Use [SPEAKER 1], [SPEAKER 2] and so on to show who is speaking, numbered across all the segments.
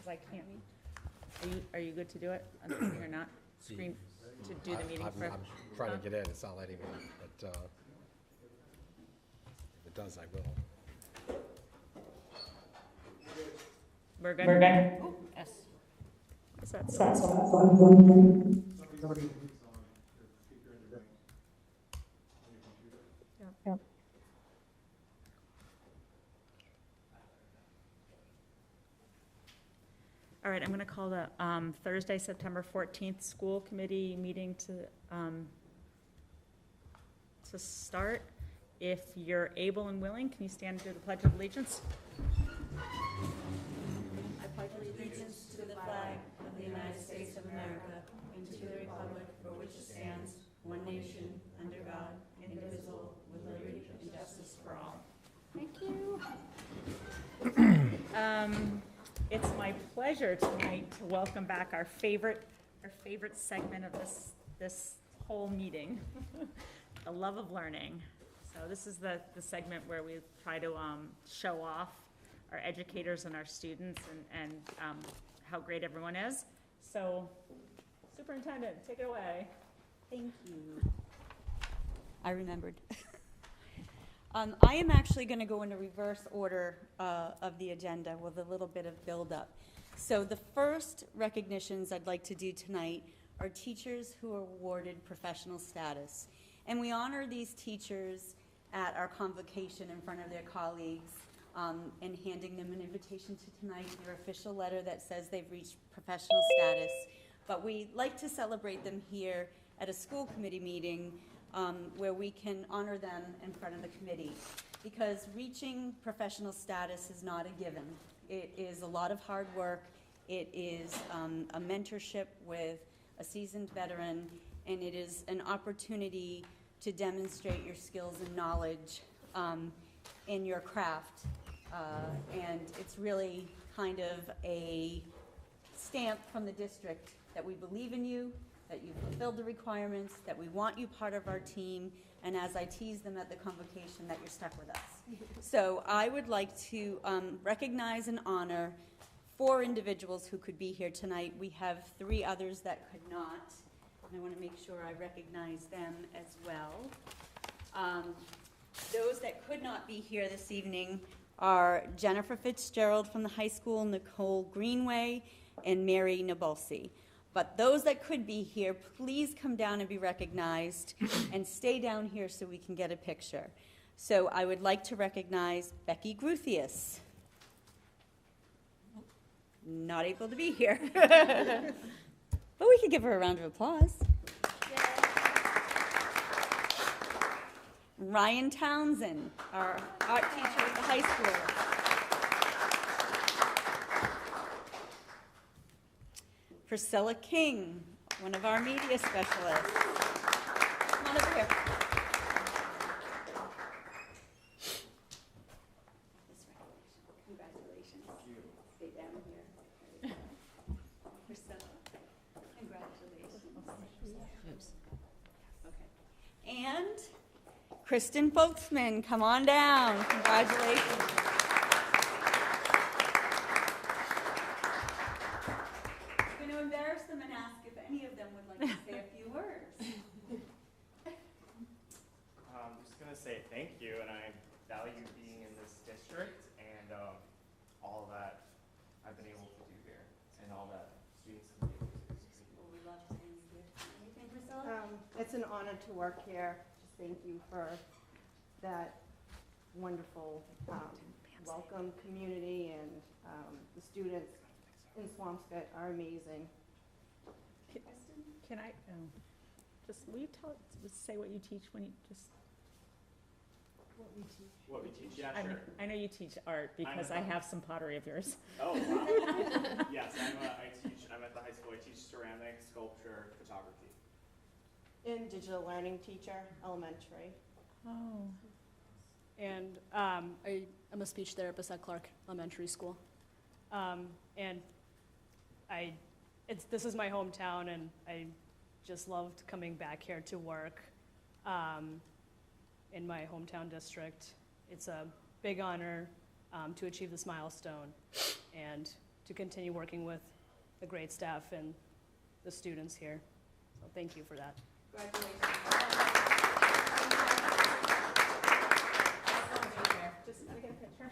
[SPEAKER 1] because I can't. Are you good to do it? You're not screen to do the meeting for.
[SPEAKER 2] I'm trying to get in. It's not letting me, but if it does, I will.
[SPEAKER 1] We're good. Ooh, yes. What's that? Yep. All right, I'm going to call the Thursday, September 14th school committee meeting to start. If you're able and willing, can you stand and do the Pledge of Allegiance?
[SPEAKER 3] I pledge allegiance to the flag of the United States of America and to the republic for which it stands, one nation, under God, indivisible, with liberty and justice for all.
[SPEAKER 1] Thank you. It's my pleasure tonight to welcome back our favorite segment of this whole meeting, the love of learning. So this is the segment where we try to show off our educators and our students and how great everyone is. So, Superintendent, take it away.
[SPEAKER 3] Thank you. I remembered. I am actually going to go in a reverse order of the agenda with a little bit of build-up. So the first recognitions I'd like to do tonight are teachers who are awarded professional status. And we honor these teachers at our convocation in front of their colleagues and handing them an invitation to tonight, their official letter that says they've reached professional status. But we like to celebrate them here at a school committee meeting where we can honor them in front of the committee. Because reaching professional status is not a given. It is a lot of hard work. It is a mentorship with a seasoned veteran, and it is an opportunity to demonstrate your skills and knowledge in your craft. And it's really kind of a stamp from the district that we believe in you, that you've fulfilled the requirements, that we want you part of our team, and as I tease them at the convocation, that you're stuck with us. So I would like to recognize and honor 4 individuals who could be here tonight. We have 3 others that could not, and I want to make sure I recognize them as well. Those that could not be here this evening are Jennifer Fitzgerald from the high school, Nicole Greenway, and Mary Nabolsi. But those that could be here, please come down and be recognized and stay down here so we can get a picture. So I would like to recognize Becky Gruthius. Not able to be here. But we could give her a round of applause. Ryan Townsend, our art teacher at the high school. Priscilla King, one of our media specialists. Come on over here. Congratulations. Stay down here. Priscilla, congratulations. Okay. And Kristen Folksman, come on down. Congratulations. Embarrass them and ask if any of them would like to say a few words.
[SPEAKER 4] I'm just going to say thank you, and I value being in this district and all that I've been able to do here, and all that students have been able to do.
[SPEAKER 3] Well, we love to see you. Anything, Priscilla?
[SPEAKER 5] It's an honor to work here. Just thank you for that wonderful welcome community, and the students in Swampscott are amazing.
[SPEAKER 1] Can I will you say what you teach when you just
[SPEAKER 4] What we teach? Yeah,
[SPEAKER 1] I mean,
[SPEAKER 4] sure.
[SPEAKER 1] I know you teach art because I have some pottery of yours.
[SPEAKER 4] Oh, wow. Yes, I'm at the high school. I teach ceramics, sculpture, photography.
[SPEAKER 5] And digital learning teacher, elementary.
[SPEAKER 1] Oh.
[SPEAKER 6] And I'm a speech therapist at Clark Elementary School. And this is my hometown, and I just loved coming back here to work in my hometown district. It's a big honor to achieve this milestone and to continue working with the great staff and the students here. So thank you for that.
[SPEAKER 1] Just gotta get a picture.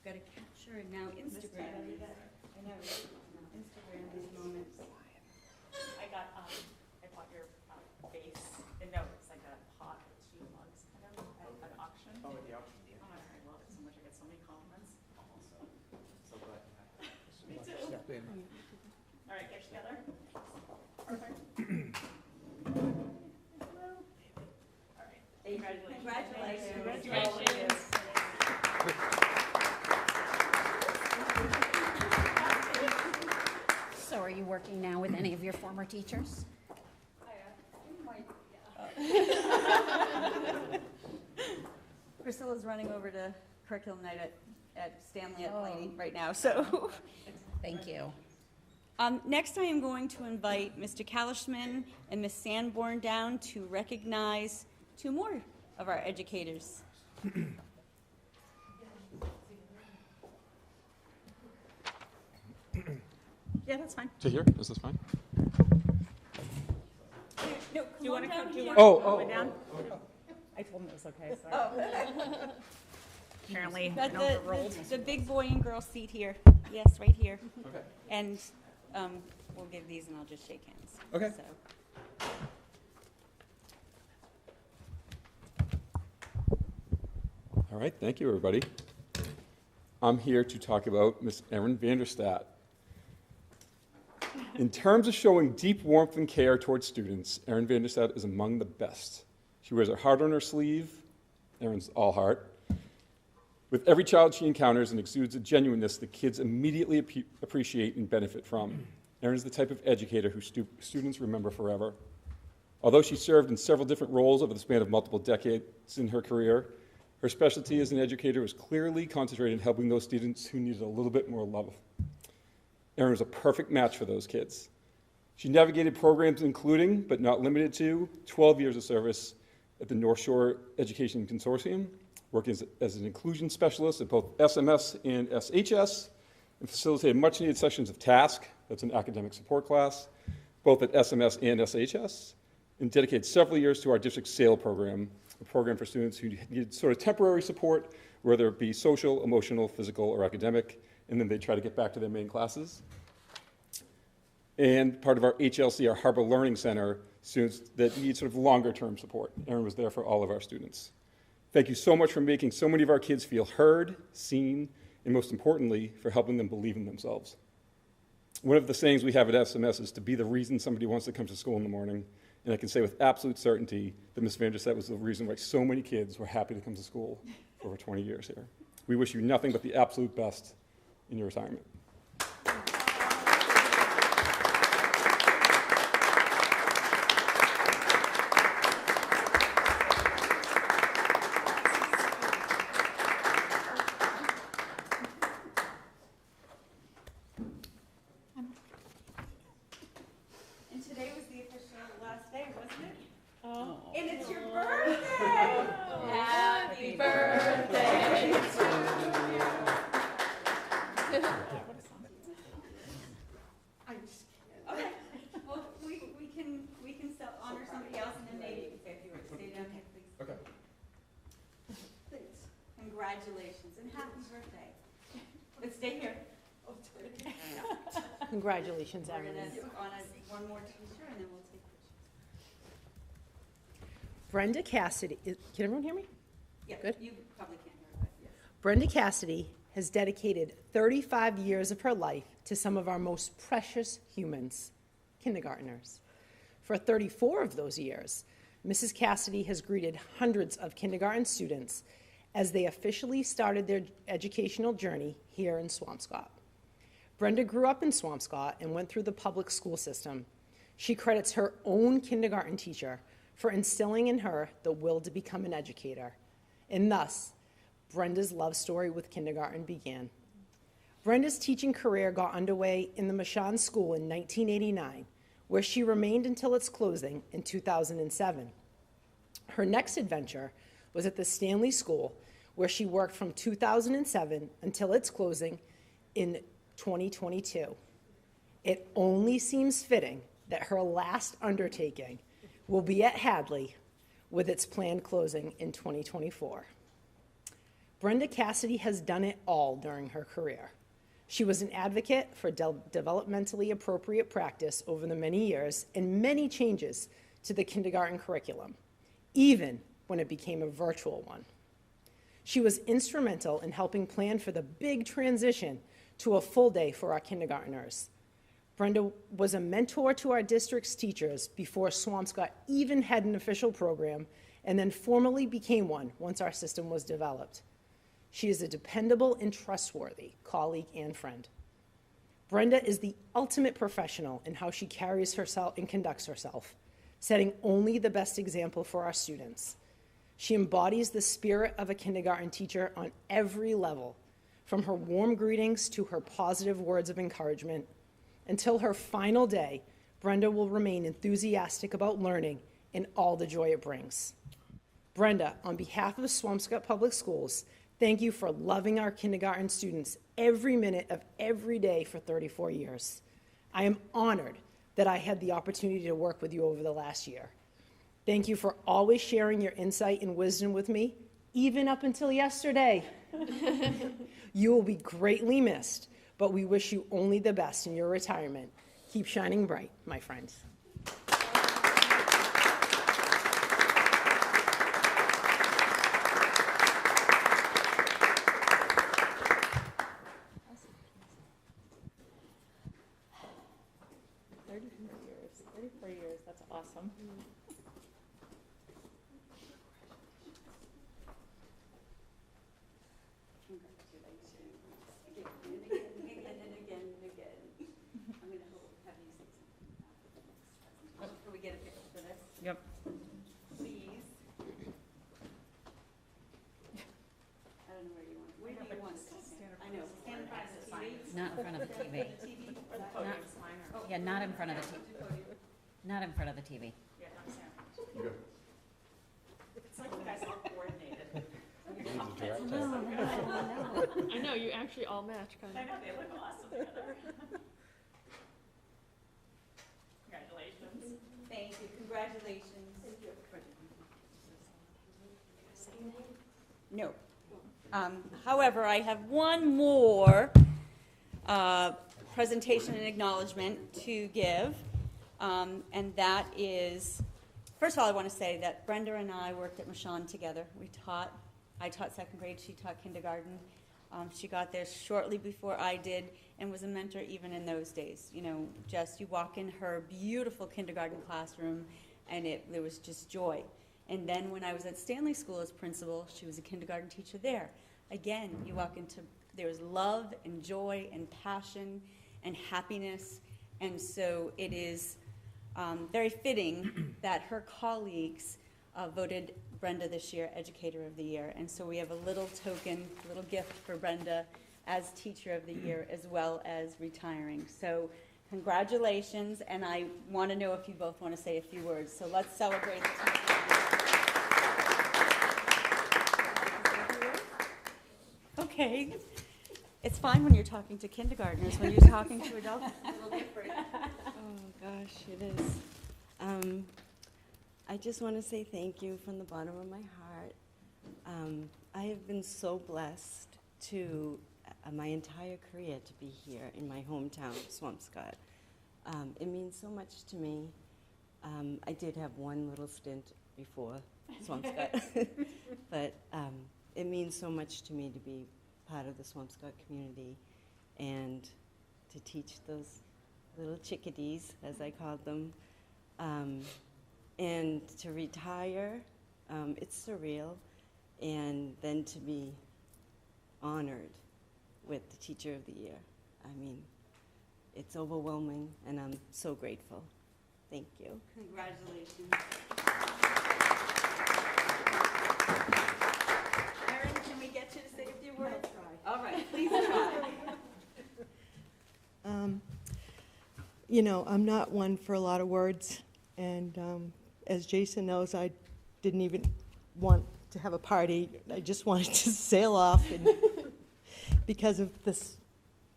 [SPEAKER 3] Got to capture it now, Instagram. I know, Instagram these moments.
[SPEAKER 1] I got, I bought your vase, and no, it's like a pot with 2 mugs kind of at an auction.
[SPEAKER 4] Oh, at the auction, yeah.
[SPEAKER 1] Oh, I love it so much, I get so many compliments.
[SPEAKER 4] Also, so glad to have that.
[SPEAKER 1] Me too.
[SPEAKER 2] Step in.
[SPEAKER 1] All right, get together. Perfect. All right. Congratulations.
[SPEAKER 3] Congratulations.
[SPEAKER 7] So are you working now with any of your former teachers?
[SPEAKER 3] Priscilla's running over to curriculum night at Stanley at Planey right now, so.
[SPEAKER 7] Thank you.
[SPEAKER 3] Next, I am going to invite Mr. Calichman and Ms. Sanborn down to recognize 2 more of our educators.
[SPEAKER 1] Yeah, that's fine.
[SPEAKER 8] To here? Is this fine?
[SPEAKER 3] No,
[SPEAKER 1] Do you want to come? Do you want
[SPEAKER 8] Oh,
[SPEAKER 1] all the way
[SPEAKER 8] oh,
[SPEAKER 1] down? I told him it was okay, sorry. Apparently, I
[SPEAKER 3] Got
[SPEAKER 1] overruled.
[SPEAKER 3] the big boy and girl seat here. Yes, right here.
[SPEAKER 8] Okay.
[SPEAKER 3] And we'll give these and I'll just shake hands.
[SPEAKER 8] Okay.
[SPEAKER 3] So.
[SPEAKER 8] All right, thank you, everybody. I'm here to talk about Miss Erin Stadt. In terms of showing deep warmth and care towards students, Erin Stadt is among the best. She wears her heart on her sleeve. Erin's all heart. With every child she encounters and exudes a genuineness that kids immediately appreciate and benefit from. Erin is the type of educator who students remember forever. Although she served in several different roles over the span of multiple decades in her career, her specialty as an educator was clearly concentrated in helping those students who needed a little bit more love. Erin was a perfect match for those kids. She navigated programs including, but not limited to, 12 years of service at the North Shore Education Consortium, working as an inclusion specialist at both SMS and SHS, and facilitated much-needed sessions of TASK, that's an academic support class, both at SMS and SHS, and dedicated several years to our district SAIL program, a program for students who needed sort of temporary support, whether it be social, emotional, physical, or academic, and then they try to get back to their main classes. And part of our HLC, our Harbor Learning Center, students that need sort of longer-term support. Erin was there for all of our students. Thank you so much for making so many of our kids feel heard, seen, and most importantly, for helping them believe in themselves. One of the sayings we have at SMS is to be the reason somebody wants to come to school in the morning, and I can say with absolute certainty that Ms. Stadt was the reason why so many kids were happy to come to school for over 20 years here. We wish you nothing but the absolute best in your retirement.
[SPEAKER 3] And today was the official last day, wasn't it? Oh. And it's your birthday! Happy birthday to you. I'm just kidding. Okay, well, we can honor somebody else and then maybe you can say a few words. Stay down here, please.
[SPEAKER 8] Okay.
[SPEAKER 3] Thanks. Congratulations and happy birthday. Let's stay here.
[SPEAKER 7] Congratulations,
[SPEAKER 3] We're
[SPEAKER 7] Erin.
[SPEAKER 3] gonna honor one more teacher and then we'll take pictures.
[SPEAKER 7] Brenda Cassidy, can everyone hear me?
[SPEAKER 3] Yeah,
[SPEAKER 7] Good.
[SPEAKER 3] you probably can't hear, but yes.
[SPEAKER 7] Brenda Cassidy has dedicated 35 years of her life to some of our most precious humans, kindergartners. For 34 of those years, Mrs. Cassidy has greeted hundreds of kindergarten students as they officially started their educational journey here in Swampscott. Brenda grew up in Swampscott and went through the public school system. She credits her own kindergarten teacher for instilling in her the will to become an educator. And thus, Brenda's love story with kindergarten began. Brenda's teaching career got underway in the Michon School in 1989, where she remained until its closing in 2007. Her next adventure was at the Stanley School, where she worked from 2007 until its closing in 2022. It only seems fitting that her last undertaking will be at Hadley, with its planned closing in 2024. Brenda Cassidy has done it all during her career. She was an advocate for developmentally appropriate practice over the many years and many changes to the kindergarten curriculum, even when it became a virtual one. She was instrumental in helping plan for the big transition to a full day for our kindergartners. Brenda was a mentor to our district's teachers before Swampscott even had an official program, and then formally became one once our system was developed. She is a dependable and trustworthy colleague and friend. Brenda is the ultimate professional in how she carries herself and conducts herself, setting only the best example for our students. She embodies the spirit of a kindergarten teacher on every level, from her warm greetings to her positive words of encouragement. Until her final day, Brenda will remain enthusiastic about learning and all the joy it brings. Brenda, on behalf of Swampscott Public Schools, thank you for loving our kindergarten students every minute of every day for 34 years. I am honored that I had the opportunity to work with you over the last year. Thank you for always sharing your insight and wisdom with me, even up until yesterday. You will be greatly missed, but we wish you only the best in your retirement. Keep shining bright, my friends.
[SPEAKER 1] That's awesome.
[SPEAKER 3] Can we get a picture for this?
[SPEAKER 1] Yep.
[SPEAKER 3] Please. I don't know where you want. Where do you want to stand? I know. Stand in front of the TV.
[SPEAKER 9] Not in front of the TV.
[SPEAKER 1] Or the podium's fine. Or,
[SPEAKER 9] Yeah, not in front of the TV. Not in front of the TV.
[SPEAKER 1] yeah, not Sam. It's like you guys all coordinated.
[SPEAKER 6] I know, you actually all match, kind
[SPEAKER 1] I
[SPEAKER 6] of.
[SPEAKER 1] know, they look awesome together. Congratulations.
[SPEAKER 3] Thank you. Congratulations. No. However, I have one more presentation and acknowledgement to give, and that is, first of all, I want to say that Brenda and I worked at Michon together. I taught second grade, she taught kindergarten. She got there shortly before I did and was a mentor even in those days. You know, just you walk in her beautiful kindergarten classroom and there was just joy. And then when I was at Stanley School as principal, she was a kindergarten teacher there. Again, you walk into, there was love and joy and passion and happiness. And so it is very fitting that her colleagues voted Brenda this year Educator of the Year. And so we have a little token, a little gift for Brenda as Teacher of the Year as well as retiring. So congratulations, and I want to know if you both want to say a few words. So let's celebrate the teacher. Okay. It's fine when you're talking to kindergartners. When you're talking to adults, it's a little different.
[SPEAKER 10] Oh, gosh, it is. I just want to say thank you from the bottom of my heart. I have been so blessed to, my entire career, to be here in my hometown, Swampscott. It means so much to me. I did have one little stint before Swampscott, but it means so much to me to be part of the Swampscott community and to teach those little chickadees, as I called them. And to retire, it's surreal, and then to be honored with the Teacher of the Year. I mean, it's overwhelming, and I'm so grateful. Thank you.
[SPEAKER 3] Congratulations. Erin, can we get you to say a few words? All right, please try.
[SPEAKER 11] You know, I'm not one for a lot of words, and as Jason knows, I didn't even want to have a party. I just wanted to sail off, and because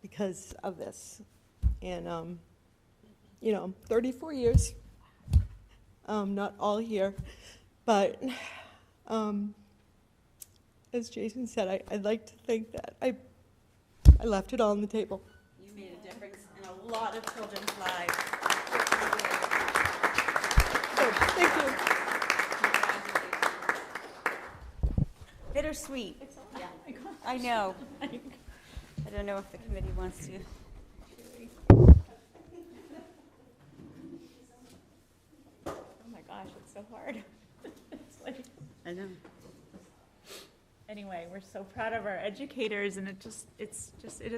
[SPEAKER 11] because of this. And, 34 years, not all here, but as Jason said, I'd like to think that I left it all on the table.
[SPEAKER 3] You made a difference in a lot of children's lives.
[SPEAKER 11] So, thank you.
[SPEAKER 3] Bittersweet. Yeah, I know. I don't know if the committee wants to.
[SPEAKER 1] Oh my gosh, it's so hard. It's like,
[SPEAKER 3] I know.
[SPEAKER 1] anyway, we're so proud of our educators, and it is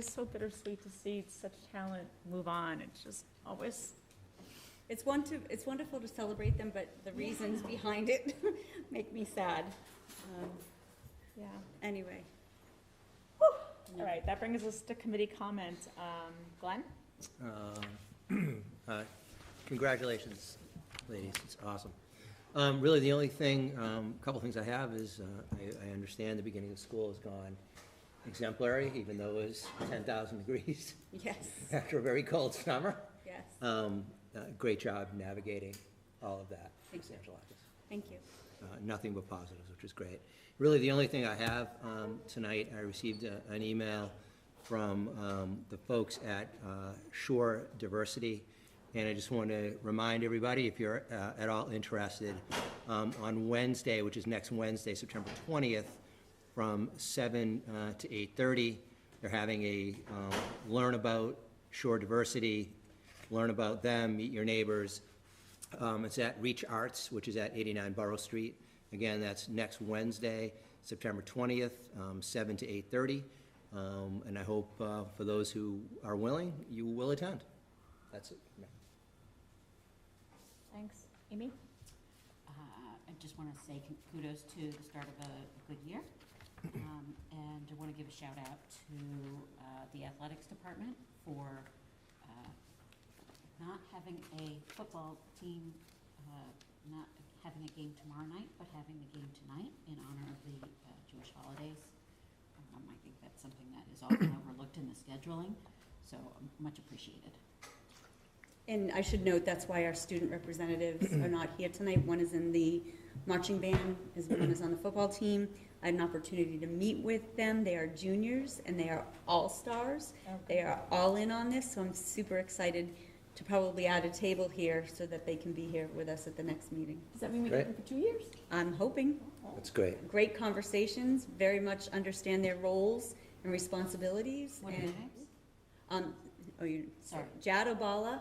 [SPEAKER 1] so bittersweet to see such talent move on. It's just always.
[SPEAKER 3] It's wonderful to celebrate them, but the reasons behind it make me sad.
[SPEAKER 1] Yeah.
[SPEAKER 3] Anyway.
[SPEAKER 1] All right, that brings us to committee comment. Glenn?
[SPEAKER 12] Congratulations, ladies, it's awesome. Really, the only thing, couple things I have is, I understand the beginning of school has gone exemplary, even though it was 10,000 degrees.
[SPEAKER 3] Yes.
[SPEAKER 12] After a very cold summer.
[SPEAKER 3] Yes.
[SPEAKER 12] Great job navigating all of that.
[SPEAKER 3] Thank you.
[SPEAKER 12] Angelakis.
[SPEAKER 3] Thank you.
[SPEAKER 12] Nothing but positives, which is great. Really, the only thing I have tonight, I received an email from the folks at Shore Diversity, and I just want to remind everybody, if you're at all interested, on Wednesday, which is next Wednesday, September 20th, from 7 to 8:30, they're having a learn about Shore Diversity, learn about them, meet your neighbors. It's at Reach Arts, which is at 89 Borough Street. Again, that's next Wednesday, September 20th, 7 to 8:30. And I hope for those who are willing, you will attend. That's it.
[SPEAKER 1] Thanks. Amy?
[SPEAKER 9] I just want to say kudos to the start of a good year. And I want to give a shout out to the athletics department for not having a football team, not having a game tomorrow night, but having the game tonight in honor of the Jewish holidays. I think that's something that is often overlooked in the scheduling, so much appreciated.
[SPEAKER 3] And I should note, that's why our student representatives are not here tonight. One is in the marching band, one is on the football team. I had an opportunity to meet with them. They are juniors, and they are all-stars.
[SPEAKER 1] Okay.
[SPEAKER 3] They are all in on this, so I'm super excited to probably add a table here so that they can be here with us at the next meeting.
[SPEAKER 1] Does that mean we
[SPEAKER 12] Great.
[SPEAKER 1] get them for 2 years?
[SPEAKER 3] I'm hoping.
[SPEAKER 12] That's great.
[SPEAKER 3] Great conversations, very much understand their roles and responsibilities.
[SPEAKER 9] What are
[SPEAKER 3] and,
[SPEAKER 9] their names? Sorry.
[SPEAKER 3] Jad Obala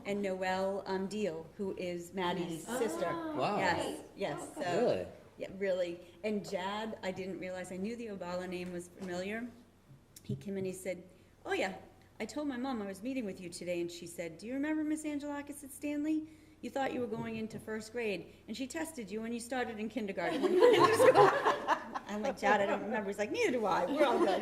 [SPEAKER 3] and Noelle Deal, who is Maddie's sister.
[SPEAKER 12] Wow.
[SPEAKER 3] Yes. So,
[SPEAKER 12] Really?
[SPEAKER 3] yeah, really. And Jad, I didn't realize, I knew the Obala name was familiar. He came in, he said, oh yeah, I told my mom I was meeting with you today, and she said, do you remember Miss Angelakis at Stanley? You thought you were going into first grade, and she tested you when you started in kindergarten. When you went into school. I'm like, Jad, I don't remember. He's like, neither do I. We're all good.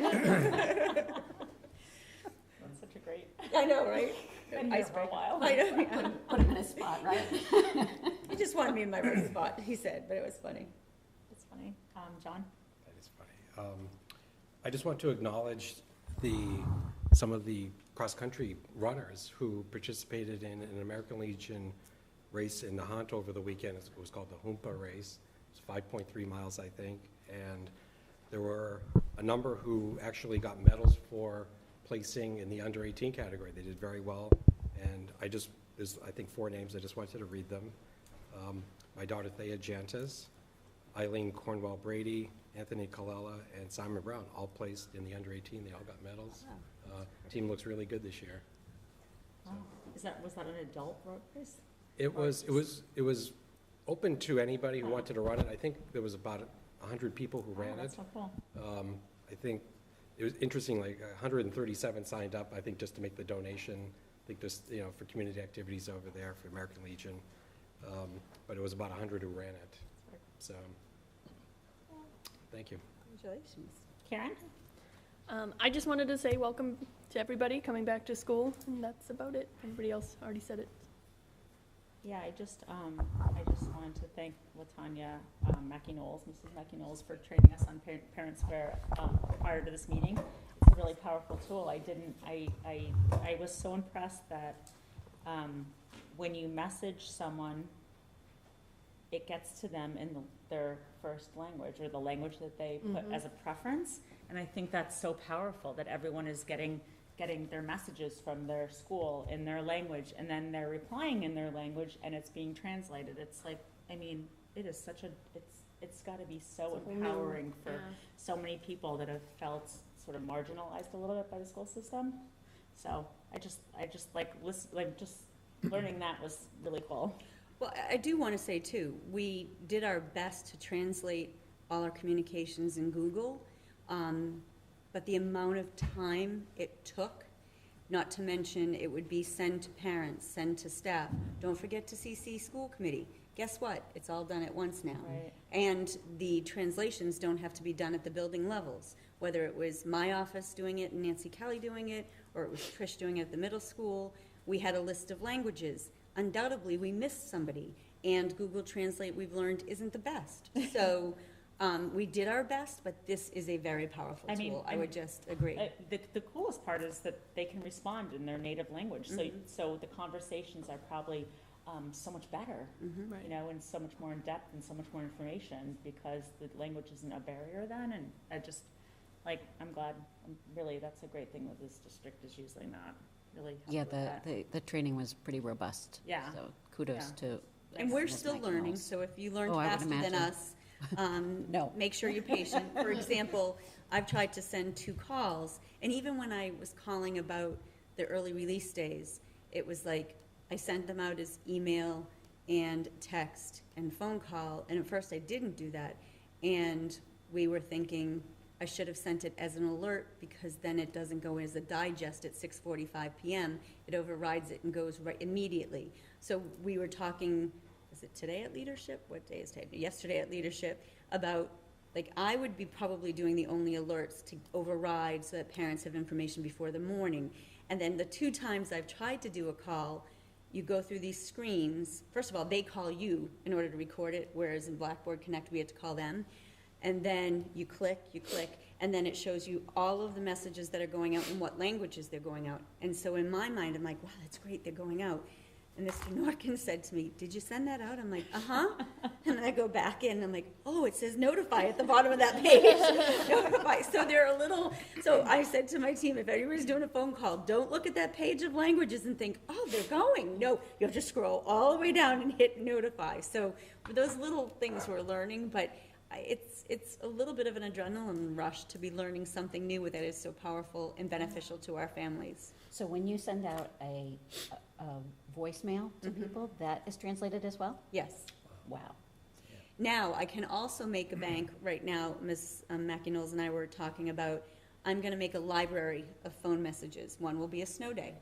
[SPEAKER 1] That's such a great.
[SPEAKER 3] I know, right?
[SPEAKER 1] Been here for a while.
[SPEAKER 3] I know. Yeah.
[SPEAKER 9] Put him in a spot, right?
[SPEAKER 3] He just wanted me in my right spot, he said, but it was funny.
[SPEAKER 1] That's funny. John?
[SPEAKER 2] That is funny. I just want to acknowledge some of the cross-country runners who participated in an American Legion race in Nahant over the weekend. It was called the Humpa race. It's 5.3 miles, I think, and there were a number who actually got medals for placing in the under 18 category. They did very well, and there's I think 4 names. I just wanted to read them. My daughter Thea Jantas, Eileen Cornwell Brady, Anthony Colella, and Simon Brown all placed in the under 18. They all got medals. Team looks really good this year.
[SPEAKER 1] Wow. Was that an adult road race?
[SPEAKER 2] It was open to anybody who wanted to run it. I think there was about 100 people who ran it.
[SPEAKER 1] That's so cool.
[SPEAKER 2] I think it was interesting, like 137 signed up, I think, just to make the donation. I think just, for community activities over there for American Legion. But it was about 100 who ran it. So, thank you.
[SPEAKER 3] Congratulations.
[SPEAKER 1] Karen?
[SPEAKER 6] I just wanted to say welcome to everybody coming back to school, and that's about it. Everybody else already said it.
[SPEAKER 1] Yeah, I just want wanted to thank Latanya Mackey-Knowles, Mrs. Mackey-Knowles, for training us on Parent Square prior to this meeting. It's a really powerful tool. I was so impressed that when you message someone, it gets to them in their first language, or the language that they put as a preference. And I think that's so powerful, that everyone is getting their messages from their school in their language, and then they're replying in their language, and it's being translated. It's like, I mean, it is such a, it's gotta be so empowering for so many people that have felt sort of marginalized a little bit by the school system. So I just just learning that was really cool.
[SPEAKER 3] Well, I do want to say too, we did our best to translate all our communications in Google, but the amount of time it took, not to mention it would be send to parents, send to staff. Don't forget to CC school committee. Guess what? It's all done at once now.
[SPEAKER 1] Right.
[SPEAKER 3] And the translations don't have to be done at the building levels, whether it was my office doing it and Nancy Kelly doing it, or it was Trish doing it at the middle school. We had a list of languages. Undoubtedly, we missed somebody, and Google Translate, we've learned, isn't the best. So we did our best, but this is a very powerful tool. I would just agree.
[SPEAKER 1] The coolest part is that they can respond in their native language. So the conversations are probably so much better, you know, and so much more in depth and so much more information, because the language isn't a barrier then. And I just, like, I'm glad, really, that's a great thing with this district, is using that. Really helped with that.
[SPEAKER 9] The training was pretty robust.
[SPEAKER 1] Yeah.
[SPEAKER 9] So kudos to.
[SPEAKER 3] And we're
[SPEAKER 9] Ms.
[SPEAKER 3] still
[SPEAKER 9] Mackey-Knowles.
[SPEAKER 3] learning, so if you learn
[SPEAKER 9] Oh, I would
[SPEAKER 3] faster than
[SPEAKER 9] imagine.
[SPEAKER 3] us,
[SPEAKER 9] No.
[SPEAKER 3] make sure you're patient. For example, I've tried to send 2 calls, and even when I was calling about the early release days, it was like, I sent them out as email and text and phone call, and at first I didn't do that. And we were thinking, I should have sent it as an alert, because then it doesn't go as a digest at 6:45 p.m. It overrides it and goes right immediately. So we were talking, is it today at leadership? What day is today? Yesterday at leadership, about, like, I would be probably doing the only alerts to override so that parents have information before the morning. And then the 2 times I've tried to do a call, you go through these screens. First of all, they call you in order to record it, whereas in Blackboard Connect, we had to call them. And then you click, and then it shows you all of the messages that are going out and what languages they're going out. And so in my mind, I'm like, wow, that's great, they're going out. And Mr. Norkin said to me, did you send that out? I'm like, uh-huh. And then I go back in, and I'm like, oh, it says notify at the bottom of that page. Notify. So they're a little, so I said to my team, if anybody's doing a phone call, don't look at that page of languages and think, oh, they're going. No, you have to scroll all the way down and hit notify. So for those little things we're learning, but it's a little bit of an adrenaline rush to be learning something new that is so powerful and beneficial to our families.
[SPEAKER 9] So when you send out a voicemail to people, that is translated as well?
[SPEAKER 3] Yes.
[SPEAKER 9] Wow.
[SPEAKER 3] Now, I can also make a bank. Right now, Ms. Mackey-Knowles and I were talking about, I'm going to make a library of phone messages. One will be a snow day.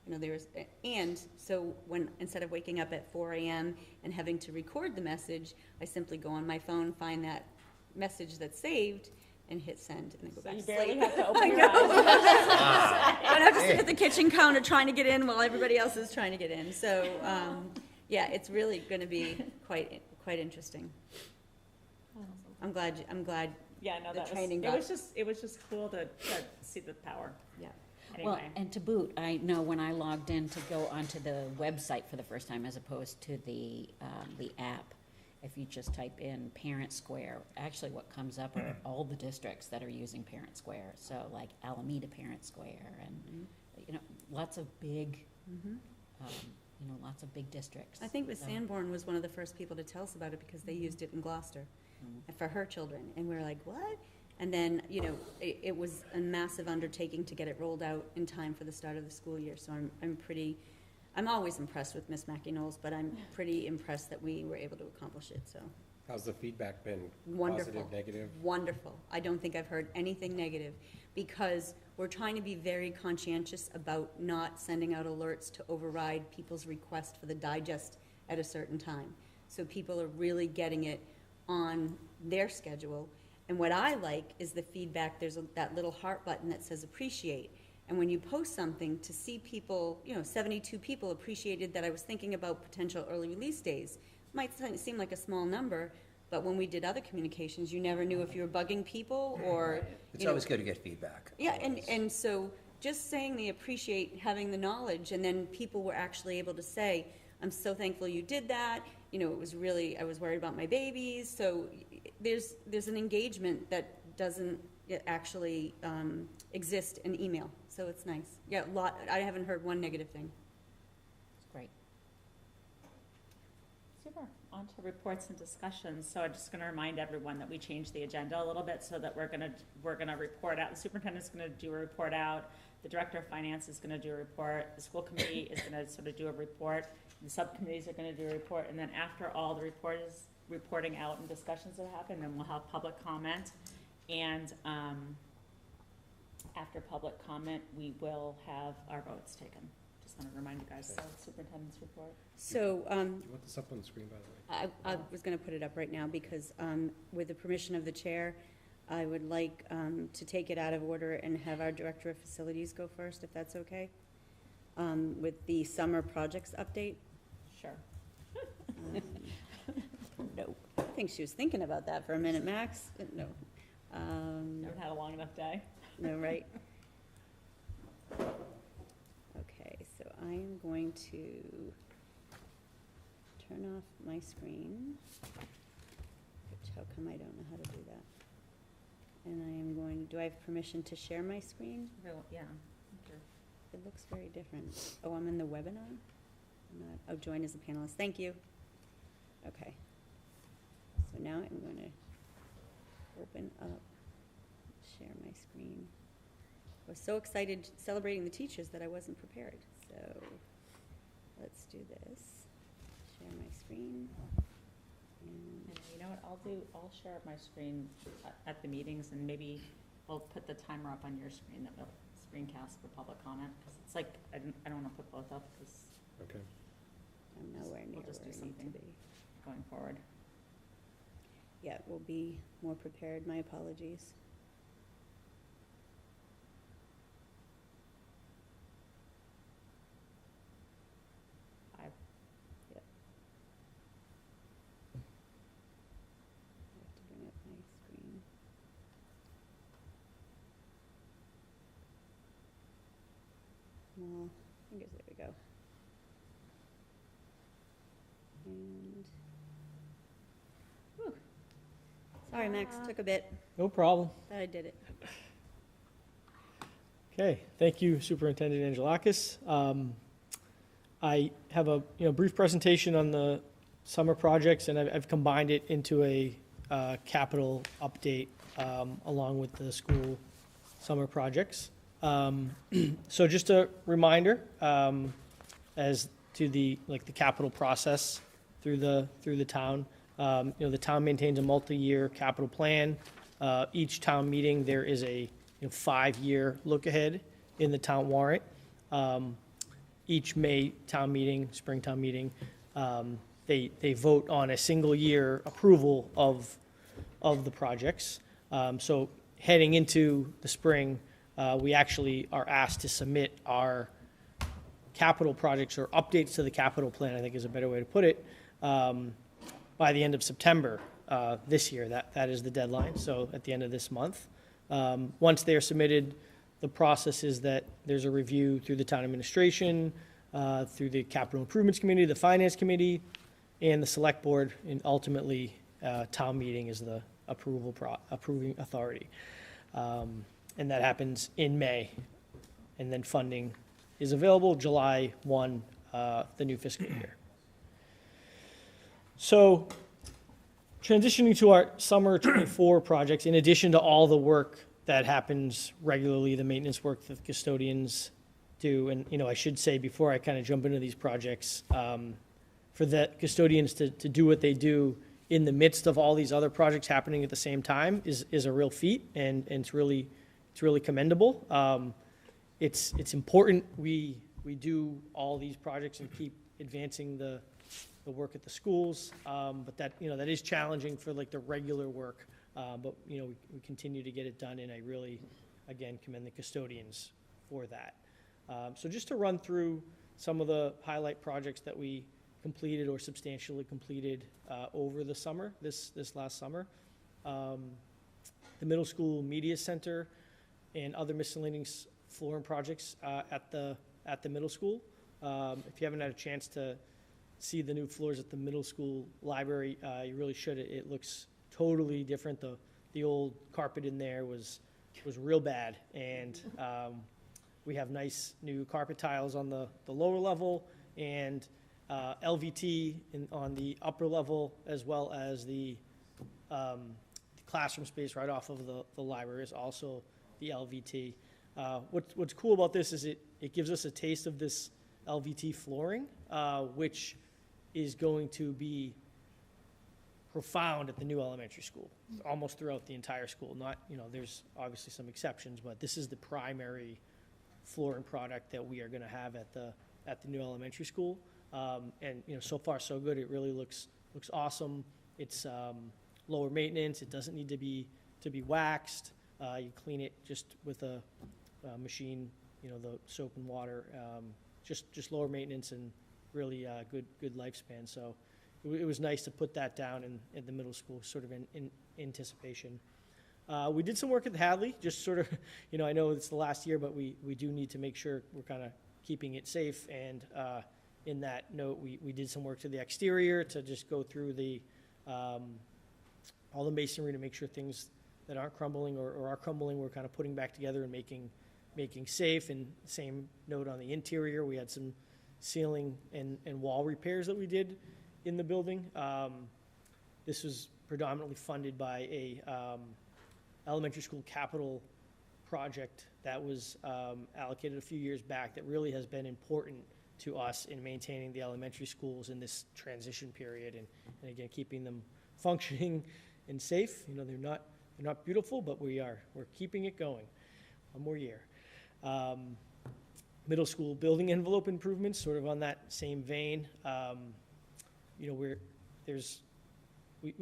[SPEAKER 3] You know, and so when, instead of waking up at 4 a.m. and having to record the message, I simply go on my phone, find that message that's saved, and hit send, and then go back to
[SPEAKER 1] You
[SPEAKER 3] sleep.
[SPEAKER 1] barely have to open your eyes.
[SPEAKER 3] I don't have to sit at the kitchen counter trying to get in while everybody else is trying to get in. So, yeah, it's really going to be quite interesting. I'm glad.
[SPEAKER 1] Yeah, no,
[SPEAKER 3] The
[SPEAKER 1] that
[SPEAKER 3] training
[SPEAKER 1] was,
[SPEAKER 3] got-
[SPEAKER 1] it was just cool to see the power.
[SPEAKER 3] Yeah.
[SPEAKER 9] Well,
[SPEAKER 1] Anyway,
[SPEAKER 9] and to boot, I know when I logged in to go onto the website for the first time, as opposed to the app, if you just type in Parent Square, actually what comes up are all the districts that are using Parent Square. So like Alameda Parent Square, and you know, lots of big, lots of big districts.
[SPEAKER 3] I think Miss
[SPEAKER 9] So-
[SPEAKER 3] Sanborn was one of the first people to tell us about it, because they used it in Gloucester for her children, and we were like, what? And then, you know, it was a massive undertaking to get it rolled out in time for the start of the school year. So I'm always impressed with Miss Mackey-Knowles, but I'm pretty impressed that we were able to accomplish it. So
[SPEAKER 2] How's the feedback been?
[SPEAKER 3] wonderful,
[SPEAKER 2] Positive, negative?
[SPEAKER 3] wonderful. I don't think I've heard anything negative, because we're trying to be very conscientious about not sending out alerts to override people's request for the digest at a certain time. So people are really getting it on their schedule. And what I like is the feedback. There's that little heart button that says appreciate. And when you post something, to see people, 72 people appreciated that I was thinking about potential early release days. might seem like a small number, but when we did other communications, you never knew if you were bugging people or,
[SPEAKER 12] It's
[SPEAKER 3] you know.
[SPEAKER 12] always good to get feedback.
[SPEAKER 3] Yeah,
[SPEAKER 12] always.
[SPEAKER 3] and so just saying they appreciate having the knowledge, and then people were actually able to say, I'm so thankful you did that, you know, it was really, I was worried about my babies, so there's an engagement that doesn't actually exist in email, so it's nice. Yeah, I haven't heard one negative thing.
[SPEAKER 9] It's great.
[SPEAKER 1] Super. On to reports and discussions. So I'm just going to remind everyone that we changed the agenda a little bit so that we're going to report out. The superintendent's going to do a report out. The director of finance is going to do a report. The school committee is going to sort of do a report. The subcommittees are going to do a report. And then after all the reporting out and discussions have happened, then we'll have public comment. And after public comment, we will have our votes taken. Just want to remind you guys, so superintendent's report.
[SPEAKER 3] So,
[SPEAKER 2] Do you want this up on the screen, by the way?
[SPEAKER 3] I was gonna put it up right now because, with the permission of the chair, I would like, to take it out of order and have our director of facilities go first, if that's okay? With the summer projects update.
[SPEAKER 1] Sure.
[SPEAKER 3] No, I think she was thinking about that for a minute, Max. No.
[SPEAKER 1] Haven't had a long enough day.
[SPEAKER 3] No, right? Okay, so I am going to turn off my screen, which how come I don't know how to do that? And I am going, do I have permission to share my screen?
[SPEAKER 1] Yeah.
[SPEAKER 3] It looks very different. Oh, I'm in the webinar? I'm not, oh, join as a panelist. Thank you. Okay. So now I'm going to open up, share my screen. I was so excited celebrating the teachers that I wasn't prepared. So let's do this. Share my screen.
[SPEAKER 1] And you know what, I'll share my screen at the meetings, and maybe we'll put the timer up on your screen that will screencast for public comment, because it's like, I don't want to put both up, because
[SPEAKER 2] Okay.
[SPEAKER 3] I'm nowhere near
[SPEAKER 1] We'll just
[SPEAKER 3] where
[SPEAKER 1] do
[SPEAKER 3] I need to
[SPEAKER 1] something.
[SPEAKER 3] be.
[SPEAKER 1] going forward.
[SPEAKER 3] Yeah, we'll be more prepared. My apologies.
[SPEAKER 1] Five.
[SPEAKER 3] Yep. I have to bring up my screen. Small fingers, there we go. And, whew. Sorry, Max, took a bit.
[SPEAKER 13] No problem.
[SPEAKER 3] Thought I did it.
[SPEAKER 13] Okay, thank you, Superintendent Angelakis. I have a brief presentation on the summer projects, and I've combined it into a capital update along with the school summer projects. So just a reminder as to the capital process through the town. The town maintains a multi-year capital plan. Each town meeting, there is a 5-year look ahead in the town warrant. Each May town meeting, spring town meeting, they vote on a single year approval of the projects. So heading into the spring, we actually are asked to submit our capital projects or updates to the capital plan, I think is a better way to put it, by the end of September this year. That is the deadline, so at the end of this month. Once they are submitted, the process is that there's a review through the town administration, through the capital improvements committee, the finance committee, and the select board, and ultimately town meeting is the approving authority. And that happens in May, and then funding is available July 1, the new fiscal year. So transitioning to our summer 24 projects, in addition to all the work that happens regularly, the maintenance work that the custodians do, and I should say before I kind of jump into these projects, for the custodians to do what they do in the midst of all these other projects happening at the same time is a real feat, and it's really commendable. It's important we do all these projects and keep advancing the work at the schools, but that is challenging for the regular work, but we continue to get it done, and I really, again, commend the custodians for that. So just to run through some of the highlight projects that we completed or substantially completed over the summer, this last summer. The middle school media center and other miscellaneous flooring projects at the middle school. If you haven't had a chance to see the new floors at the middle school library, you really should. It looks totally different. The old carpet in there was real bad, and we have nice new carpet tiles on the lower level, and LVT on the upper level, as well as the classroom space right off of the library is also the LVT. What's cool about this is it gives us a taste of this LVT flooring, which is going to be profound at the new elementary school, almost throughout the entire school. Not, there's obviously some exceptions, but this is the primary flooring product that we are going to have at the new elementary school. And so far so good. It really looks awesome. It's lower maintenance. It doesn't need to be waxed. You clean it just with a machine, the soap and water. Just lower maintenance and really good lifespan. So it was nice to put that down in the middle school, sort of in anticipation. We did some work at the Hadley, just sort of, I know it's the last year, but we do need to make sure we're kind of keeping it safe. And in that note, we did some work to the exterior to just go through all the masonry to make sure things that aren't crumbling or are crumbling, we're kind of putting back together and making safe. And same note on the interior, we had some ceiling and wall repairs that we did in the building. This was predominantly funded by a elementary school capital project that was allocated a few years back that really has been important to us in maintaining the elementary schools in this transition period and again, keeping them functioning and safe. They're not beautiful, but we're keeping it going. One more year. Middle school building envelope improvements, sort of on that same vein. We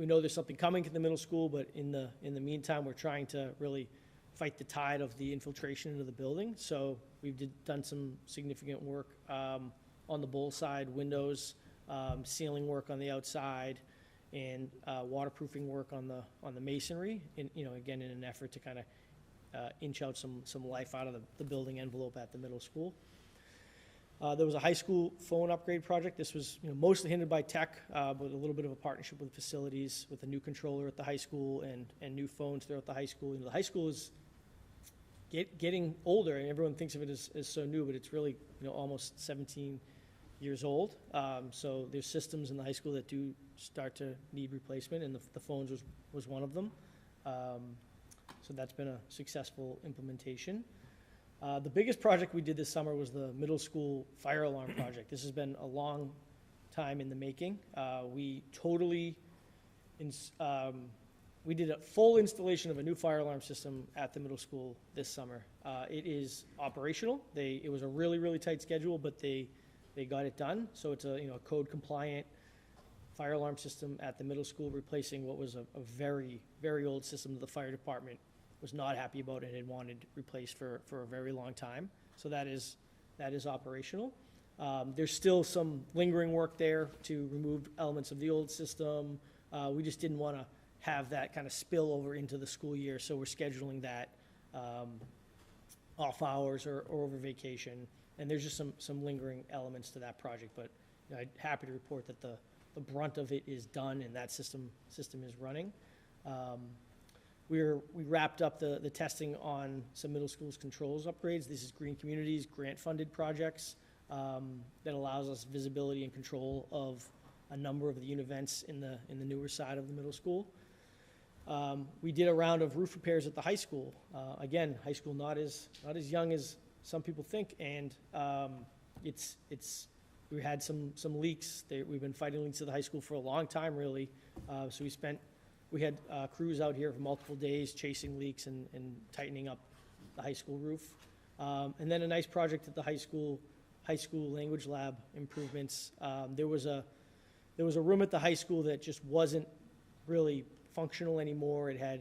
[SPEAKER 13] know there's something coming to the middle school, but in the meantime, we're trying to really fight the tide of the infiltration into the building. So we've done some significant work on the bowl side, windows, ceiling work on the outside, and waterproofing work on the masonry. And again, in an effort to kind of inch out some life out of the building envelope at the middle school. There was a high school phone upgrade project. This was mostly hindered by tech, but a little bit of a partnership with facilities, with a new controller at the high school and new phones throughout the high school. The high school is getting older, and everyone thinks of it as so new, but it's really almost 17 years old. So there's systems in the high school that do start to need replacement, and the phones was one of them. So that's been a successful implementation. The biggest project we did this summer was the middle school fire alarm project. This has been a long time in the making. We did a full installation of a new fire alarm system at the middle school this summer. It is operational. It was a really, really tight schedule, but they got it done. So it's a code compliant fire alarm system at the middle school, replacing what was a very, very old system that the fire department was not happy about and had wanted replaced for a very long time. So that is operational. There's still some lingering work there to remove elements of the old system. We just didn't want to have that kind of spill over into the school year, so we're scheduling that off hours or over vacation. And there's just some lingering elements to that project, but I'm happy to report that the brunt of it is done and that system is running. We wrapped up the testing on some middle school's controls upgrades. This is Green Communities grant-funded projects that allows us visibility and control of a number of the events in the newer side of the middle school. We did a round of roof repairs at the high school. Again, high school not as young as some people think, and we had some leaks. We've been fighting leaks at the high school for a long time, really. So we had crews out here for multiple days chasing leaks and tightening up the high school roof. And then a nice project at the high school language lab improvements. There was a room at the high school that just wasn't really functional anymore. It had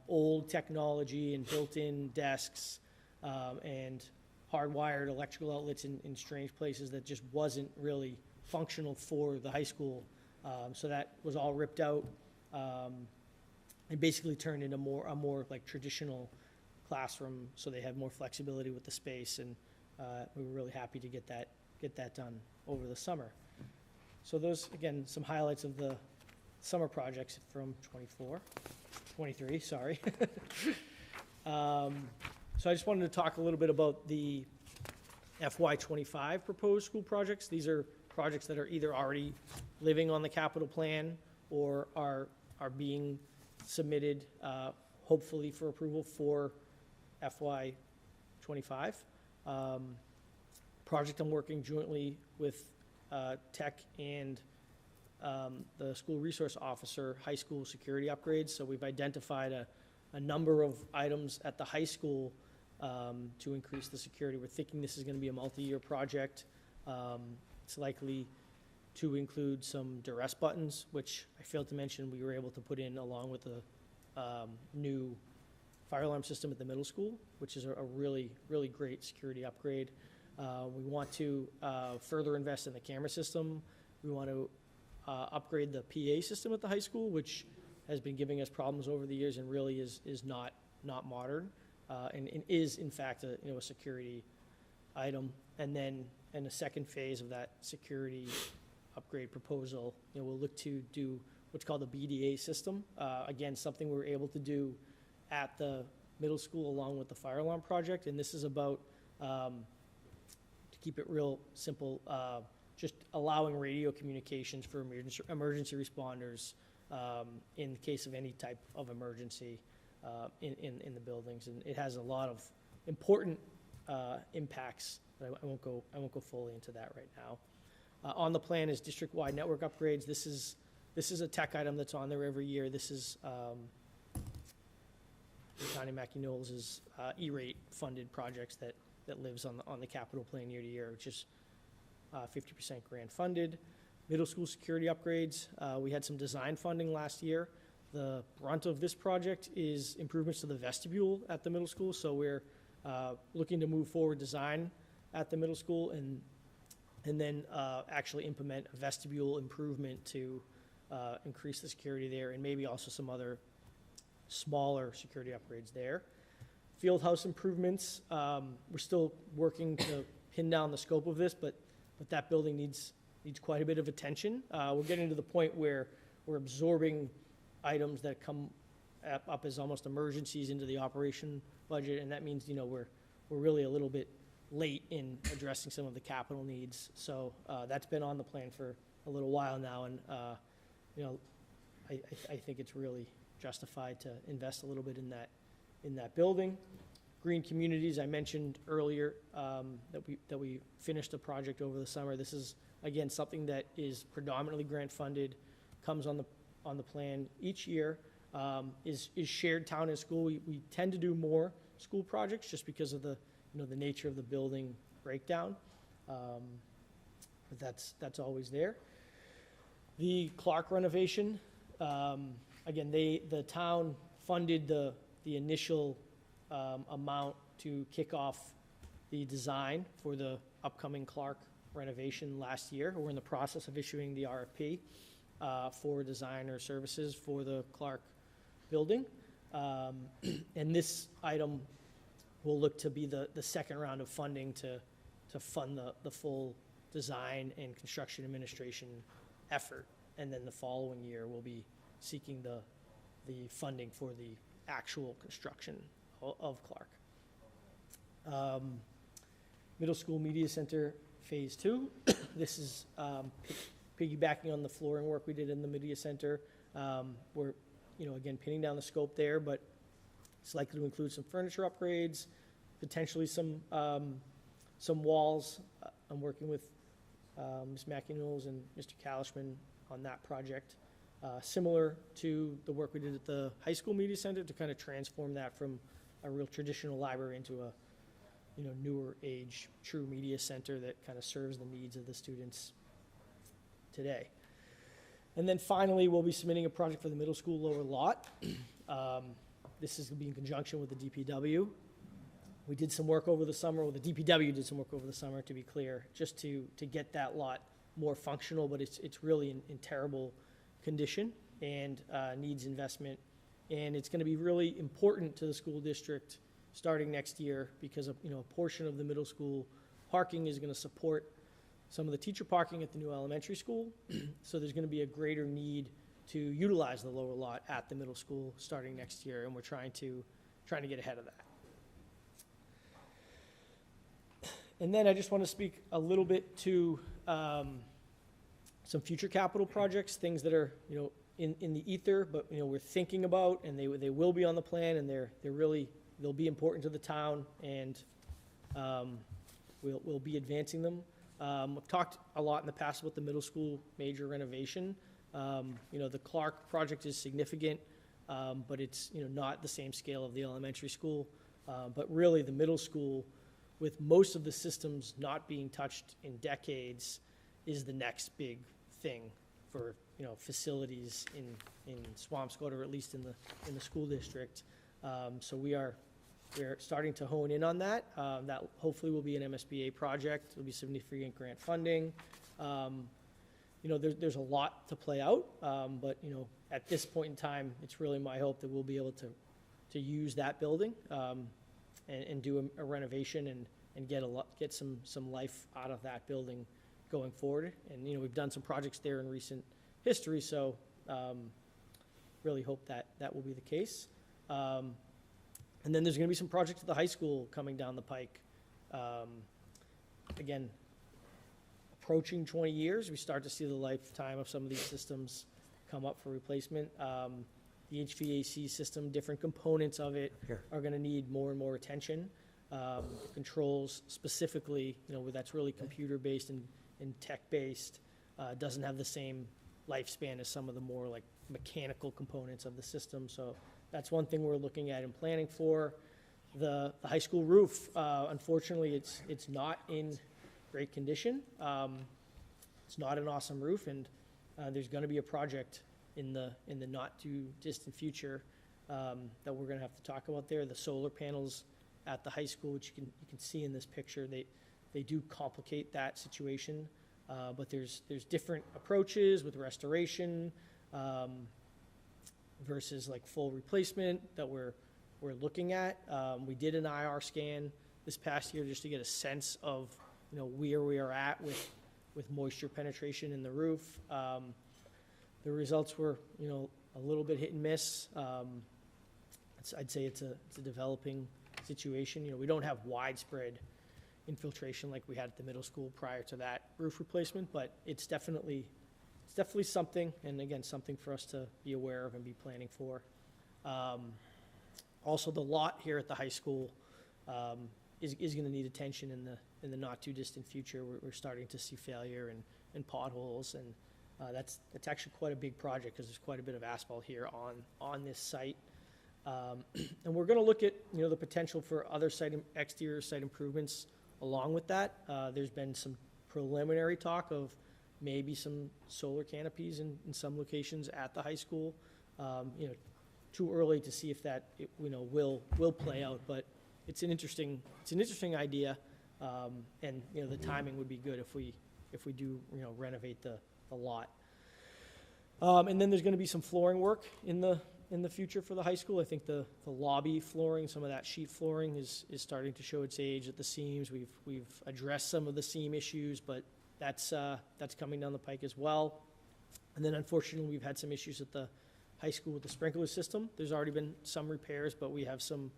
[SPEAKER 13] old technology and built-in desks and hardwired electrical outlets in strange places that just wasn't really functional for the high school. So that was all ripped out and basically turned into a more like traditional classroom, so they have more flexibility with the space, and we were really happy to get that done over the summer. So those, again, some highlights of the summer projects from 23, sorry. So I just wanted to talk a little bit about the FY25 proposed school projects. These are projects that are either already living on the capital plan or are being submitted, hopefully for approval for FY25. Project I'm working jointly with Tech and the school resource officer, high school security upgrades. So we've identified a number of items at the high school to increase the security. We're thinking this is going to be a multi-year project. It's likely to include some duress buttons, which I failed to mention we were able to put in along with the new fire alarm system at the middle school, which is a really, really great security upgrade. We want to further invest in the camera system. We want to upgrade the PA system at the high school, which has been giving us problems over the years and really is not modern, and is in fact a security item. And then in the second phase of that security upgrade proposal, we'll look to do what's called the BDA system. Again, something we were able to do at the middle school along with the fire alarm project, and this is about, to keep it real simple, just allowing radio communications for emergency responders in the case of any type of emergency in the buildings. And it has a lot of important impacts, but I won't go fully into that right now. On the plan is district-wide network upgrades. This is a tech item that's on there every year. This is County Mackey-Knowles' E-rate funded projects that lives on the capital plan year to year, which is 50% grant funded. Middle school security upgrades. We had some design funding last year. The brunt of this project is improvements to the vestibule at the middle school. So we're looking to move forward design at the middle school and then actually implement a vestibule improvement to increase the security there, and maybe also some other smaller security upgrades there. Field house improvements. We're still working to pin down the scope of this, but that building needs quite a bit of attention. We're getting to the point where we're absorbing items that come up as almost emergencies into the operation budget, and that means we're really a little bit late in addressing some of the capital needs. So that's been on the plan for a little while now, and I think it's really justified to invest a little bit in that building. Green communities, I mentioned earlier that we finished a project over the summer. This is again something that is predominantly grant funded, comes on the plan each year. Is shared town and school. We tend to do more school projects just because of the nature of the building breakdown, but that's always there. The Clark renovation, again, the town funded the initial amount to kick off the design for the upcoming Clark renovation last year. We're in the process of issuing the RFP for designer services for the Clark building, and this item will look to be the second round of funding to fund the full design and construction administration effort. And then the following year, we'll be seeking the funding for the actual construction of Clark. Middle School Media Center Phase 2. This is piggybacking on the flooring work we did in the Media Center. We're, again, pinning down the scope there, but it's likely to include some furniture upgrades, potentially some walls. I'm working with Ms. Mackey-Knowles and Mr. Calichman on that project, similar to the work we did at the high school media center to kind of transform that from a real traditional library into a newer age true media center that kind of serves the needs of the students today. And then finally, we'll be submitting a project for the middle school lower lot. This is going to be in conjunction with the DPW. We did some work over the summer, or the DPW did some work over the summer, to be clear, just to get that lot more functional, but it's really in terrible condition and needs investment. And it's going to be really important to the school district starting next year because a portion of the middle school parking is going to support some of the teacher parking at the new elementary school. So there's going to be a greater need to utilize the lower lot at the middle school starting next year, and we're trying to get ahead of that. And then I just want to speak a little bit to some future capital projects, things that are in the ether, but we're thinking about, and they will be on the plan, and they'll be important to the town, and we'll be advancing them. I've talked a lot in the past about the middle school major renovation. The Clark project is significant, but it's not the same scale of the elementary school. But really, the middle school, with most of the systems not being touched in decades, is the next big thing for facilities in Swampscott, or at least in the school district. So we're starting to hone in on that. That hopefully will be an MSBA project. It'll be significant grant funding. There's a lot to play out, but at this point in time, it's really my hope that we'll be able to use that building and do a renovation and get some life out of that building going forward. And we've done some projects there in recent history, so really hope that will be the case. And then there's going to be some projects at the high school coming down the pike. Again, approaching 20 years, we start to see the lifetime of some of these systems come up for replacement. The HVAC system, different components of it are going to need more and more attention. The controls specifically, that's really computer-based and tech-based, doesn't have the same lifespan as some of the more like mechanical components of the system. So that's one thing we're looking at and planning for. The high school roof, unfortunately, it's not in great condition. It's not an awesome roof, and there's going to be a project in the not too distant future that we're going to have to talk about there. The solar panels at the high school, which you can see in this picture, they do complicate that situation. But there's different approaches with restoration versus like full replacement that we're looking at. We did an IR scan this past year just to get a sense of where we are at with moisture penetration in the roof. The results were a little bit hit and miss. I'd say it's a developing situation. We don't have widespread infiltration like we had at the middle school prior to that roof replacement, but it's definitely something, and again, something for us to be aware of and be planning for. Also, the lot here at the high school is going to need attention in the not too distant future. We're starting to see failure and potholes, and that's actually quite a big project because there's quite a bit of asphalt here on this site. And we're going to look at the potential for other exterior site improvements along with that. There's been some preliminary talk of maybe some solar canopies in some locations at the high school. Too early to see if that will play out, but it's an interesting idea, and the timing would be good if we do renovate the lot. And then there's going to be some flooring work in the future for the high school. I think the lobby flooring, some of that sheet flooring is starting to show its age at the seams. We've addressed some of the seam issues, but that's coming down the pike as well. And then unfortunately, we've had some issues at the high school with the sprinkler system. There's already been some repairs, but we have some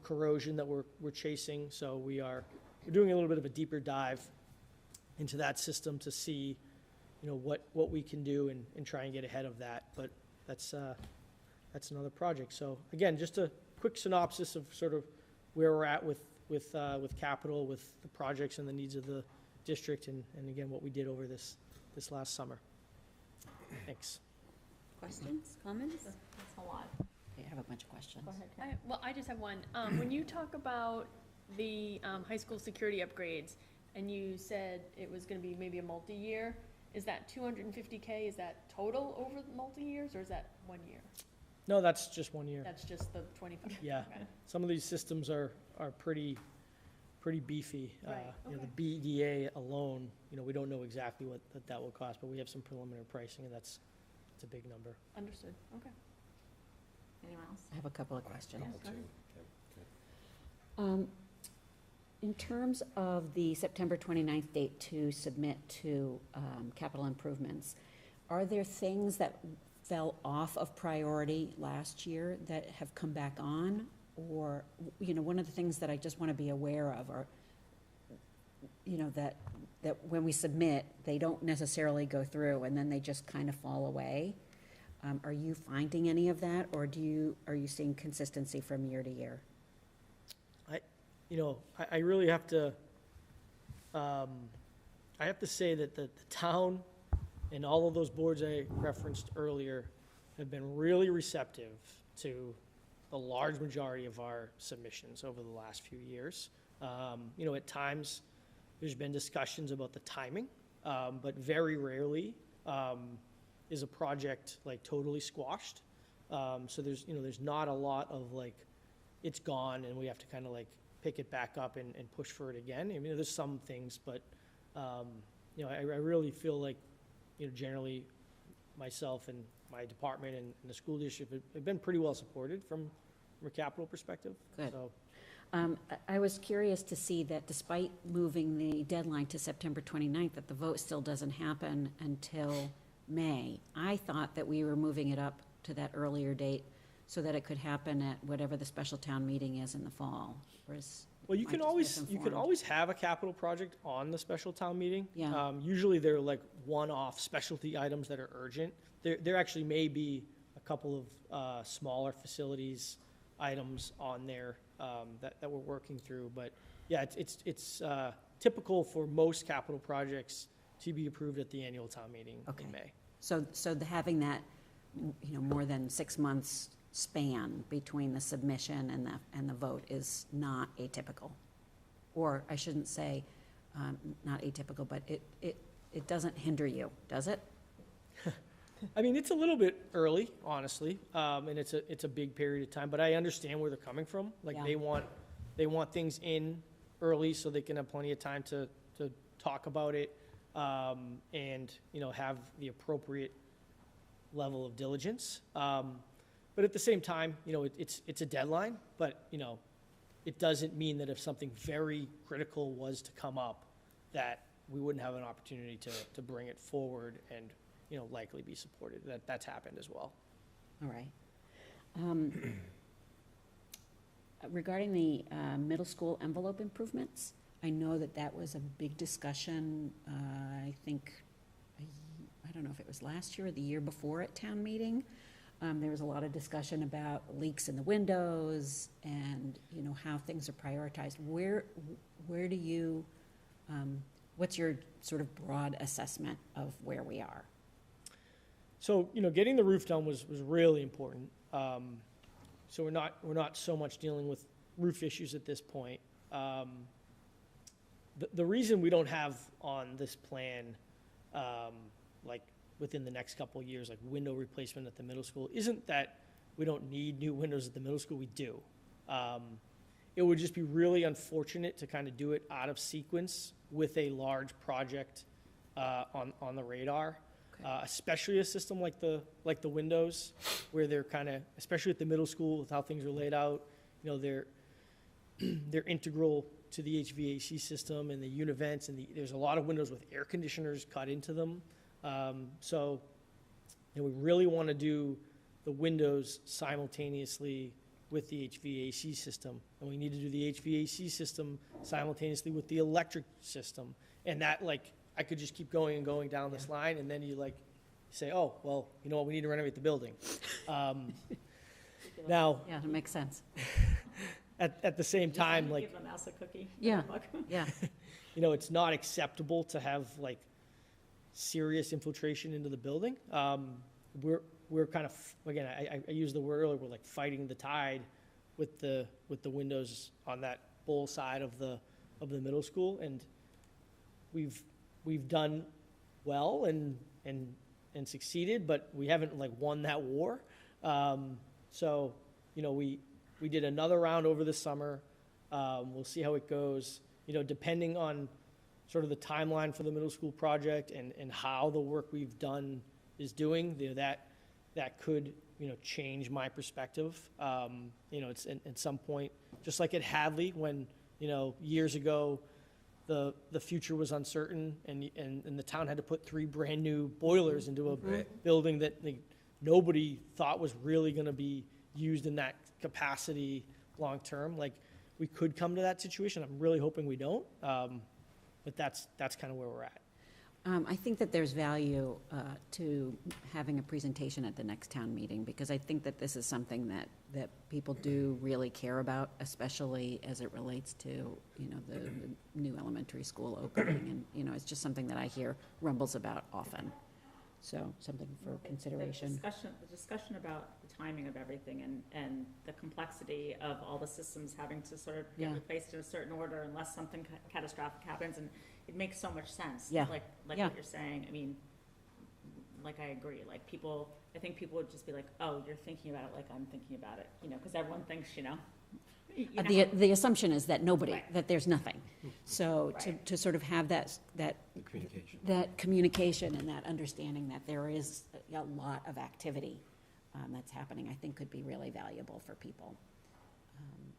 [SPEAKER 13] corrosion that we're chasing. So we're doing a little bit of a deeper dive into that system to see what we can do and try and get ahead of that. But that's another project. So again, just a quick synopsis of sort of where we're at with capital, with the projects and the needs of the district, and again, what we did over this last summer. Thanks.
[SPEAKER 3] Questions, comments?
[SPEAKER 1] That's a lot.
[SPEAKER 9] I have a bunch of questions.
[SPEAKER 1] Go ahead.
[SPEAKER 6] I just have one. When you talk about the high school security upgrades, and you said it was going to be maybe a multi-year, is that $250K? Is that total over multi-years, or is that 1 year?
[SPEAKER 13] No, that's just 1 year.
[SPEAKER 6] That's just the 25.
[SPEAKER 13] Yeah.
[SPEAKER 6] Okay.
[SPEAKER 13] Some of these systems are pretty pretty beefy.
[SPEAKER 1] Right,
[SPEAKER 13] You know,
[SPEAKER 1] okay.
[SPEAKER 13] the BDA alone, you know, we don't know exactly what that will cost, but we have some preliminary pricing, and it's a big number.
[SPEAKER 6] Understood, okay.
[SPEAKER 1] Anyone else?
[SPEAKER 9] I have a couple of questions.
[SPEAKER 2] Couple
[SPEAKER 1] go
[SPEAKER 2] too.
[SPEAKER 1] ahead.
[SPEAKER 2] Yeah, good.
[SPEAKER 9] In terms of the September 29th date to submit to capital improvements, are there things that fell off of priority last year that have come back on? Or, you know, one of the things that I just want to be aware of are, you know, that when we submit, they don't necessarily go through and then they just kind of fall away. Are you finding any of that, or are you seeing consistency from year to year?
[SPEAKER 13] You know, I really have to, I have to say that the town and all of those boards I referenced earlier have been really receptive to the large majority of our submissions over the last few years. You know, at times, there's been discussions about the timing, but very rarely is a project like totally squashed. So there's not a lot of like, it's gone and we have to kind of like pick it back up and push for it again. I mean, there's some things, but, you know, I really feel like, you know, generally myself and my department and the school district have been pretty well supported from a capital perspective.
[SPEAKER 9] Good.
[SPEAKER 13] So,
[SPEAKER 9] I was curious to see that despite moving the deadline to September 29th, that the vote still doesn't happen until May. I thought that we were moving it up to that earlier date so that it could happen at whatever the special town meeting is in the fall. Whereas
[SPEAKER 13] well, you
[SPEAKER 9] I
[SPEAKER 13] can
[SPEAKER 9] just
[SPEAKER 13] always
[SPEAKER 9] misinformed.
[SPEAKER 13] have a capital project on the special town meeting.
[SPEAKER 9] Yeah.
[SPEAKER 13] Usually they're like one-off specialty items that are urgent. There actually may be a couple of smaller facilities items on there that we're working through. But yeah, it's typical for most capital projects to be approved at the annual town meeting in May.
[SPEAKER 9] So having that, you know, more than 6 months span between the submission and the vote is not atypical. Or I shouldn't say not atypical, but it doesn't hinder you, does it?
[SPEAKER 13] I mean, it's a little bit early, honestly, and it's a big period of time, but I understand where they're coming from. Like,
[SPEAKER 9] Yeah.
[SPEAKER 13] they want things in early so they can have plenty of time to talk about it, and, you know, have the appropriate level of diligence. But at the same time, you know, it's a deadline, but, you know, it doesn't mean that if something very critical was to come up, that we wouldn't have an opportunity to bring it forward and, you know, likely be supported. That's happened as well.
[SPEAKER 9] All right. Regarding the middle school envelope improvements, I know that was a big discussion, I think, I don't know if it was last year or the year before at town meeting. There was a lot of discussion about leaks in the windows and, you know, how things are prioritized. Where do you, what's your sort of broad assessment of where we are?
[SPEAKER 13] So, you know, getting the roof done was really important. So we're not so much dealing with roof issues at this point. The reason we don't have on this plan, like within the next couple of years, like window replacement at the middle school, isn't that we don't need new windows at the middle school. We do. It would just be really unfortunate to kind of do it out of sequence with a large project on the radar. Especially a system like the windows, where they're kind of, especially at the middle school with how things are laid out, you know, they're integral to the HVAC system and the unit vents, and there's a lot of windows with air conditioners cut into them. So, you know, we really want to do the windows simultaneously with the HVAC system, and we need to do the HVAC system simultaneously with the electric system, and that, like, I could just keep going and going down this line, and then you like say, oh, well, you know what, we need to renovate the building. Now,
[SPEAKER 9] Yeah, it makes sense.
[SPEAKER 13] at the same time, like,
[SPEAKER 1] Give a mouse a cookie.
[SPEAKER 9] Yeah, yeah.
[SPEAKER 13] you know, it's not acceptable to have like serious infiltration into the building. We're kind of, again, I used the word earlier, we're like fighting the tide with the windows on that bowl side of the middle school, and we've done well and succeeded, but we haven't like won that war. So, you know, we did another round over the summer. We'll see how it goes. depending on sort of the timeline for the middle school project and how the work we've done is doing, that could, change my perspective. It's at some point, just like at Hadley, when, years ago, the future was uncertain and the town had to put 3 brand-new boilers into a building that nobody thought was really going to be used in that capacity long-term. Like, we could come to that situation. I'm really hoping we don't, but that's kind of where we're at.
[SPEAKER 9] I think that there's value to having a presentation at the next town meeting, because I think that this is something that people do really care about, especially as it relates to, the new elementary school opening. And, it's just something that I hear rumbles about often. So something for consideration.
[SPEAKER 1] The discussion about the timing of everything and the complexity of all the systems having to sort of get replaced in a certain order unless something catastrophic happens, and it makes so much sense.
[SPEAKER 9] Yeah.
[SPEAKER 1] Like
[SPEAKER 9] Yeah.
[SPEAKER 1] what you're saying. I mean, like, I agree. Like, I think people would just be like, oh, you're thinking about it like I'm thinking about it, because everyone thinks,
[SPEAKER 9] The assumption is that nobody,
[SPEAKER 1] Right.
[SPEAKER 9] that there's nothing. So
[SPEAKER 1] Right.
[SPEAKER 9] to sort of have that
[SPEAKER 2] Communication.
[SPEAKER 9] that communication and that understanding that there is a lot of activity that's happening, I think could be really valuable for people.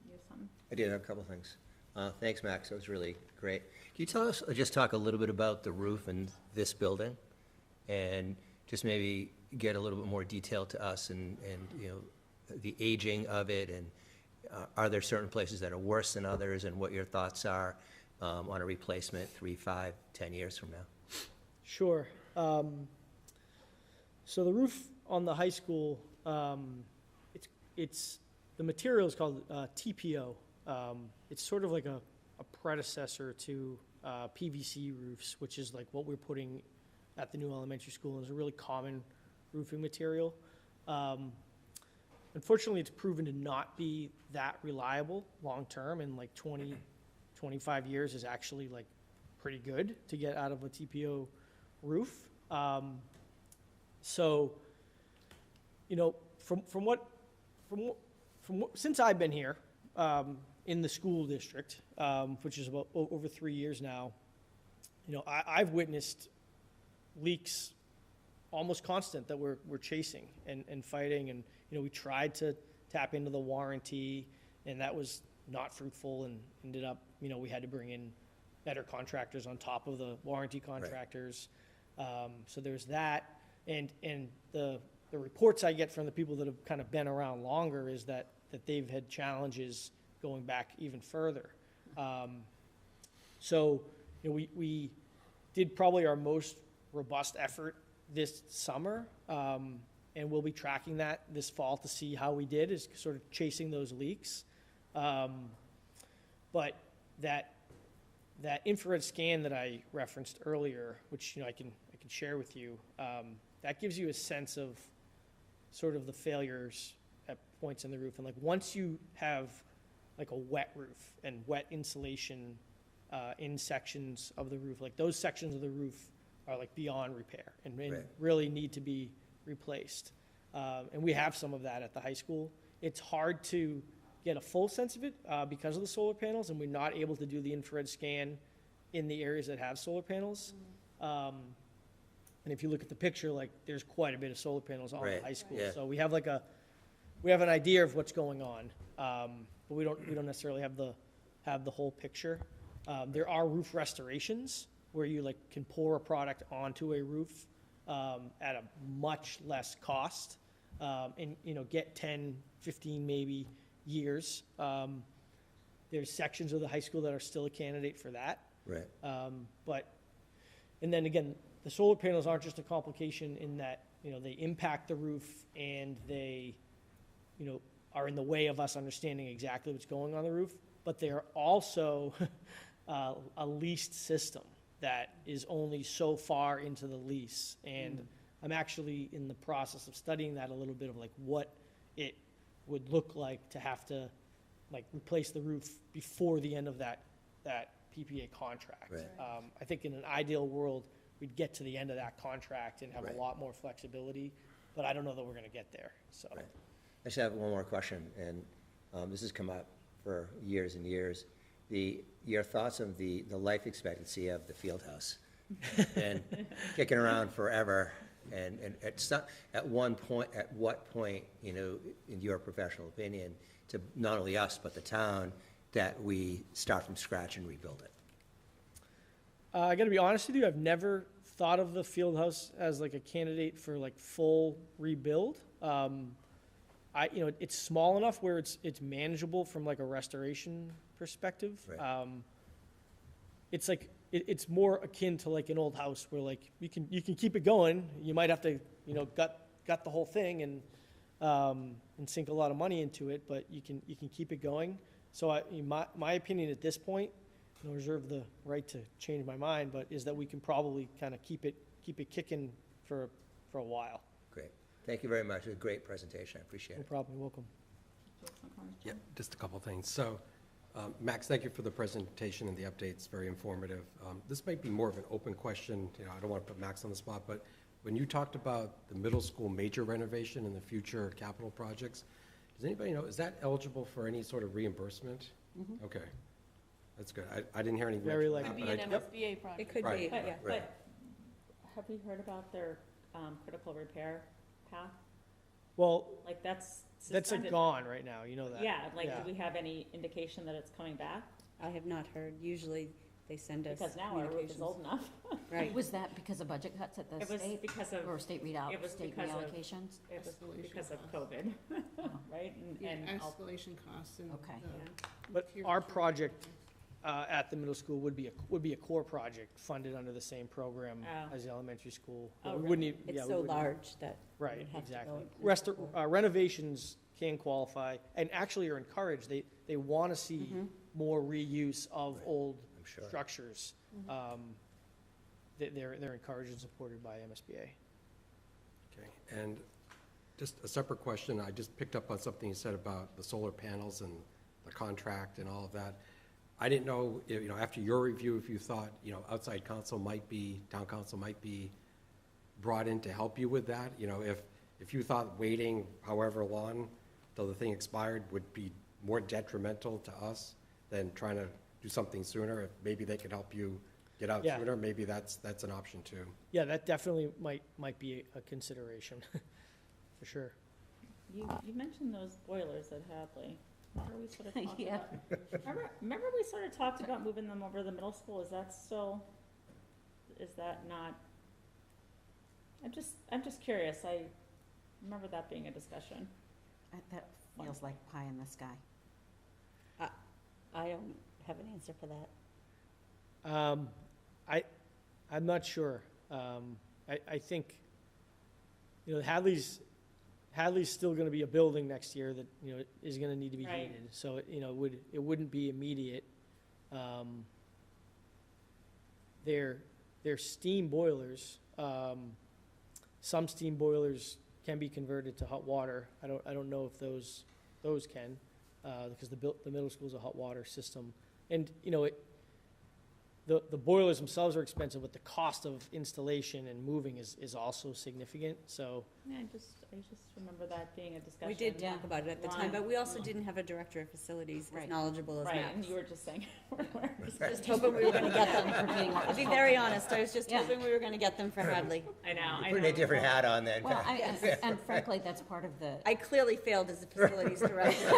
[SPEAKER 1] You have something?
[SPEAKER 12] I did have a couple things. Thanks, Max, that was really great. Can you just talk a little bit about the roof in this building? And just maybe get a little bit more detail to us and the aging of it, and are there certain places that are worse than others, and what your thoughts are on a replacement 3, 5, 10 years from now?
[SPEAKER 13] Sure. So the roof on the high school, it's the material is called TPO. It's sort of like a predecessor to PVC roofs, which is like what we're putting at the new elementary school. It's a really common roofing material. Unfortunately, it's proven to not be that reliable long-term, and like 20, 25 years is actually like pretty good to get out of a TPO roof. Since I've been here in the school district, which is about over 3 years now, I've witnessed leaks almost constant that we're chasing and fighting, and we tried to tap into the warranty, and that was not fruitful, and ended up we had to bring in better contractors on top of the warranty contractors. Right. So there's that, and the reports I get from the people that have kind of been around longer is that they've had challenges going back even further. We did probably our most robust effort this summer, and we'll be tracking that this fall to see how we did, is sort of chasing those leaks. But that infrared scan that I referenced earlier, which I can share with you, that gives you a sense of sort of the failures at points in the roof. And like once you have like a wet roof and wet insulation in sections of the roof, like those sections of the roof are like beyond repair and
[SPEAKER 12] Right.
[SPEAKER 13] really need to be replaced. And we have some of that at the high school. It's hard to get a full sense of it because of the solar panels, and we're not able to do the infrared scan in the areas that have solar panels. And if you look at the picture, like there's quite a bit of solar panels on
[SPEAKER 12] Right.
[SPEAKER 13] the high school.
[SPEAKER 12] Yeah.
[SPEAKER 13] So we have an idea of what's going on, but we don't necessarily have the whole picture. There are roof restorations where you like can pour a product onto a roof at a much less cost, and get 10, 15 maybe years. There's sections of the high school that are still a candidate for that.
[SPEAKER 12] Right.
[SPEAKER 13] And then again, the solar panels aren't just a complication in that they impact the roof and they are in the way of us understanding exactly what's going on the roof, but they are also a leased system that is only so far into the lease. And I'm actually in the process of studying that a little bit, of like what it would look like to have to like replace the roof before the end of that PPA contract.
[SPEAKER 12] Right.
[SPEAKER 13] I think in an ideal world, we'd get to the end of that contract and have
[SPEAKER 12] Right.
[SPEAKER 13] a lot more flexibility, but I don't know that we're gonna get there, so.
[SPEAKER 12] Right. I just have one more question, and this has come up for years and years. your thoughts of the life expectancy of the field house. And kicking around forever, and at what point, you know, in your professional opinion, to not only us, but the town, that we start from scratch and rebuild it?
[SPEAKER 13] I got to be honest with you, I've never thought of the field house as like a candidate for like full rebuild. It's small enough where it's manageable from like a restoration perspective.
[SPEAKER 12] Right.
[SPEAKER 13] It's like it's more akin to like an old house where like you can keep it going. You might have to gut the whole thing and sink a lot of money into it, but you can keep it going. So my opinion at this point, and I reserve the right to change my mind, but is that we can probably kind of keep it kicking for a while.
[SPEAKER 12] Great. Thank you very much. It was a great presentation. I appreciate it.
[SPEAKER 13] No problem. You're welcome.
[SPEAKER 2] Yeah, just a couple things. So, Max, thank you for the presentation and the updates, very informative. This might be more of an open question. You know, I don't want to put Max on the spot, but when you talked about the middle school major renovation and the future capital projects, does anybody know, is that eligible for any sort of reimbursement?
[SPEAKER 3] Mhm.
[SPEAKER 2] Okay, that's good. I didn't hear any
[SPEAKER 13] Very
[SPEAKER 2] mention of
[SPEAKER 6] Could
[SPEAKER 2] that,
[SPEAKER 6] be an
[SPEAKER 2] but
[SPEAKER 6] MSBA project.
[SPEAKER 3] It could
[SPEAKER 2] Right.
[SPEAKER 3] be, yeah.
[SPEAKER 1] But have we heard about their critical repair path?
[SPEAKER 13] Well,
[SPEAKER 1] Like, that's
[SPEAKER 13] that's
[SPEAKER 1] suspended.
[SPEAKER 13] gone right now. You know that.
[SPEAKER 1] Yeah, like,
[SPEAKER 13] Yeah.
[SPEAKER 1] do we have any indication that it's coming back?
[SPEAKER 3] I have not heard. Usually they send us
[SPEAKER 1] Because now our roof is
[SPEAKER 3] communications.
[SPEAKER 1] old enough.
[SPEAKER 3] Right.
[SPEAKER 9] Was that because of budget cuts at the
[SPEAKER 1] It was
[SPEAKER 9] state?
[SPEAKER 1] because of,
[SPEAKER 9] Or state
[SPEAKER 1] it was
[SPEAKER 9] state
[SPEAKER 1] because of-
[SPEAKER 9] reallocations?
[SPEAKER 1] it was
[SPEAKER 14] Escalation
[SPEAKER 1] because of
[SPEAKER 14] costs.
[SPEAKER 1] COVID,
[SPEAKER 9] Oh.
[SPEAKER 1] right? And all-
[SPEAKER 14] Escalation costs and.
[SPEAKER 9] Okay.
[SPEAKER 13] But our project at the middle school would be a core project funded under the same program
[SPEAKER 1] Oh.
[SPEAKER 13] as the elementary school.
[SPEAKER 1] Oh,
[SPEAKER 13] We
[SPEAKER 1] really?
[SPEAKER 13] wouldn't even,
[SPEAKER 3] It's
[SPEAKER 13] yeah, we
[SPEAKER 3] so
[SPEAKER 13] wouldn't-
[SPEAKER 3] large that
[SPEAKER 13] Right,
[SPEAKER 3] would have to
[SPEAKER 13] exactly.
[SPEAKER 3] go into the school.
[SPEAKER 13] Renovations can qualify, and actually are encouraged. They want to see
[SPEAKER 3] Mhm.
[SPEAKER 13] more reuse of old
[SPEAKER 12] I'm sure.
[SPEAKER 13] structures. They're encouraged and supported by MSBA.
[SPEAKER 2] Okay, and just a separate question, I just picked up on something you said about the solar panels and the contract and all of that. I didn't know, if, you know, after your review, if you thought, you know, outside counsel might be, town council might be brought in to help you with that, you know, if you thought waiting however long till the thing expired would be more detrimental to us than trying to do something sooner, if maybe they could help you get out
[SPEAKER 13] Yeah.
[SPEAKER 2] sooner, maybe that's an option too.
[SPEAKER 13] Yeah, that definitely might be a consideration, for sure.
[SPEAKER 1] you mentioned those boilers at Hadley. Remember we sort of talked
[SPEAKER 9] Yeah.
[SPEAKER 1] about, remember we sort of talked about moving them over to the middle school? Is that still, is that not? I'm just curious. I remember that being a discussion.
[SPEAKER 9] That feels like pie in the sky.
[SPEAKER 3] I don't have an answer for that.
[SPEAKER 13] I'm not sure. I think, you know, Hadley's still gonna be a building next year that, you know, is gonna need to be
[SPEAKER 1] Right.
[SPEAKER 13] heated. So, you know, it wouldn't be immediate. They're steam boilers. Some steam boilers can be converted to hot water. I don't know if those can, because the middle school's a hot water system. And, you know, the boilers themselves are expensive, but the cost of installation and moving is also significant, so.
[SPEAKER 1] Yeah, I just remember that being a discussion.
[SPEAKER 3] We did talk about it at the time, but we also didn't have a director of facilities as
[SPEAKER 9] Right.
[SPEAKER 3] knowledgeable as
[SPEAKER 1] Right,
[SPEAKER 3] Max.
[SPEAKER 1] and you were just saying,
[SPEAKER 3] Just hoping we were gonna get them.
[SPEAKER 9] Repeating what
[SPEAKER 3] To
[SPEAKER 9] was
[SPEAKER 3] be
[SPEAKER 9] told.
[SPEAKER 3] very honest, I was just
[SPEAKER 9] Yeah.
[SPEAKER 3] hoping we were gonna get them for Hadley.
[SPEAKER 1] I know, I know.
[SPEAKER 12] Putting a different hat on then.
[SPEAKER 9] Well, and frankly, that's part of the,
[SPEAKER 3] I clearly failed as a facilities director.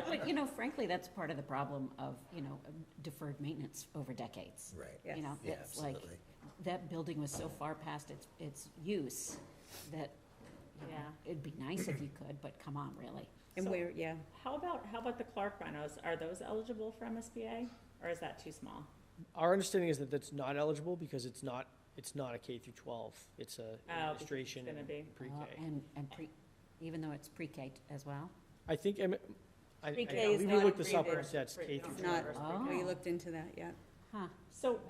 [SPEAKER 9] but, you know, frankly, that's part of the problem of, you know, deferred maintenance over decades.
[SPEAKER 12] Right.
[SPEAKER 3] Yes.
[SPEAKER 9] You know,
[SPEAKER 12] Yeah,
[SPEAKER 9] it's like,
[SPEAKER 12] absolutely.
[SPEAKER 9] that building was so far past its use that, you know,
[SPEAKER 1] Yeah.
[SPEAKER 9] it'd be nice if you could, but come on, really.
[SPEAKER 3] And
[SPEAKER 1] So-
[SPEAKER 3] we're, yeah,
[SPEAKER 1] How about the Clark renos? Are those eligible for MSBA, or is that too small?
[SPEAKER 13] Our understanding is that that's not eligible because it's not a K through 12. It's a
[SPEAKER 1] Oh, because it's
[SPEAKER 13] administration
[SPEAKER 1] gonna
[SPEAKER 13] and
[SPEAKER 1] be.
[SPEAKER 13] pre-K.
[SPEAKER 9] And even though it's pre-K as well?
[SPEAKER 13] I think, I
[SPEAKER 3] Pre-K is
[SPEAKER 13] believe we
[SPEAKER 3] not
[SPEAKER 13] looked this up,
[SPEAKER 3] pre-K.
[SPEAKER 13] and that's K through
[SPEAKER 3] it's
[SPEAKER 13] 12.
[SPEAKER 3] not,
[SPEAKER 9] Oh.
[SPEAKER 3] we looked into that, yeah.
[SPEAKER 9] Huh.
[SPEAKER 1] So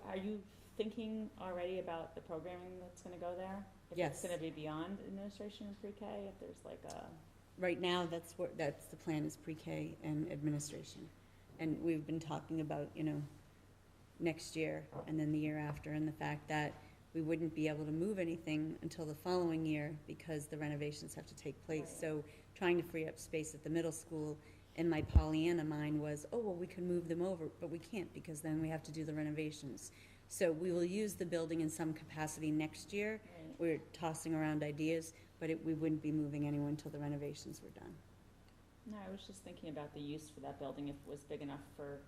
[SPEAKER 1] are you thinking already about the programming that's gonna go there? If
[SPEAKER 3] Yes.
[SPEAKER 1] it's gonna be beyond administration and pre-K, if there's like a,
[SPEAKER 3] Right now, that's the plan is pre-K and administration. And we've been talking about, you know, next year and then the year after, and the fact that we wouldn't be able to move anything until the following year because the renovations have to take place.
[SPEAKER 1] Right.
[SPEAKER 3] So trying to free up space at the middle school in my Pollyanna mind was, oh, well, we can move them over, but we can't because then we have to do the renovations. So we will use the building in some capacity next year.
[SPEAKER 1] Right.
[SPEAKER 3] We're tossing around ideas, but we wouldn't be moving anyone until the renovations were done.
[SPEAKER 1] No, I was just thinking about the use for that building, if it was big enough for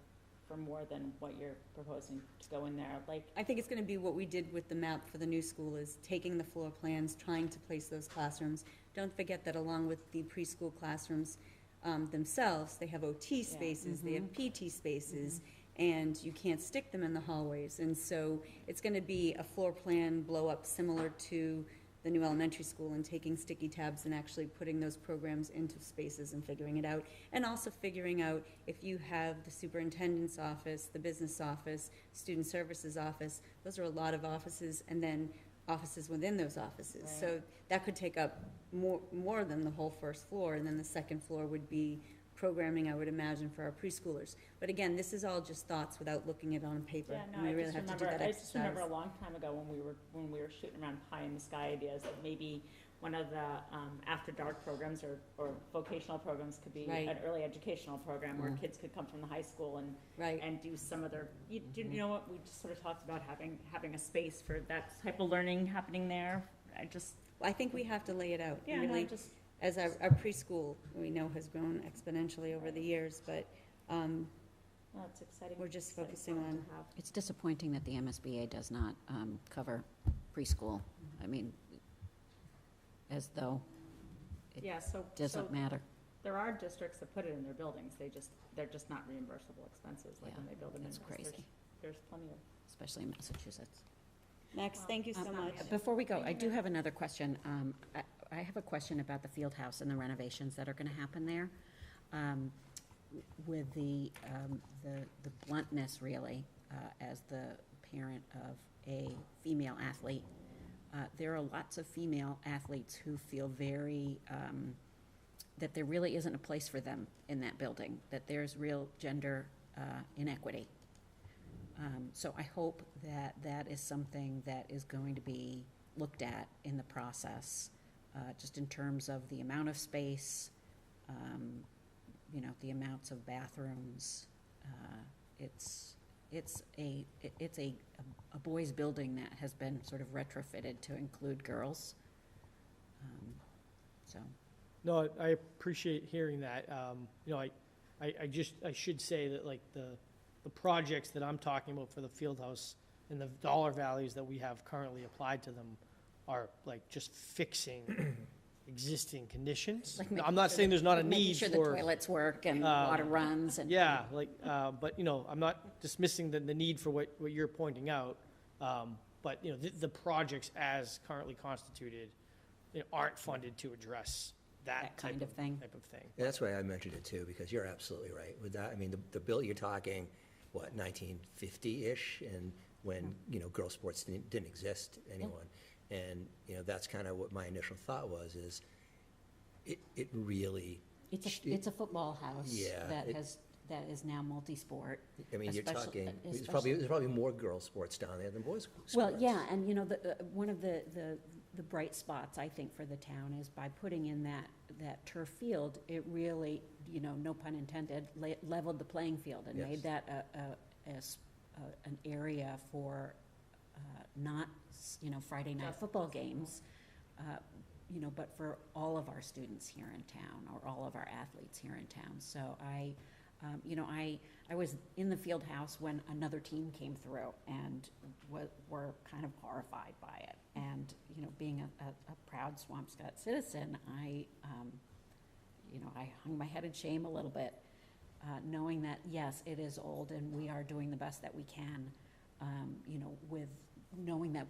[SPEAKER 1] more than what you're proposing to go in there, like.
[SPEAKER 3] I think it's gonna be what we did with the map for the new school, is taking the floor plans, trying to place those classrooms. Don't forget that along with the preschool classrooms themselves, they have OT spaces, they have PT spaces, and you can't stick them in the hallways. And so it's gonna be a floor plan blow up similar to the new elementary school, and taking sticky tabs and actually putting those programs into spaces and figuring it out. And also figuring out if you have the superintendent's office, the business office, student services office, those are a lot of offices, and then offices within those offices.
[SPEAKER 1] Right.
[SPEAKER 3] So that could take up more than the whole first floor, and then the second floor would be programming, I would imagine, for our preschoolers. But again, this is all just thoughts without looking it on paper.
[SPEAKER 1] Yeah,
[SPEAKER 3] And
[SPEAKER 1] no,
[SPEAKER 3] we
[SPEAKER 1] I
[SPEAKER 3] really
[SPEAKER 1] just
[SPEAKER 3] have to do
[SPEAKER 1] remember,
[SPEAKER 3] that
[SPEAKER 1] I just remember a
[SPEAKER 3] exercise.
[SPEAKER 1] long time ago when we were shooting around pie in the sky ideas, that maybe one of the after dark programs or vocational programs could be
[SPEAKER 3] Right.
[SPEAKER 1] an early educational program where kids could come from the high school
[SPEAKER 3] Right.
[SPEAKER 1] and do some of their, you know what, we just sort of talked about having a space for that type of learning happening there.
[SPEAKER 3] I think we have to lay it out.
[SPEAKER 1] Yeah, no,
[SPEAKER 3] Really,
[SPEAKER 1] just,
[SPEAKER 3] as our preschool, we know, has grown exponentially over the years, but
[SPEAKER 1] well, it's exciting.
[SPEAKER 3] we're just
[SPEAKER 1] exciting
[SPEAKER 3] focusing
[SPEAKER 1] program
[SPEAKER 3] on,
[SPEAKER 1] to have.
[SPEAKER 9] It's disappointing that the MSBA does not cover preschool. I mean, as though it
[SPEAKER 1] Yeah, so.
[SPEAKER 9] doesn't matter.
[SPEAKER 1] There are districts that put it in their buildings, they're just not reimbursable expenses, like
[SPEAKER 9] Yeah,
[SPEAKER 1] when they build them in.
[SPEAKER 9] that's crazy.
[SPEAKER 1] There's plenty of.
[SPEAKER 9] Especially in Massachusetts.
[SPEAKER 3] Max, thank you so much.
[SPEAKER 9] Before we go, I do have another question. I have a question about the field house and the renovations that are gonna happen there. With the bluntness, really, as the parent of a female athlete, there are lots of female athletes who feel very, that there really isn't a place for them in that building, that there's real gender inequity. So I hope that that is something that is going to be looked at in the process, just in terms of the amount of space, the amounts of bathrooms. It's a boys' building that has been sort of retrofitted to include girls. So,
[SPEAKER 13] No, I appreciate hearing that. I should say that, like, the projects that I'm talking about for the field house and the dollar values that we have currently applied to them are like just fixing existing conditions.
[SPEAKER 9] like
[SPEAKER 13] I'm not saying there's not a
[SPEAKER 9] making
[SPEAKER 13] need
[SPEAKER 9] sure
[SPEAKER 13] for.
[SPEAKER 9] the toilets work and water runs and.
[SPEAKER 13] Yeah, like, but, I'm not dismissing the need for what you're pointing out. But, the projects as currently constituted, aren't funded to address that
[SPEAKER 9] That kind
[SPEAKER 13] type
[SPEAKER 9] of thing.
[SPEAKER 13] Type of thing.
[SPEAKER 12] Yeah, that's why I mentioned it too, because you're absolutely right with that. I mean, the bill, you're talking, what, 1950-ish, and when, girl sports didn't exist, anyone. And, that's kind of what my initial thought was, is it really.
[SPEAKER 9] It's a football house.
[SPEAKER 12] Yeah,
[SPEAKER 9] That is now multi-sport.
[SPEAKER 12] I mean, you're
[SPEAKER 9] especially-
[SPEAKER 12] talking, there's
[SPEAKER 9] especially-
[SPEAKER 12] probably more girl sports down there than boys sports.
[SPEAKER 9] Well, yeah, and one of the bright spots, I think, for the town is by putting in that turf field, it really, no pun intended, leveled the playing field and
[SPEAKER 12] Yes.
[SPEAKER 9] made that an area for not, Friday night football games, but for all of our students here in town, or all of our athletes here in town. So I was in the field house when another team came through and were kind of horrified by it. And, being a proud Swampscott citizen, I hung my head in shame a little bit, knowing that, yes, it is old and we are doing the best that we can, with knowing that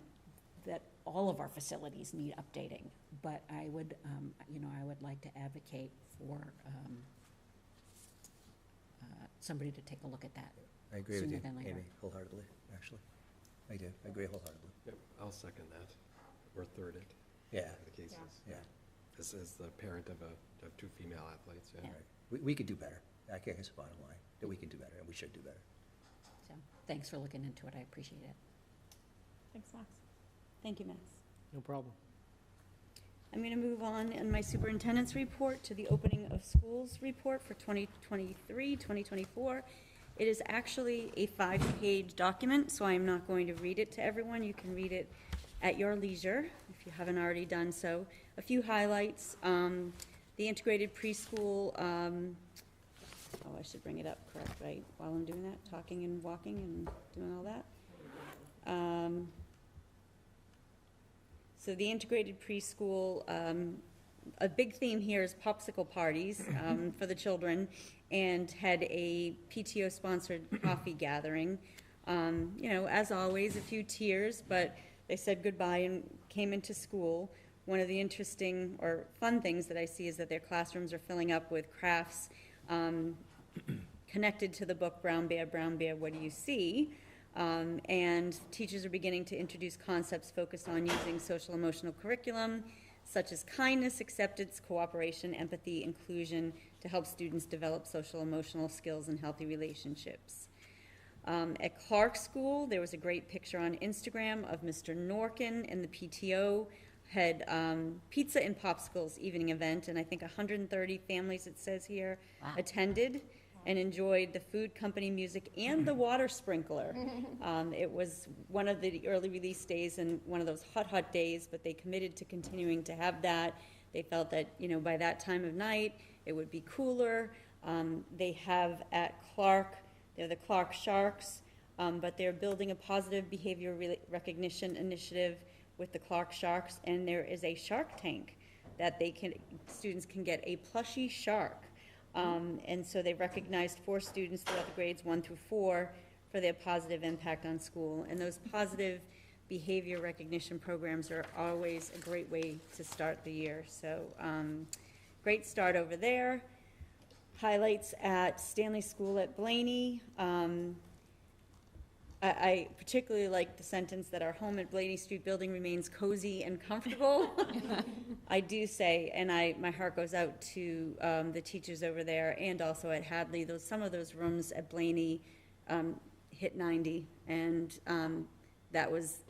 [SPEAKER 9] all of our facilities need updating. But I would like to advocate for somebody to take a look at that.
[SPEAKER 12] I agree with you,
[SPEAKER 9] sooner than later.
[SPEAKER 12] Amy, wholeheartedly, actually. I do, I agree wholeheartedly.
[SPEAKER 2] Yep, I'll second that, or third it,
[SPEAKER 12] Yeah,
[SPEAKER 2] in the cases.
[SPEAKER 12] yeah.
[SPEAKER 2] As the parent of two female athletes, yeah.
[SPEAKER 12] Right. We could do better. I guess the bottom line, that we can do better, and we should do better.
[SPEAKER 9] So, thanks for looking into it, I appreciate it.
[SPEAKER 1] Thanks, Max.
[SPEAKER 3] Thank you, Max.
[SPEAKER 13] No problem.
[SPEAKER 3] I'm going to move on in my superintendent's report to the opening of schools report for 2023, 2024. It is actually a 5-page document, so I'm not going to read it to everyone. You can read it at your leisure if you haven't already done so. A few highlights. The integrated preschool, oh, I should bring it up correct, right? While I'm doing that, talking and walking and doing all that. So the integrated preschool, a big theme here is popsicle parties for the children, and had a PTO-sponsored coffee gathering. You know, as always, a few tears, but they said goodbye and came into school. One of the interesting or fun things that I see is that their classrooms are filling up with crafts connected to the book Brown Bear, What Do You See? And teachers are beginning to introduce concepts focused on using social emotional curriculum, such as kindness, acceptance, cooperation, empathy, inclusion, to help students develop social emotional skills and healthy relationships. At Clark School, there was a great picture on Instagram of Mr. Norkin and the PTO had pizza and popsicles evening event, and I think 130 families, it says here, attended and enjoyed the food company music and the water sprinkler. It was one of the early release days and one of those hot days, but they committed to continuing to have that. They felt that, you know, by that time of night, it would be cooler. They have at Clark, they're the Clark Sharks, but they're building a positive behavior recognition initiative with the Clark Sharks, and there is a shark tank that students can get a plushie shark. And so they recognized 4 students throughout the grades 1 through 4 for their positive impact on school. And those positive behavior recognition programs are always a great way to start the year. So great start over there. Highlights at Stanley School at Blaney. I particularly like the sentence that our home at Blaney Street building remains cozy and comfortable. I do say, and my heart goes out to the teachers over there and also at Hadley. Some of those rooms at Blaney hit 90, and that was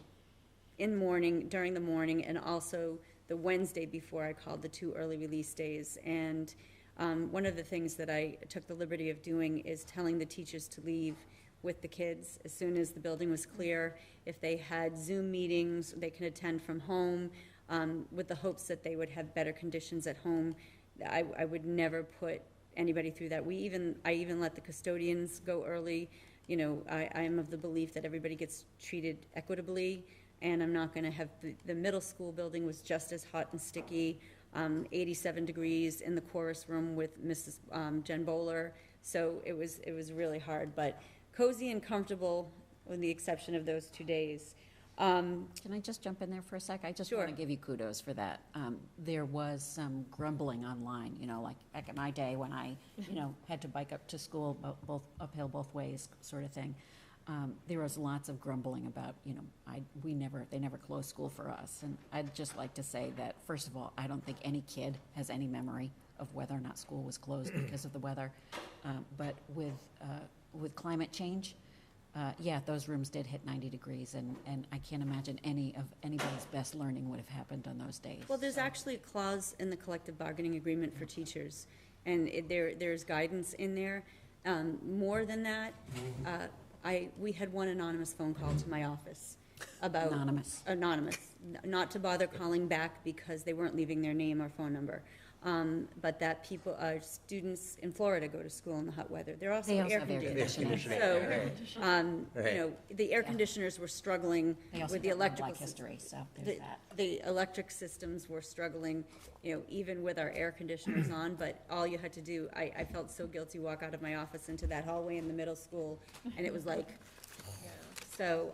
[SPEAKER 3] during the morning, and also the Wednesday before I called the 2 early release days. And one of the things that I took the liberty of doing is telling the teachers to leave with the kids as soon as the building was clear. If they had Zoom meetings, they can attend from home with the hopes that they would have better conditions at home. I would never put anybody through that. I even let the custodians go early. You know, I am of the belief that everybody gets treated equitably, and I'm not going to have the middle school building was just as hot and sticky, 87 degrees in the chorus room with Mrs. Jen Bowler. So it was really hard, but cozy and comfortable with the exception of those 2 days.
[SPEAKER 9] Can I just jump in there for a sec? I just
[SPEAKER 3] Sure.
[SPEAKER 9] want to give you kudos for that. There was some grumbling online, you know, like back in my day when I, you know, had to bike up to school, both uphill both ways sort of thing. There was lots of grumbling about, you know, they never closed school for us. And I'd just like to say that, first of all, I don't think any kid has any memory of whether or not school was closed because of the weather. But with climate change, yeah, those rooms did hit 90 degrees, and I can't imagine anybody's best learning would have happened on those days.
[SPEAKER 3] Well, there's actually a clause in the collective bargaining agreement for teachers, and there's guidance in there. More than that, we had one anonymous phone call to my office about anonymous, not to bother calling back because they weren't leaving their name or phone number. But that students in Florida go to school in the hot weather. They're also air conditioned. So, you know, the air conditioners were struggling with the electrical
[SPEAKER 9] history, so there's that.
[SPEAKER 3] The electric systems were struggling, you know, even with our air conditioners on, but all you had to do, I felt so guilty, walk out of my office into that hallway in the middle school, and it was like, so,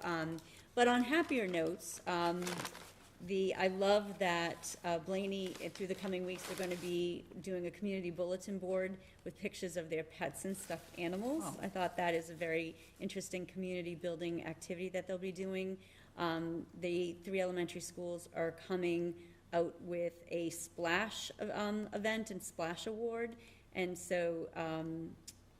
[SPEAKER 3] but on happier notes, I love that Blaney, through the coming weeks, they're going to be doing a community bulletin board with pictures of their pets and stuffed animals. Oh. I thought that is a very interesting community building activity that they'll be doing. The 3 elementary schools are coming out with a splash event and splash award. And so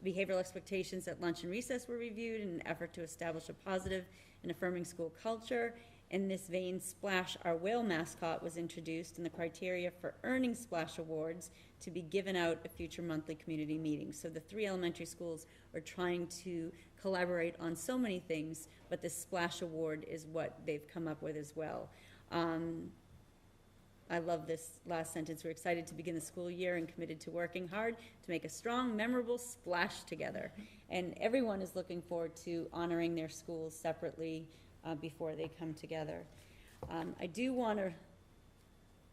[SPEAKER 3] behavioral expectations at lunch and recess were reviewed in an effort to establish a positive and affirming school culture. In this vein, Splash, our whale mascot, was introduced, and the criteria for earning Splash awards to be given out at future monthly community meetings. So the 3 elementary schools are trying to collaborate on so many things, but this Splash award is what they've come up with as well. I love this last sentence. We're excited to begin the school year and committed to working hard to make a strong, memorable splash together. And everyone is looking forward to honoring their schools separately before they come together. I do want to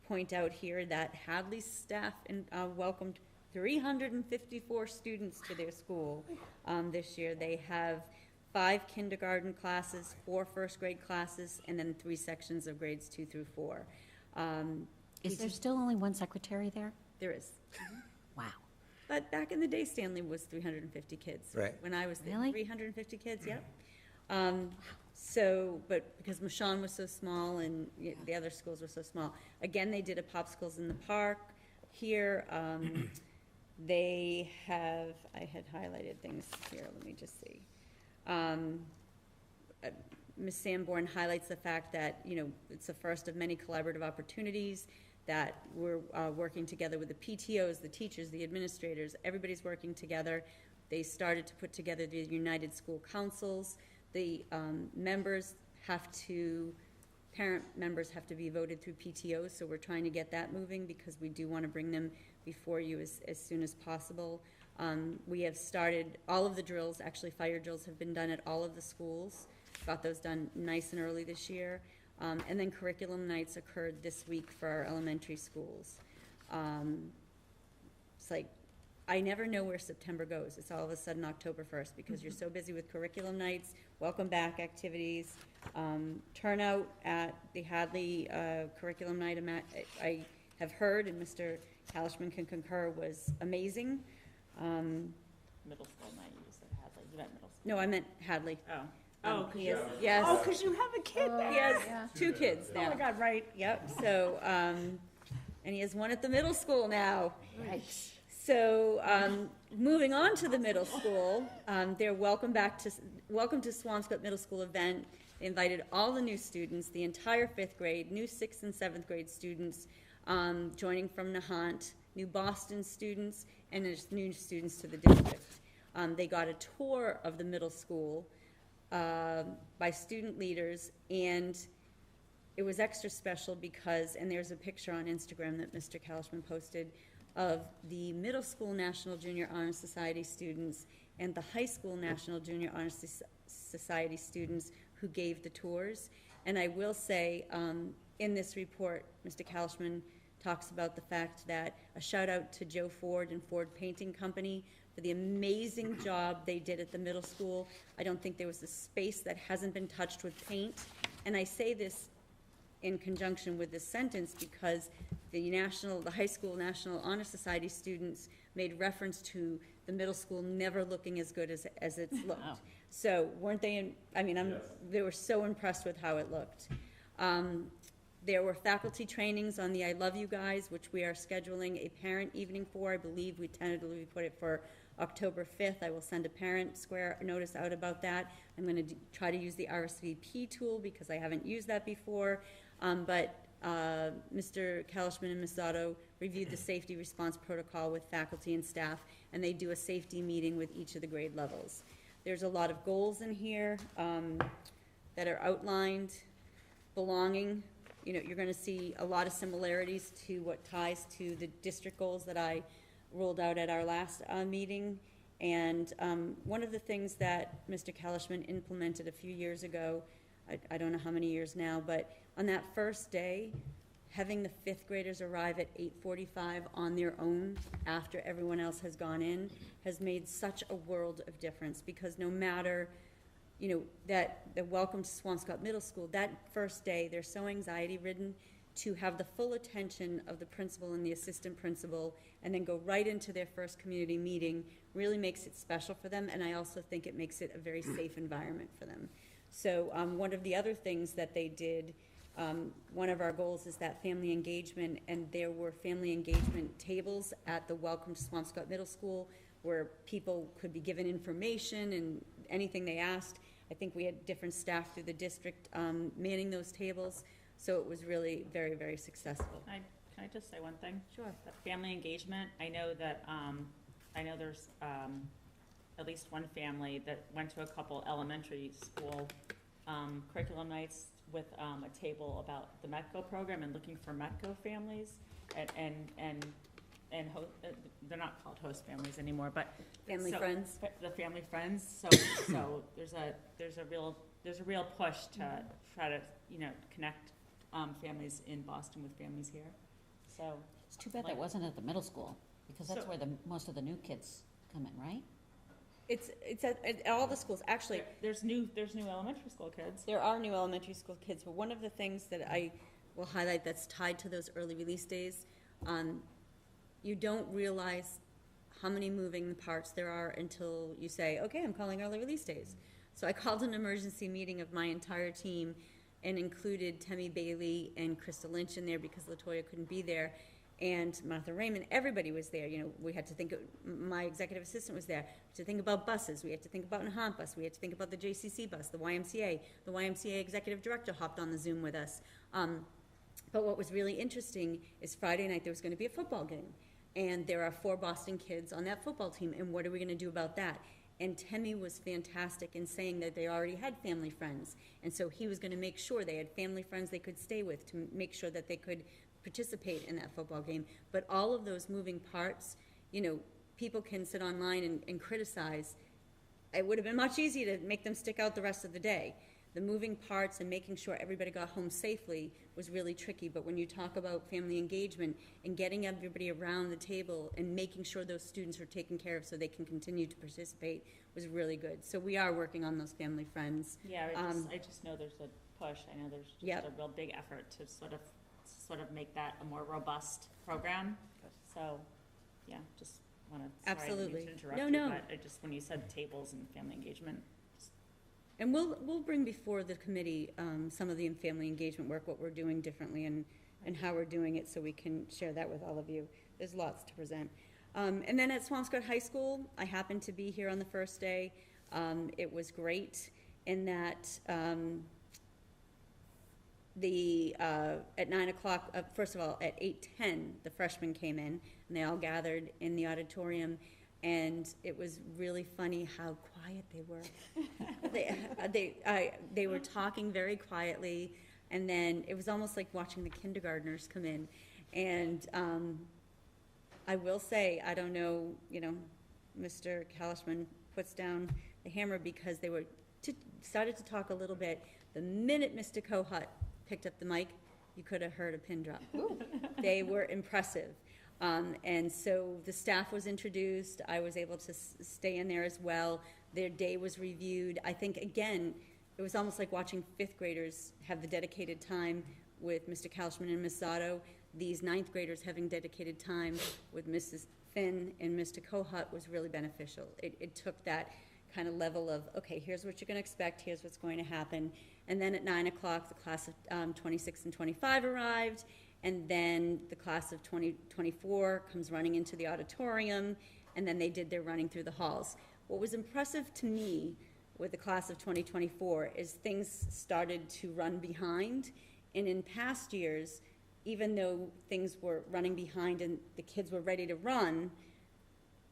[SPEAKER 3] point out here that Hadley's staff welcomed 354 students to their school this year. They have 5 kindergarten classes, 4 first grade classes, and then 3 sections of grades 2 through 4.
[SPEAKER 9] Is there still only one secretary there?
[SPEAKER 3] There is.
[SPEAKER 9] Wow.
[SPEAKER 3] But back in the day, Stanley was 350 kids.
[SPEAKER 12] Right.
[SPEAKER 3] When I was there,
[SPEAKER 9] Really?
[SPEAKER 3] 350 kids, yep. But because Mashon was so small and the other schools were so small, again, they did a popsicles in the park here. They have, I had highlighted things here, let me just see. Ms. Sanborn highlights the fact that, it's the first of many collaborative opportunities, that we're working together with the PTOs, the teachers, the administrators, everybody's working together. They started to put together the United School Councils. The parent members have to be voted through PTOs, so we're trying to get that moving because we do want to bring them before you as soon as possible. We have started, all of the drills, actually fire drills have been done at all of the schools. Got those done nice and early this year. And then curriculum nights occurred this week for our elementary schools. It's like, I never know where September goes. It's all of a sudden October 1st because you're so busy with curriculum nights, welcome back activities. Turnout at the Hadley curriculum night, I have heard, and Mr. Calichman can concur, was amazing.
[SPEAKER 1] Middle school night, you said Hadley, you meant middle school.
[SPEAKER 3] No, I meant Hadley.
[SPEAKER 1] Oh,
[SPEAKER 3] He has, yes.
[SPEAKER 1] oh, because you have a kid there.
[SPEAKER 3] He has 2 kids now.
[SPEAKER 1] Oh my God, right.
[SPEAKER 3] Yep, so, and he has one at the middle school now.
[SPEAKER 1] Right.
[SPEAKER 3] So, moving on to the middle school, their welcome to Swampscott Middle School event. They invited all the new students, the entire 5th grade, new 6th and 7th grade students, joining from Nahant, new Boston students, and there's new students to the district. They got a tour of the middle school by student leaders, and it was extra special because, and there's a picture on Instagram that Mr. Calichman posted of the middle school National Junior Honor Society students and the high school National Junior Honor Society students who gave the tours. And I will say, in this report, Mr. Calichman talks about the fact that a shout out to Joe Ford and Ford Painting Company for the amazing job they did at the middle school. I don't think there was a space that hasn't been touched with paint. And I say this in conjunction with this sentence because the high school National Honor Society students made reference to the middle school never looking as good as it's looked.
[SPEAKER 1] Wow.
[SPEAKER 3] So weren't they, they were so impressed with how it looked. There were faculty trainings on the I Love You Guys, which we are scheduling a parent evening for. I believe we tentatively put it for October 5th. I will send a parent square notice out about that. I'm going to try to use the RSVP tool because I haven't used that before. But Mr. Calichman and Ms. Zotto reviewed the safety response protocol with faculty and staff, and they do a safety meeting with each of the grade levels. There's a lot of goals in here that are outlined. Belonging, you're going to see a lot of similarities to what ties to the district goals that I rolled out at our last meeting. And one of the things that Mr. Calichman implemented a few years ago, I don't know how many years now, but on that first day, having the 5th graders arrive at 8:45 on their own after everyone else has gone in has made such a world of difference, because no matter, that the welcome to Swampscott Middle School, that first day, they're so anxiety-ridden. To have the full attention of the principal and the assistant principal and then go right into their first community meeting really makes it special for them, and I also think it makes it a very safe environment for them. So one of the other things that they did, one of our goals is that family engagement, and there were family engagement tables at the Welcome to Swampscott Middle School where people could be given information and anything they asked. I think we had different staff through the district manning those tables, so it was really very, very successful.
[SPEAKER 1] Can I just say one thing?
[SPEAKER 3] Sure.
[SPEAKER 1] The family engagement, I know that, I know there's, at least one family that went to a couple elementary school, curriculum nights with, a table about the METCO program and looking for METCO families, and they're not called host families anymore, but.
[SPEAKER 3] Family friends.
[SPEAKER 1] The family friends, so there's a real push to try to, connect, families in Boston with families here, so.
[SPEAKER 9] It's too bad that wasn't at the middle school, because that's
[SPEAKER 1] So-
[SPEAKER 9] where most of the new kids come in, right?
[SPEAKER 3] It's at all the schools, actually.
[SPEAKER 1] There's new elementary school kids.
[SPEAKER 3] There are new elementary school kids, but one of the things that I will highlight that's tied to those early release days, you don't realize how many moving parts there are until you say, okay, I'm calling early release days. So I called an emergency meeting of my entire team and included Temmie Bailey and Krista Lynch in there because LaToya couldn't be there, and Martha Raymond. Everybody was there. We had to think, my executive assistant was there. We had to think about buses. We had to think about an Nahant bus. We had to think about the JCC bus, the YMCA. The YMCA executive director hopped on the Zoom with us. But what was really interesting is Friday night there was going to be a football game. And there are 4 Boston kids on that football team, and what are we going to do about that? And Temmie was fantastic in saying that they already had family friends, and so he was going to make sure they had family friends they could stay with to make sure that they could participate in that football game. But all of those moving parts, people can sit online and criticize. It would have been much easier to make them stick out the rest of the day. The moving parts and making sure everybody got home safely was really tricky, but when you talk about family engagement and getting everybody around the table and making sure those students are taken care of so they can continue to participate was really good. So we are working on those family friends.
[SPEAKER 1] Yeah, I just know there's a push. I know there's just a real big effort to sort of make that a more robust program. So, yeah, just want to, sorry, I didn't mean to interrupt you, but I just, when you said tables and family engagement.
[SPEAKER 3] And we'll bring before the committee some of the family engagement work, what we're doing differently and how we're doing it, so we can share that with all of you. There's lots to present. And then at Swampscott High School, I happened to be here on the first day. It was great in that at 9 o'clock, first of all, at 8:10, the freshmen came in, and they all gathered in the auditorium. And it was really funny how quiet they were. They were talking very quietly, and then it was almost like watching the kindergartners come in. And I will say, I don't know, Mr. Calichman puts down the hammer because they started to talk a little bit. The minute Mr. Kohut picked up the mic, you could have heard a pin drop. They were impressive. And so the staff was introduced. I was able to stay in there as well. Their day was reviewed. I think, again, it was almost like watching 5th graders have the dedicated time with Mr. Calichman and Ms. Zotto. These 9th graders having dedicated time with Mrs. Finn and Mr. Kohut was really beneficial. It took that kind of level of, okay, here's what you're going to expect, here's what's going to happen. And then at 9 o'clock, the class of 26 and 25 arrived. And then the class of 2024 comes running into the auditorium, and then they did their running through the halls. What was impressive to me with the class of 2024 is things started to run behind. And in past years, even though things were running behind and the kids were ready to run,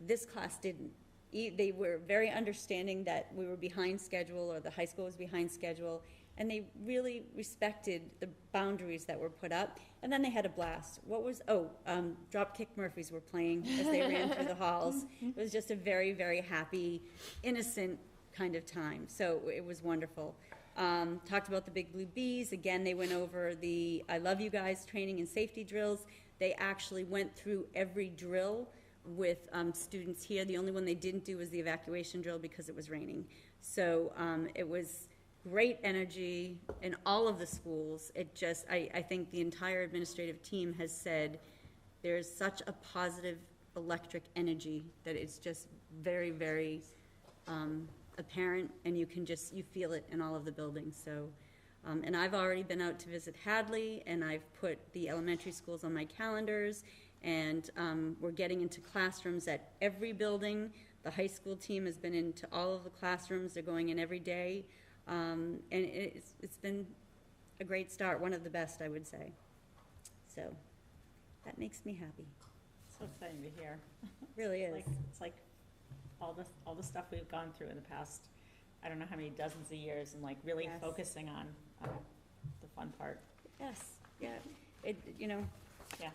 [SPEAKER 3] this class didn't. They were very understanding that we were behind schedule, or the high school was behind schedule, and they really respected the boundaries that were put up. And then they had a blast. Dropkick Murphys were playing as they ran through the halls. It was just a very, very happy, innocent kind of time. So it was wonderful. Talked about the Big Blue Bees. Again, they went over the I Love You Guys training and safety drills. They actually went through every drill with students here. The only one they didn't do was the evacuation drill because it was raining. So it was great energy in all of the schools. I think the entire administrative team has said there's such a positive electric energy that it's just very, very apparent, and you feel it in all of the buildings. So, and I've already been out to visit Hadley, and I've put the elementary schools on my calendars, and we're getting into classrooms at every building. The high school team has been into all of the classrooms. They're going in every day. And it's been a great start, one of the best, I would say. So that makes me happy.
[SPEAKER 1] So exciting to hear.
[SPEAKER 3] Really is.
[SPEAKER 1] It's like all the stuff we've gone through in the past, I don't know how many dozens of years, and like really
[SPEAKER 3] Yes.
[SPEAKER 1] focusing on the fun part.
[SPEAKER 3] Yes, yeah. It, you know,
[SPEAKER 1] Yeah.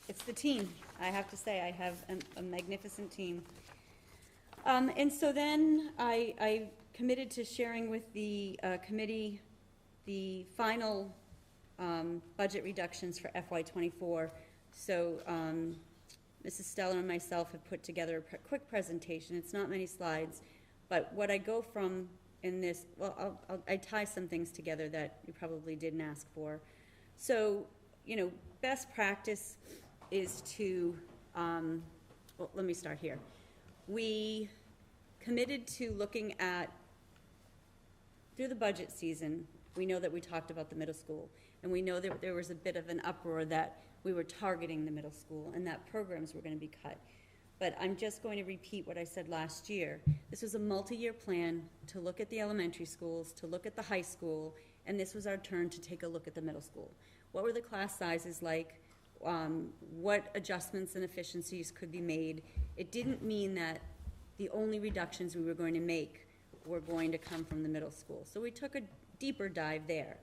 [SPEAKER 3] it's the team. I have to say, I have a magnificent team. And so then I committed to sharing with the committee the final budget reductions for FY '24. So Mrs. Steller and myself have put together a quick presentation. It's not many slides, but what I go from in this, well, I tie some things together that you probably didn't ask for. So, you know, best practice is to, well, let me start here. We committed to looking at, through the budget season, we know that we talked about the middle school, and we know that there was a bit of an uproar that we were targeting the middle school and that programs were going to be cut. But I'm just going to repeat what I said last year. This was a multi-year plan to look at the elementary schools, to look at the high school, and this was our turn to take a look at the middle school. What were the class sizes like? What adjustments and efficiencies could be made? It didn't mean that the only reductions we were going to make were going to come from the middle school. So we took a deeper dive there.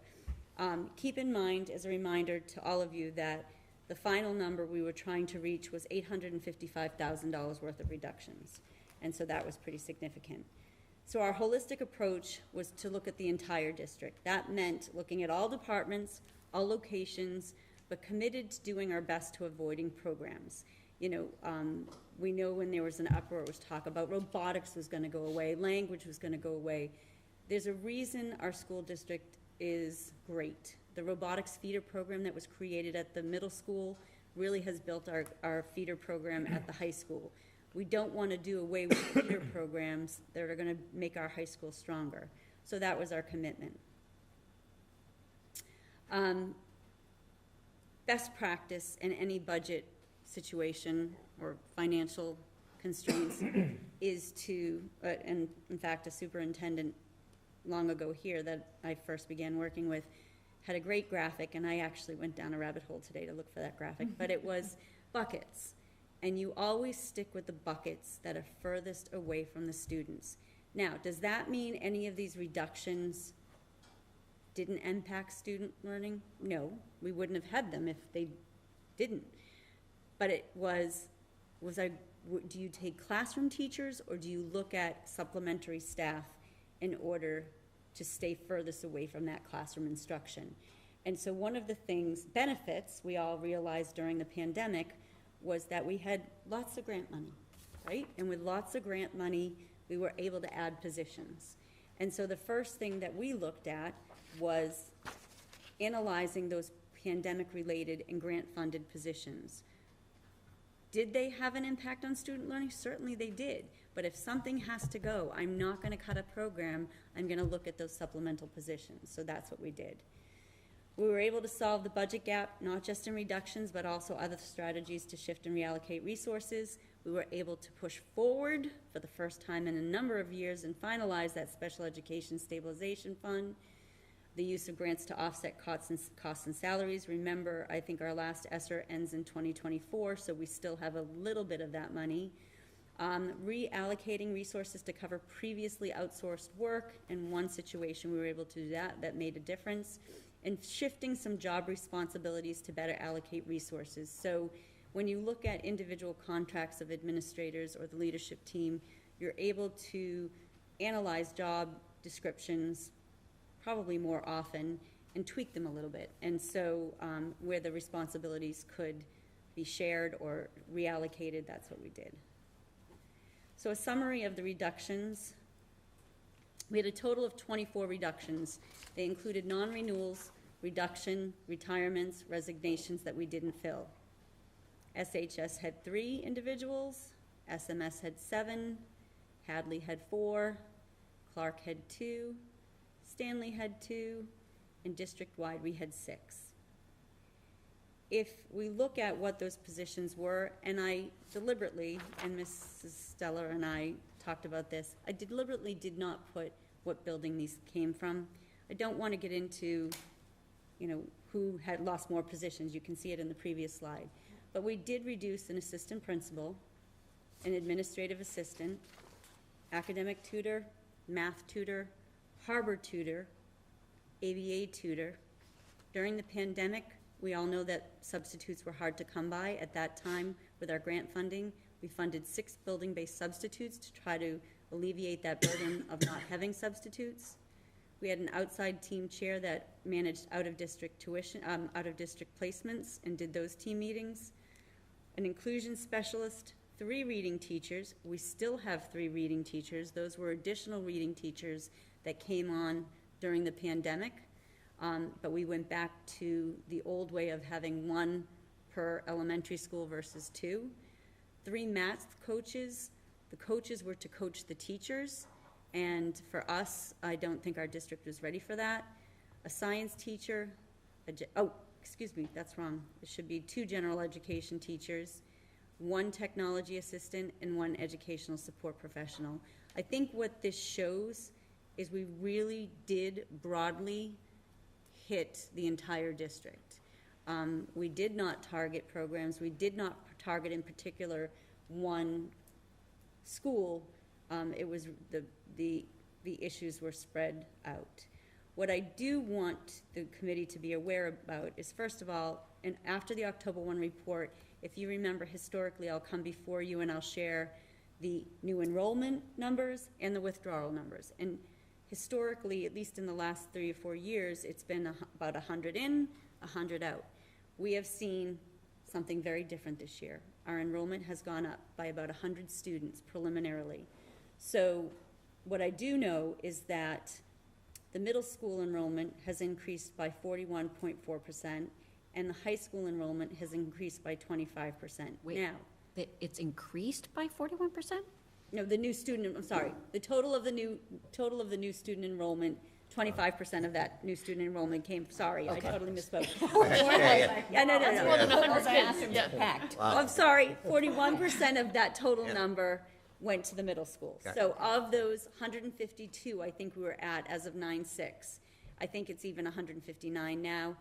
[SPEAKER 3] Keep in mind, as a reminder to all of you, that the final number we were trying to reach was $855,000 worth of reductions. And so that was pretty significant. So our holistic approach was to look at the entire district. That meant looking at all departments, all locations, but committed to doing our best to avoiding programs. You know, we know when there was an uproar, it was talk about robotics was gonna go away, language was gonna go away. There's a reason our school district is great. The robotics feeder program that was created at the middle school really has built our feeder program at the high school. We don't want to do away with feeder programs that are going to make our high school stronger. So that was our commitment. Best practice in any budget situation or financial constraints is to, and in fact, a superintendent long ago here that I first began working with had a great graphic, and I actually went down a rabbit hole today to look for that graphic, but it was buckets. And you always stick with the buckets that are furthest away from the students. Now, does that mean any of these reductions didn't impact student learning? No, we wouldn't have had them if they didn't. But it was do you take classroom teachers, or do you look at supplementary staff in order to stay furthest away from that classroom instruction? And so one of the benefits we all realized during the pandemic was that we had lots of grant money, right? And with lots of grant money, we were able to add positions. And so the first thing that we looked at was analyzing those pandemic-related and grant-funded positions. Did they have an impact on student learning? Certainly they did. But if something has to go, I'm not going to cut a program. I'm going to look at those supplemental positions. So that's what we did. We were able to solve the budget gap, not just in reductions, but also other strategies to shift and reallocate resources. We were able to push forward for the first time in a number of years and finalize that Special Education Stabilization Fund, the use of grants to offset costs and salaries. Remember, I think our last ESSER ends in 2024, so we still have a little bit of that money. Reallocating resources to cover previously outsourced work. In one situation, we were able to do that. That made a difference. And shifting some job responsibilities to better allocate resources. So when you look at individual contracts of administrators or the leadership team, you're able to analyze job descriptions probably more often and tweak them a little bit. And so where the responsibilities could be shared or reallocated, that's what we did. So a summary of the reductions. We had a total of 24 reductions. They included non-renewals, reduction, retirements, resignations that we didn't fill. SHS had 3 individuals, SMS had 7, Hadley had 4, Clark had 2, Stanley had 2, and district-wide we had 6. if we look at what those positions were, and I deliberately, and Mrs. Stella and I talked about this, I deliberately did not put what building these came from. I don't want to get into, who had lost more positions. You can see it in the previous slide. But we did reduce an assistant principal, an administrative assistant, academic tutor, math tutor, harbor tutor, ABA tutor. During the pandemic, we all know that substitutes were hard to come by. At that time, with our grant funding, we funded 6 building-based substitutes to try to alleviate that burden of not having substitutes. We had an outside team chair that managed out-of-district tuition, out-of-district placements and did those team meetings. An inclusion specialist, 3 reading teachers. We still have 3 reading teachers. Those were additional reading teachers that came on during the pandemic. But we went back to the old way of having 1 per elementary school versus 2. 3 math coaches. The coaches were to coach the teachers. And for us, I don't think our district was ready for that. A science teacher, excuse me, that's wrong. It should be 2 general education teachers, 1 technology assistant, and 1 educational support professional. I think what this shows is we really did broadly hit the entire district. We did not target programs. We did not target in particular 1 school. It was the issues were spread out. What I do want the committee to be aware about is, first of all, and after the October 1 report, if you remember historically, I'll come before you and I'll share the new enrollment numbers and the withdrawal numbers. And historically, at least in the last 3 or 4 years, it's been about 100 in, 100 out. We have seen something very different this year. Our enrollment has gone up by about 100 students preliminarily. So what I do know is that the middle school enrollment has increased by 41.4%, and the high school enrollment has increased by 25%.
[SPEAKER 9] Wait.
[SPEAKER 3] Now,
[SPEAKER 9] It's increased by 41%?
[SPEAKER 3] no, the new student, I'm sorry, the total of the new student enrollment, 25% of that new student enrollment came, sorry, I totally misspoke. Yeah, no.
[SPEAKER 6] That's more than 100 kids. Yeah.
[SPEAKER 10] Packed.
[SPEAKER 3] I'm sorry, 41% of that total number went to the middle school.
[SPEAKER 12] Got
[SPEAKER 3] So of those 152, I think we were at, as of 9/6, I think it's even 159 now.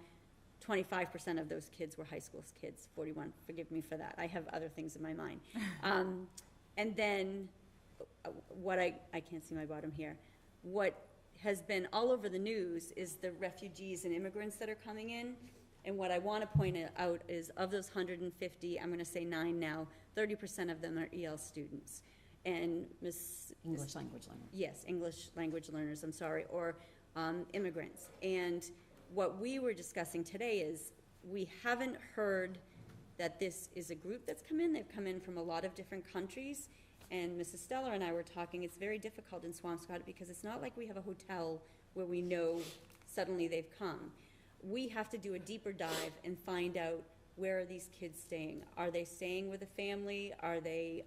[SPEAKER 3] 25% of those kids were high school kids, 41, forgive me for that. I have other things in my mind. And then, what I can't see my bottom here. What has been all over the news is the refugees and immigrants that are coming in. And what I want to point out is, of those 150, I'm going to say 9 now, 30% of them are EL students. And
[SPEAKER 9] English language learner.
[SPEAKER 3] Yes, English language learners, I'm sorry, or immigrants. And what we were discussing today is we haven't heard that this is a group that's come in. They've come in from a lot of different countries. And Mrs. Steller and I were talking, it's very difficult in Swampscott because it's not like we have a hotel where we know suddenly they've come. We have to do a deeper dive and find out, where are these kids staying? Are they staying with a family? Are they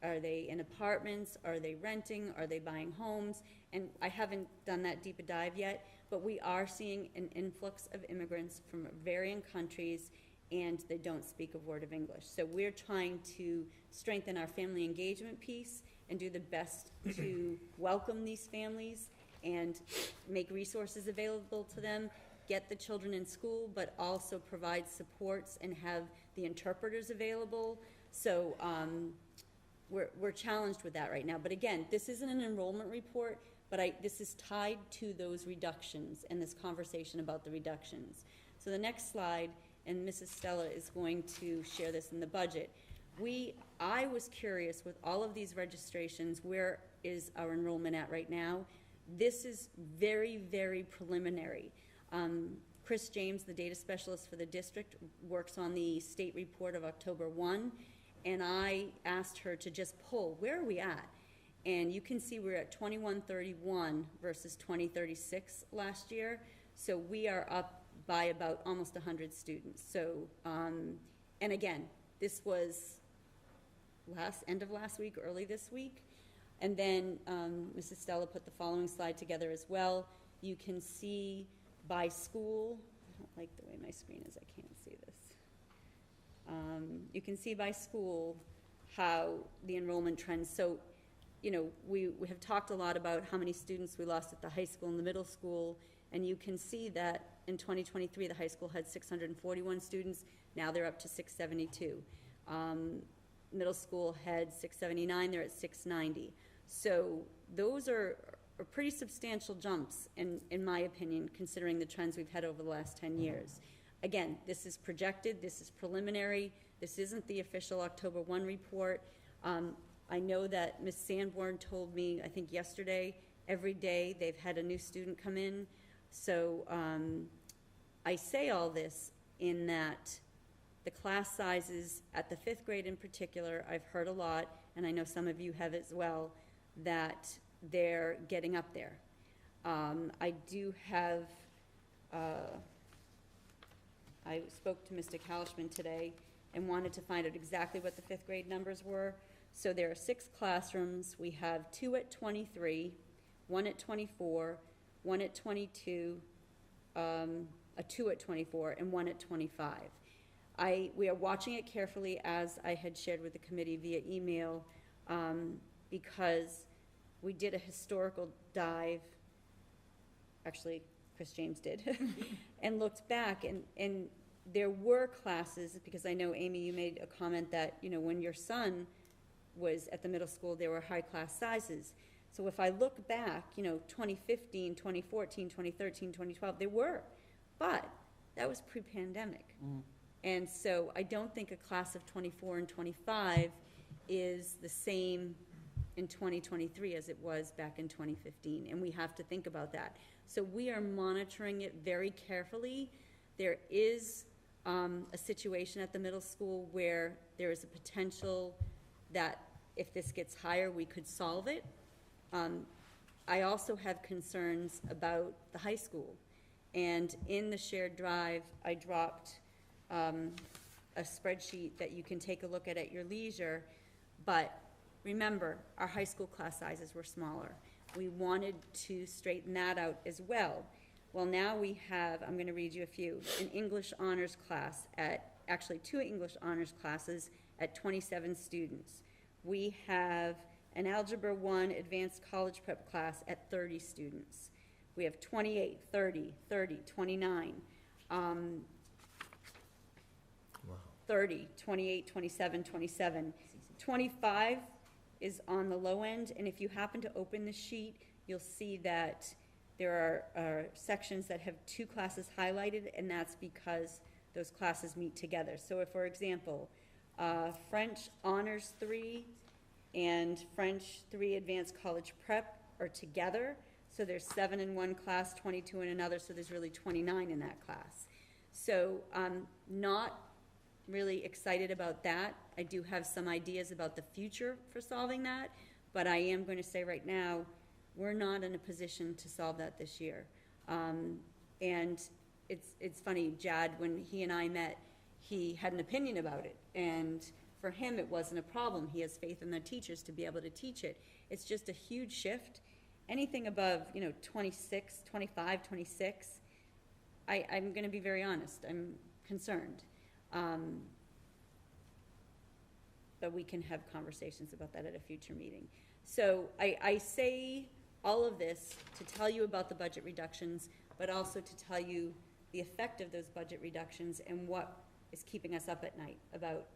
[SPEAKER 3] in apartments? Are they renting? Are they buying homes? And I haven't done that deeper dive yet, but we are seeing an influx of immigrants from varying countries, and they don't speak a word of English. So we're trying to strengthen our family engagement piece and do the best to welcome these families and make resources available to them, get the children in school, but also provide supports and have the interpreters available. So we're challenged with that right now. But again, this isn't an enrollment report, but this is tied to those reductions and this conversation about the reductions. So the next slide, and Mrs. Stella is going to share this in the budget. I was curious with all of these registrations, where is our enrollment at right now? This is very, very preliminary. Chris James, the data specialist for the district, works on the state report of October 1, and I asked her to just pull, where are we at? And you can see we're at 2131 versus 2036 last year, so we are up by about almost 100 students. So, and again, this was end of last week, early this week. And then Mrs. Stella put the following slide together as well. You can see by school don't like the way my screen is, I can't see this. You can see by school how the enrollment trends. So, you know, we have talked a lot about how many students we lost at the high school and the middle school, and you can see that in 2023, the high school had 641 students, now they're up to 672. Middle school had 679, they're at 690. So those are pretty substantial jumps, in my opinion, considering the trends we've had over the last 10 years. Again, this is projected, this is preliminary, this isn't the official October 1 report. I know that Ms. Sanborn told me, I think yesterday, every day they've had a new student come in. So I say all this in that the class sizes at the 5th grade in particular, I've heard a lot, and I know some of you have as well, that they're getting up there. I do have, I spoke to Mr. Calichman today and wanted to find out exactly what the 5th grade numbers were. So there are 6 classrooms. We have 2 at 23, 1 at 24, 1 at 22, a 2 at 24, and 1 at 25. We are watching it carefully, as I had shared with the committee via email, because we did a historical dive, actually Chris James did, and looked back, and there were classes, because I know, Amy, you made a comment that, you know, when your son was at the middle school, there were high class sizes. So if I look back, you know, 2015, 2014, 2013, 2012, there were, but that was pre-pandemic. And so I don't think a class of 24 and 25 is the same in 2023 as it was back in 2015, and we have to think about that. So we are monitoring it very carefully. There is a situation at the middle school where there is a potential that if this gets higher, we could solve it. I also have concerns about the high school. And in the shared drive, I dropped a spreadsheet that you can take a look at your leisure. But remember, our high school class sizes were smaller. We wanted to straighten that out as well. Well, now we have, I'm going to read you a few, an English honors class actually 2 English honors classes at 27 students. We have an Algebra 1 advanced college prep class at 30 students. We have 28, 30, 30, 29, 30, 28, 27, 27. 25 is on the low end, and if you happen to open the sheet, you'll see that there are sections that have 2 classes highlighted, and that's because those classes meet together. So if, for example, French Honors 3 and French 3 Advanced College Prep are together, so there's 7 in one class, 22 in another, so there's really 29 in that class. So I'm not really excited about that. I do have some ideas about the future for solving that, but I am going to say right now, we're not in a position to solve that this year. And it's funny, Jad, when he and I met, he had an opinion about it, and for him it wasn't a problem. He has faith in the teachers to be able to teach it. It's just a huge shift. Anything above, 26, 25, 26, I'm going to be very honest, I'm concerned. But we can have conversations about that at a future meeting. So I say all of this to tell you about the budget reductions, but also to tell you the effect of those budget reductions and what is keeping us up at night about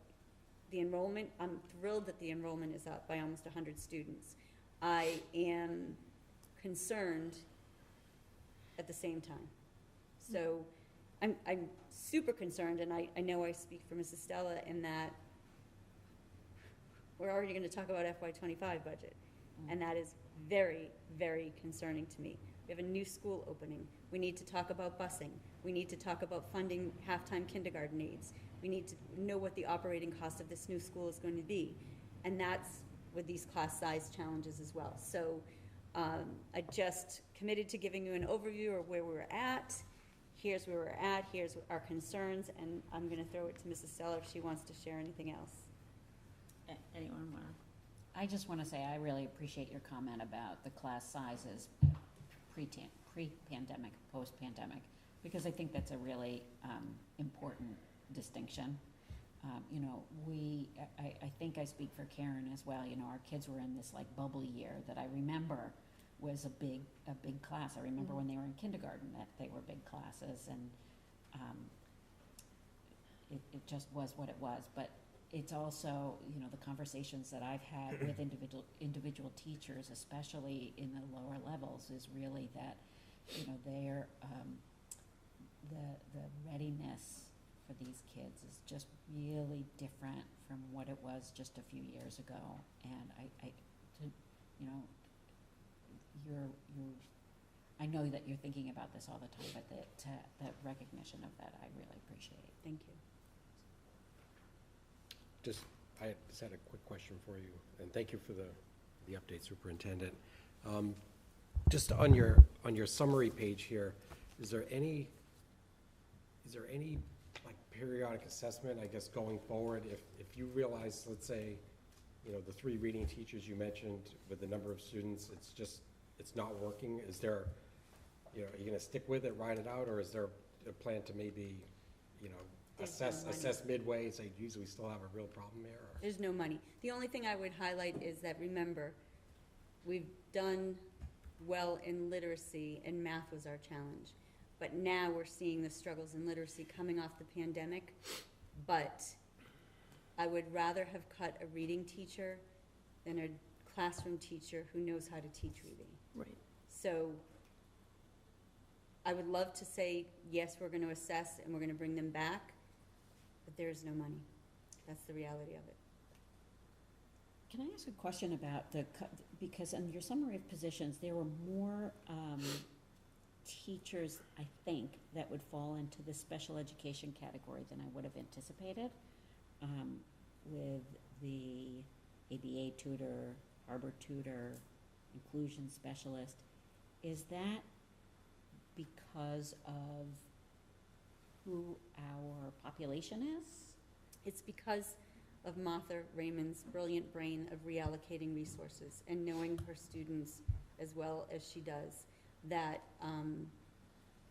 [SPEAKER 3] the enrollment. I'm thrilled that the enrollment is up by almost 100 students. I am concerned at the same time. So I'm super concerned, and I know I speak for Mrs. Stella in that we're already going to talk about FY25 budget, and that is very, very concerning to me. We have a new school opening. We need to talk about busing. We need to talk about funding half-time kindergarten aides. We need to know what the operating cost of this new school is going to be, and that's with these class size challenges as well. So I just committed to giving you an overview of where we're at. Here's where we're at, here's our concerns, and I'm going to throw it to Mrs. Stella if she wants to share anything else.
[SPEAKER 1] Anyone want to?
[SPEAKER 9] I just want to say I really appreciate your comment about the class sizes pre-pandemic, post-pandemic. because I think that's a really important distinction. You know, I think I speak for Karen as well, you know, our kids were in this like bubble year that I remember was a big class. I remember when they were in kindergarten that they were big classes, and it just was what it was. But it's also, you know, the conversations that I've had with individual teachers, especially in the lower levels, is really that, you know, their the readiness for these kids is just really different from what it was just a few years ago. And you know, I know that you're thinking about this all the time, but the recognition of that, I really appreciate. Thank you.
[SPEAKER 2] I just had a quick question for you, and thank you for the update, Superintendent. Just on your summary page here, is there any like periodic assessment, I guess, going forward, if you realize, let's say, you know, the 3 reading teachers you mentioned with the number of students, it's not working, is there, you know, are you gonna stick with it, ride it out, or is there a plan to maybe, you know, assess midway, say, geez, we still have a real problem here? Or?
[SPEAKER 3] There's no money. The only thing I would highlight is that, remember, we've done well in literacy, and math was our challenge. But now we're seeing the struggles in literacy coming off the pandemic. But I would rather have cut a reading teacher than a classroom teacher who knows how to teach reading.
[SPEAKER 6] Right.
[SPEAKER 3] So I would love to say, yes, we're going to assess and we're going to bring them back, but there's no money. That's the reality of it.
[SPEAKER 9] Can I ask a question about because in your summary of positions, there were more teachers, I think, that would fall into the special education category than I would have anticipated, with the ABA tutor, harbor tutor, inclusion specialist. Is that because of who our population is?
[SPEAKER 3] It's because of Martha Raymond's brilliant brain of reallocating resources and knowing her students as well as she does, that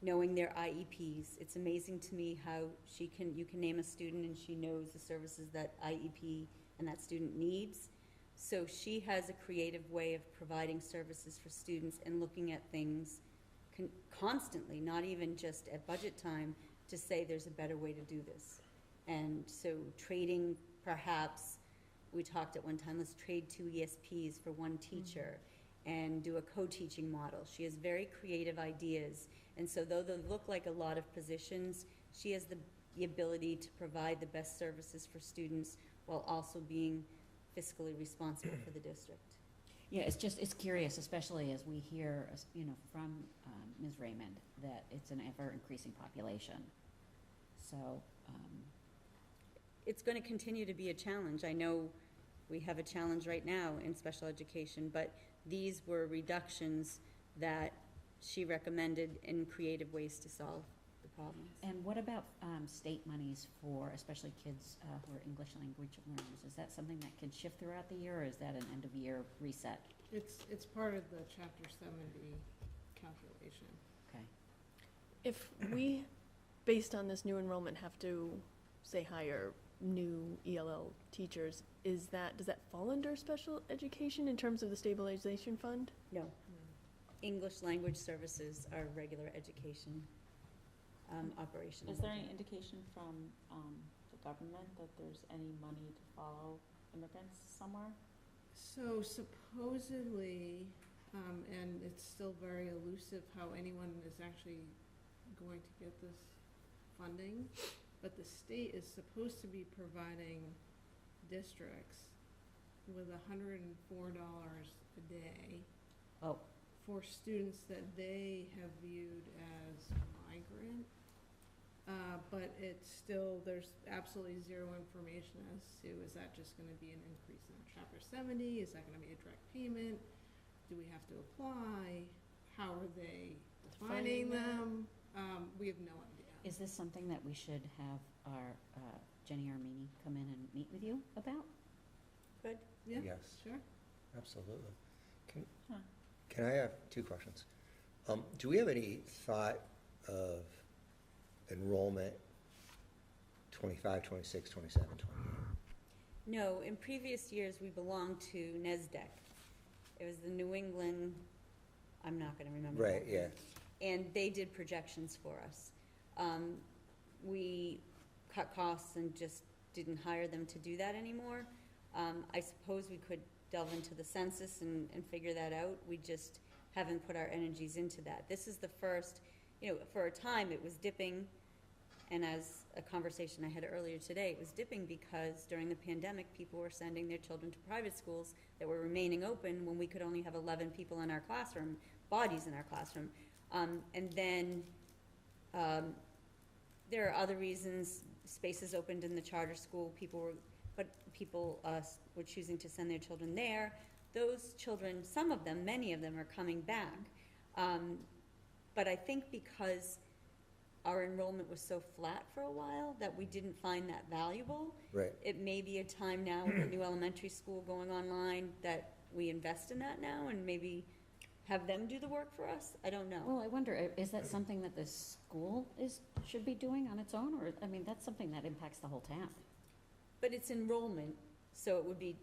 [SPEAKER 3] knowing their IEPs. It's amazing to me how you can name a student and she knows the services that IEP and that student needs. So she has a creative way of providing services for students and looking at things constantly, not even just at budget time, to say there's a better way to do this. And so trading, perhaps, we talked at one time, let's trade 2 ESPs for 1 teacher and do a co-teaching model. She has very creative ideas. And so though they look like a lot of positions, she has the ability to provide the best services for students while also being fiscally responsible for the district.
[SPEAKER 9] Yeah, it's curious, especially as we hear, you know, from Ms. Raymond, that it's an ever-increasing population. So,
[SPEAKER 3] it's going to continue to be a challenge. I know we have a challenge right now in special education, but these were reductions that she recommended in creative ways to solve the problems.
[SPEAKER 9] and what about state monies for especially kids who are English language learners? Is that something that can shift throughout the year, or is that an end-of-year reset?
[SPEAKER 14] It's part of the Chapter 70 calculation.
[SPEAKER 9] Okay.
[SPEAKER 6] If we, based on this new enrollment, have to, say, hire new ELL teachers, does that fall under special education in terms of the stabilization fund?
[SPEAKER 3] No. English language services are regular education operations.
[SPEAKER 1] Is there any indication from the government that there's any money to follow immigrants somewhere?
[SPEAKER 14] So supposedly, and it's still very elusive how anyone is actually going to get this funding, but the state is supposed to be providing districts with $104 a day for students that they have viewed as migrant. But it's still, there's absolutely zero information as to, is that just gonna be an increase in Chapter 70? Is that gonna be a direct payment? Do we have to apply? How are they defining them? We have no idea.
[SPEAKER 9] Is this something that we should have our Jenny Armini come in and meet with you about?
[SPEAKER 3] Good.
[SPEAKER 14] Yeah,
[SPEAKER 12] Yes,
[SPEAKER 14] sure.
[SPEAKER 12] absolutely. Can I have 2 questions? Do we have any thought of enrollment 25, 26, 27, 28.
[SPEAKER 3] No, in previous years, we belonged to NESDEC. It was the New England, I'm not gonna remember.
[SPEAKER 12] Right, yeah.
[SPEAKER 3] And they did projections for us. We cut costs and just didn't hire them to do that anymore. I suppose we could delve into the census and figure that out. We just haven't put our energies into that. This is the first, for a time, it was dipping. And as a conversation I had earlier today, it was dipping because during the pandemic, people were sending their children to private schools that were remaining open when we could only have 11 people in our classroom, bodies in our classroom. And then there are other reasons. Spaces opened in the charter school. People were choosing to send their children there. Those children, some of them, many of them, are coming back. But I think because our enrollment was so flat for a while that we didn't find that valuable.
[SPEAKER 12] Right.
[SPEAKER 3] It may be a time now with the new elementary school going online that we invest in that now and maybe have them do the work for us. I don't know.
[SPEAKER 9] Well, I wonder, is that something that the school should be doing on its own, or, I mean, that's something that impacts the whole town.
[SPEAKER 3] But it's enrollment, so it would be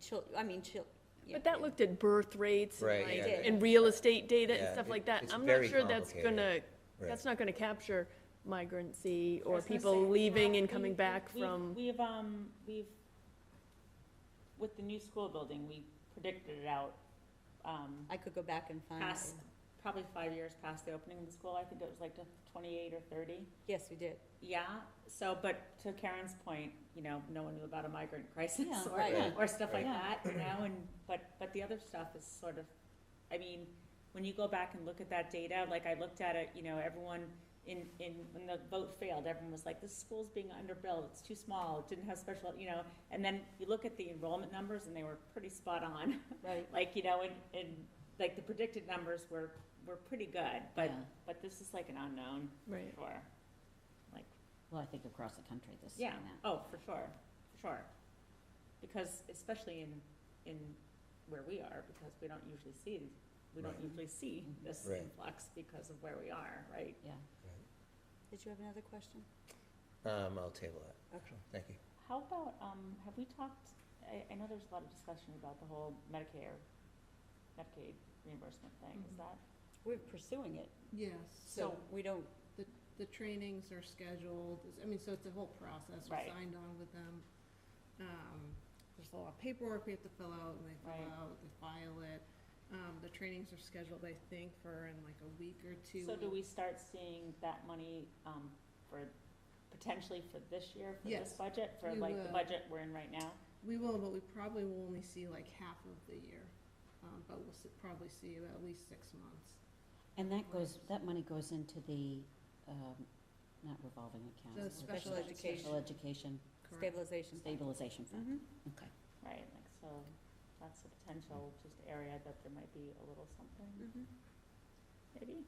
[SPEAKER 6] But that looked at birth rates and,
[SPEAKER 12] Right,
[SPEAKER 6] like,
[SPEAKER 12] yeah.
[SPEAKER 6] and real estate data and
[SPEAKER 12] Yeah,
[SPEAKER 6] stuff like that.
[SPEAKER 12] it's
[SPEAKER 6] I'm not
[SPEAKER 12] very
[SPEAKER 6] sure that's
[SPEAKER 12] complicated. Right.
[SPEAKER 6] that's not gonna capture migrancy
[SPEAKER 1] I
[SPEAKER 6] or
[SPEAKER 1] was gonna
[SPEAKER 6] people
[SPEAKER 1] say,
[SPEAKER 6] leaving and
[SPEAKER 1] we-
[SPEAKER 6] coming back
[SPEAKER 1] we've-
[SPEAKER 6] from.
[SPEAKER 1] We've, with the new school building, we predicted it out,
[SPEAKER 3] I could go back and find
[SPEAKER 1] past,
[SPEAKER 3] it.
[SPEAKER 1] probably 5 years past the opening of the school. I think it was like to 28 or 30.
[SPEAKER 3] Yes, we did.
[SPEAKER 1] Yeah, so, but to Karen's point, no one knew about a migrant crisis
[SPEAKER 3] Yeah,
[SPEAKER 1] or,
[SPEAKER 3] right.
[SPEAKER 1] or stuff like
[SPEAKER 3] Right.
[SPEAKER 1] that, but the other stuff is sort of, I mean, when you go back and look at that data, like I looked at it, everyone when the vote failed, everyone was like, this school's being underbuilt, it's too small, it didn't have special, and then you look at the enrollment numbers and they were pretty spot on.
[SPEAKER 3] Right.
[SPEAKER 1] Like, and like the predicted numbers were pretty good, but this is like an unknown,
[SPEAKER 6] Right.
[SPEAKER 1] for sure.
[SPEAKER 9] Well, I think across the country, this is
[SPEAKER 1] Yeah,
[SPEAKER 9] that.
[SPEAKER 1] oh, for sure. Because especially in where we are, because we don't usually see this
[SPEAKER 12] Right.
[SPEAKER 1] influx because of where we are, right?
[SPEAKER 9] Yeah.
[SPEAKER 3] Did you have another question?
[SPEAKER 12] I'll table that.
[SPEAKER 3] Okay.
[SPEAKER 12] Thank you.
[SPEAKER 1] How about, have we talked, I know there's a lot of discussion about the whole Medicaid reimbursement thing, is that?
[SPEAKER 3] We're pursuing it,
[SPEAKER 14] Yes,
[SPEAKER 3] so we don't,
[SPEAKER 14] the trainings are scheduled, so it's a whole process, we
[SPEAKER 1] Right.
[SPEAKER 14] signed on with them. There's a lot of paperwork we have to fill out, and they fill
[SPEAKER 1] Right.
[SPEAKER 14] out, they file it. The trainings are scheduled, I think, for in like a week or two.
[SPEAKER 1] So do we start seeing that money, potentially for this year, for this
[SPEAKER 14] Yes,
[SPEAKER 1] budget, for
[SPEAKER 14] we
[SPEAKER 1] like the
[SPEAKER 14] will.
[SPEAKER 1] budget we're in right now?
[SPEAKER 14] We will, but we probably will only see like half of the year, but we'll probably see at least 6 months.
[SPEAKER 9] And that money goes into the, not revolving account.
[SPEAKER 14] The
[SPEAKER 9] but
[SPEAKER 14] special
[SPEAKER 3] education.
[SPEAKER 9] Special education
[SPEAKER 14] Correct.
[SPEAKER 3] stabilization.
[SPEAKER 9] stabilization fund.
[SPEAKER 3] Mhm.
[SPEAKER 9] Okay.
[SPEAKER 1] Right, like, so that's a potential just area that there might be a little something,
[SPEAKER 3] Mhm.
[SPEAKER 1] maybe?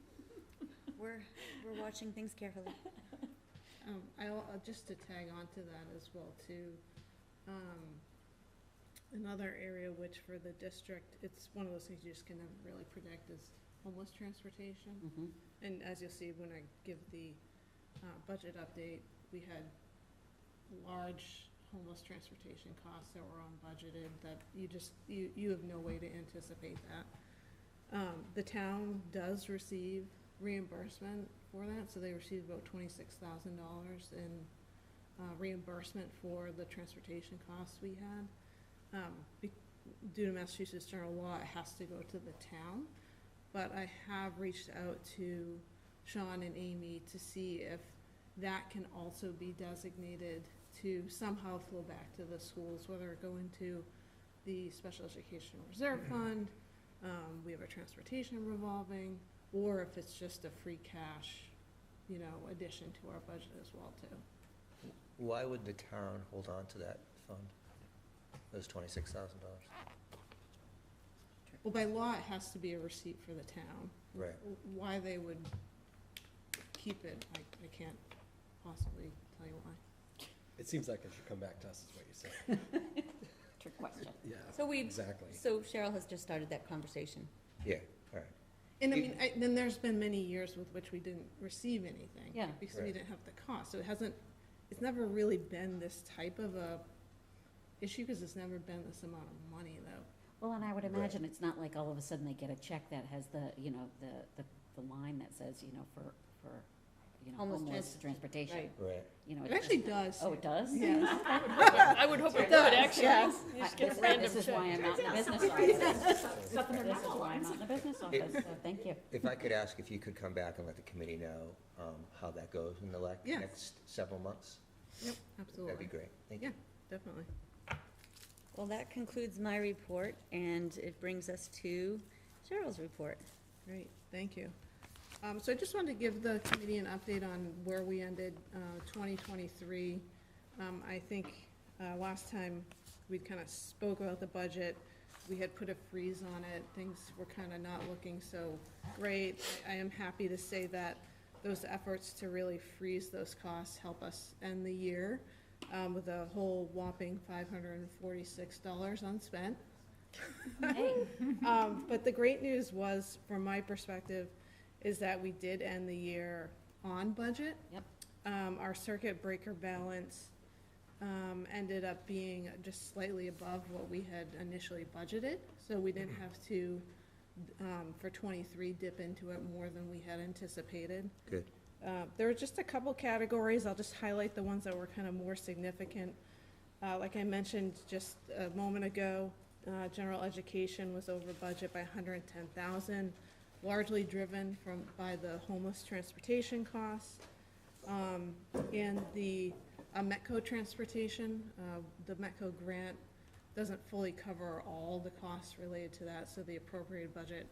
[SPEAKER 3] We're watching things carefully.
[SPEAKER 14] Just to tag on to that as well too, another area which for the district, it's one of those things you just can never really predict is homeless transportation.
[SPEAKER 9] Mm-hmm.
[SPEAKER 14] And as you'll see when I give the budget update, we had large homeless transportation costs that were unbudgeted that you have no way to anticipate that. The town does receive reimbursement for that, so they received about $26,000 in reimbursement for the transportation costs we had. Due to Massachusetts general law, it has to go to the town, but I have reached out to Sean and Amy to see if that can also be designated to somehow flow back to the schools, whether it go into the Special Education Reserve Fund, we have a transportation revolving, or if it's just a free cash, addition to our budget as well too.
[SPEAKER 12] Why would the town hold on to that fund, those $26,000?
[SPEAKER 14] Well, by law, it has to be a receipt for the town.
[SPEAKER 12] Right.
[SPEAKER 14] Why they would keep it, I can't possibly tell you why.
[SPEAKER 2] It seems like it should come back to us, is what you're saying.
[SPEAKER 9] Trick question.
[SPEAKER 2] Yeah,
[SPEAKER 3] So
[SPEAKER 2] exactly.
[SPEAKER 3] So Cheryl has just started that conversation.
[SPEAKER 12] Yeah, all right.
[SPEAKER 14] And I mean, then there's been many years with which we didn't receive anything.
[SPEAKER 9] Yeah.
[SPEAKER 14] Because we
[SPEAKER 2] Right.
[SPEAKER 14] didn't have the cost, so it's never really been this type of a issue, because it's never been this amount of money, though.
[SPEAKER 9] Well, and I would imagine it's not like all of a sudden they get a check that has the, you know, the line that says, you know, for, you know,
[SPEAKER 14] Homeless
[SPEAKER 9] homeless transportation.
[SPEAKER 14] Right.
[SPEAKER 12] Right.
[SPEAKER 9] You know,
[SPEAKER 14] It actually does.
[SPEAKER 9] Oh, it does?
[SPEAKER 14] Yes.
[SPEAKER 6] I would hope it would,
[SPEAKER 14] does,
[SPEAKER 6] actually.
[SPEAKER 14] yes.
[SPEAKER 6] You just get a random
[SPEAKER 9] This is
[SPEAKER 6] check.
[SPEAKER 9] why I'm not in the business office. This is why I'm not in the business office, so thank you.
[SPEAKER 12] If I could ask if you could come back and let the committee know how that goes in the
[SPEAKER 14] Yes.
[SPEAKER 12] next several months?
[SPEAKER 14] Yep, absolutely.
[SPEAKER 12] That'd be great. Thank you.
[SPEAKER 14] Yeah, definitely.
[SPEAKER 3] Well, that concludes my report, and it brings us to Cheryl's report.
[SPEAKER 14] Great, thank you. So I just wanted to give the committee an update on where we ended 2023. I think last time we kind of spoke about the budget, we had put a freeze on it. Things were kind of not looking so great. I am happy to say that those efforts to really freeze those costs help us end the year with a whole whopping $546 unspent.
[SPEAKER 9] Hey,
[SPEAKER 14] But the great news was, from my perspective, is that we did end the year on budget.
[SPEAKER 9] Yep.
[SPEAKER 14] Our circuit breaker balance ended up being just slightly above what we had initially budgeted. So we didn't have to, for '23, dip into it more than we had anticipated.
[SPEAKER 12] Good.
[SPEAKER 14] There were just a couple categories. I'll just highlight the ones that were kind of more significant. Like I mentioned just a moment ago, general education was over budget by $110,000, largely driven by the homeless transportation costs. And the Metco transportation, the Metco grant doesn't fully cover all the costs related to that, so the appropriated budget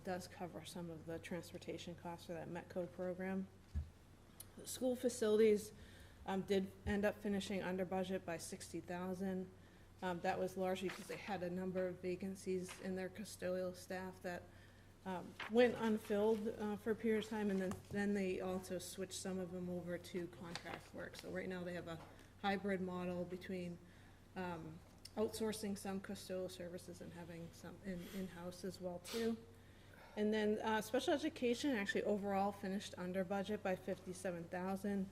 [SPEAKER 14] does cover some of the transportation costs for that Metco program. The school facilities did end up finishing under budget by $60,000. That was largely because they had a number of vacancies in their custodial staff that went unfilled for a period of time, and then they also switched some of them over to contract work. So right now they have a hybrid model between outsourcing some custodial services and having some in-house as well too. And then special education actually overall finished under budget by $57,000.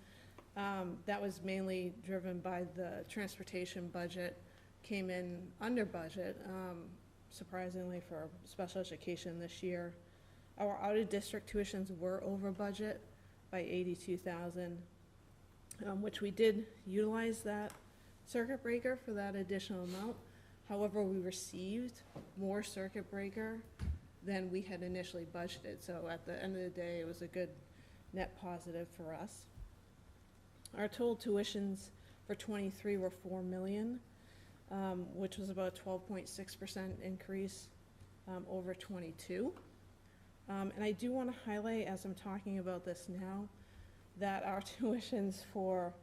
[SPEAKER 14] That was mainly driven by the transportation budget, came in under budget, surprisingly for special education this year. Our out-of-district tuitions were over budget by $82,000, which we did utilize that circuit breaker for that additional amount. However, we received more circuit breaker than we had initially budgeted. So at the end of the day, it was a good net positive for us. Our total tuitions for '23 were $4 million, which was about a 12.6% increase over '22. And I do want to highlight, as I'm talking about this now, that our tuitions for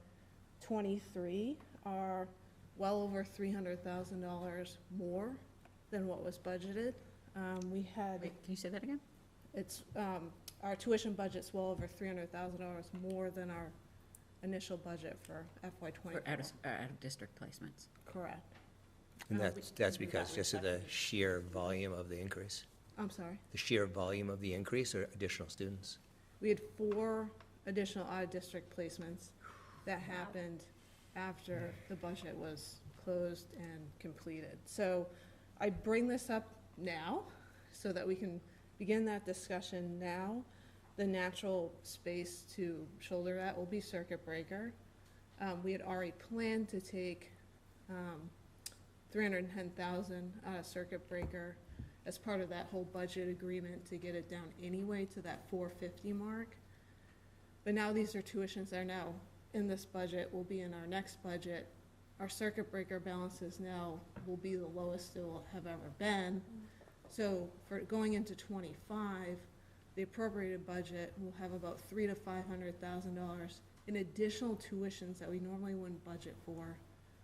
[SPEAKER 14] '23 are well over $300,000 more than what was budgeted. We had,
[SPEAKER 9] wait, can you say that again?
[SPEAKER 14] it's, our tuition budget's well over $300,000 more than our initial budget for FY '24.
[SPEAKER 9] For out-of-district placements.
[SPEAKER 14] Correct.
[SPEAKER 12] And
[SPEAKER 14] We
[SPEAKER 12] that's
[SPEAKER 14] can do
[SPEAKER 12] because
[SPEAKER 14] that
[SPEAKER 12] just of the sheer volume of the increase?
[SPEAKER 14] I'm sorry.
[SPEAKER 12] The sheer volume of the increase or additional students?
[SPEAKER 14] We had 4 additional out-of-district placements that happened after the budget was closed and completed. So I bring this up now so that we can begin that discussion now. The natural space to shoulder that will be circuit breaker. We had already planned to take $310,000 out of circuit breaker as part of that whole budget agreement to get it down anyway to that $450 mark. But now these are tuitions that are now in this budget, will be in our next budget. Our circuit breaker balances now will be the lowest it will have ever been. So for going into '25, the appropriated budget will have about $300,000 to $500,000 in additional tuitions that we normally wouldn't budget for,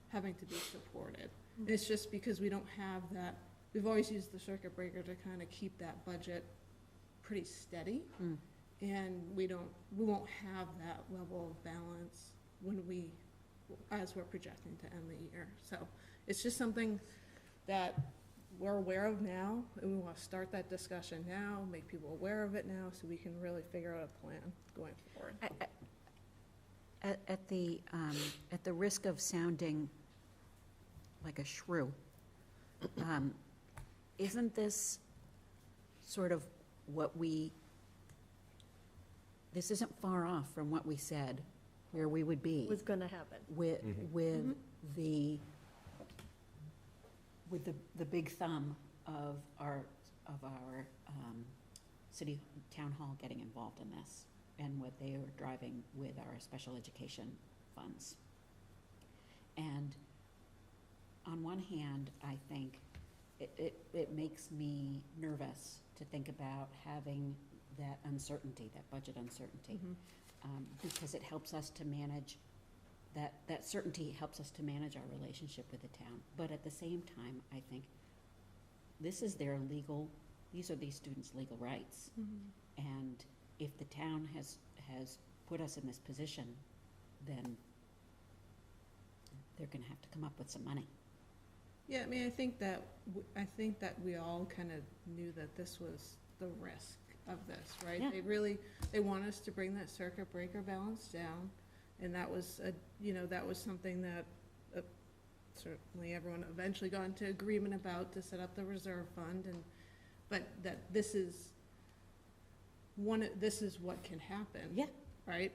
[SPEAKER 14] having to be supported. And it's just because we don't have that. We've always used the circuit breaker to kind of keep that budget pretty steady.
[SPEAKER 9] Mm.
[SPEAKER 14] And we won't have that level of balance as we're projecting to end the year. So it's just something that we're aware of now, and we want to start that discussion now, make people aware of it now, so we can really figure out a plan going forward.
[SPEAKER 9] At the risk of sounding like a shrew, isn't this sort of this isn't far off from what we said, where we would be
[SPEAKER 6] Was gonna happen.
[SPEAKER 9] with the big thumb of our city town hall getting involved in this, and what they are driving with our special education funds. And on one hand, I think it makes me nervous to think about having that uncertainty, that budget uncertainty, because it helps us to manage, that certainty helps us to manage our relationship with the town. But at the same time, I think this is these are these students' legal rights. And if the town has put us in this position, then they're gonna have to come up with some money.
[SPEAKER 14] Yeah, I mean, I think that we all kind of knew that this was the risk of this, right?
[SPEAKER 9] Yeah.
[SPEAKER 14] They want us to bring that circuit breaker balance down, and that was something that certainly everyone eventually got into agreement about, to set up the reserve fund, but that this is what can happen.
[SPEAKER 9] Yeah.
[SPEAKER 14] Right?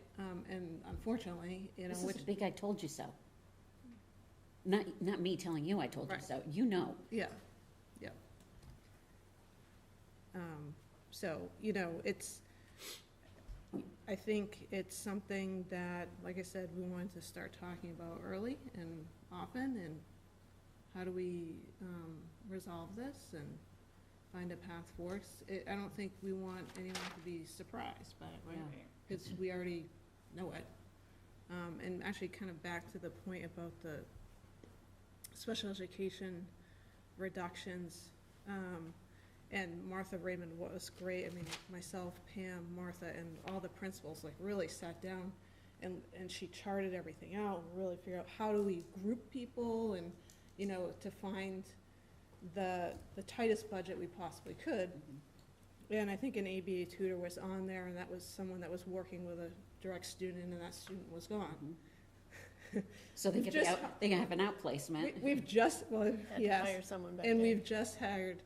[SPEAKER 14] And unfortunately,
[SPEAKER 9] This is a big I told you so. Not me telling you I told you
[SPEAKER 14] Right.
[SPEAKER 9] so, you know.
[SPEAKER 14] Yeah, yeah. So, I think it's something that, like I said, we wanted to start talking about early and often, and how do we resolve this and find a path forward. I don't think we want anyone to be surprised by it, right?
[SPEAKER 1] Right.
[SPEAKER 14] Because we already know it. And actually, kind of back to the point about the special education reductions, and Martha Raymond was great. I mean, myself, Pam, Martha, and all the principals really sat down and she charted everything out, and really figured out how do we group people, and to find the tightest budget we possibly could. And I think an ABA tutor was on there, and that was someone that was working with a direct student, and that student was gone.
[SPEAKER 9] So they can have an outplacement.
[SPEAKER 14] We've just,
[SPEAKER 6] Had to hire someone back
[SPEAKER 14] and
[SPEAKER 6] in.
[SPEAKER 14] we've just hired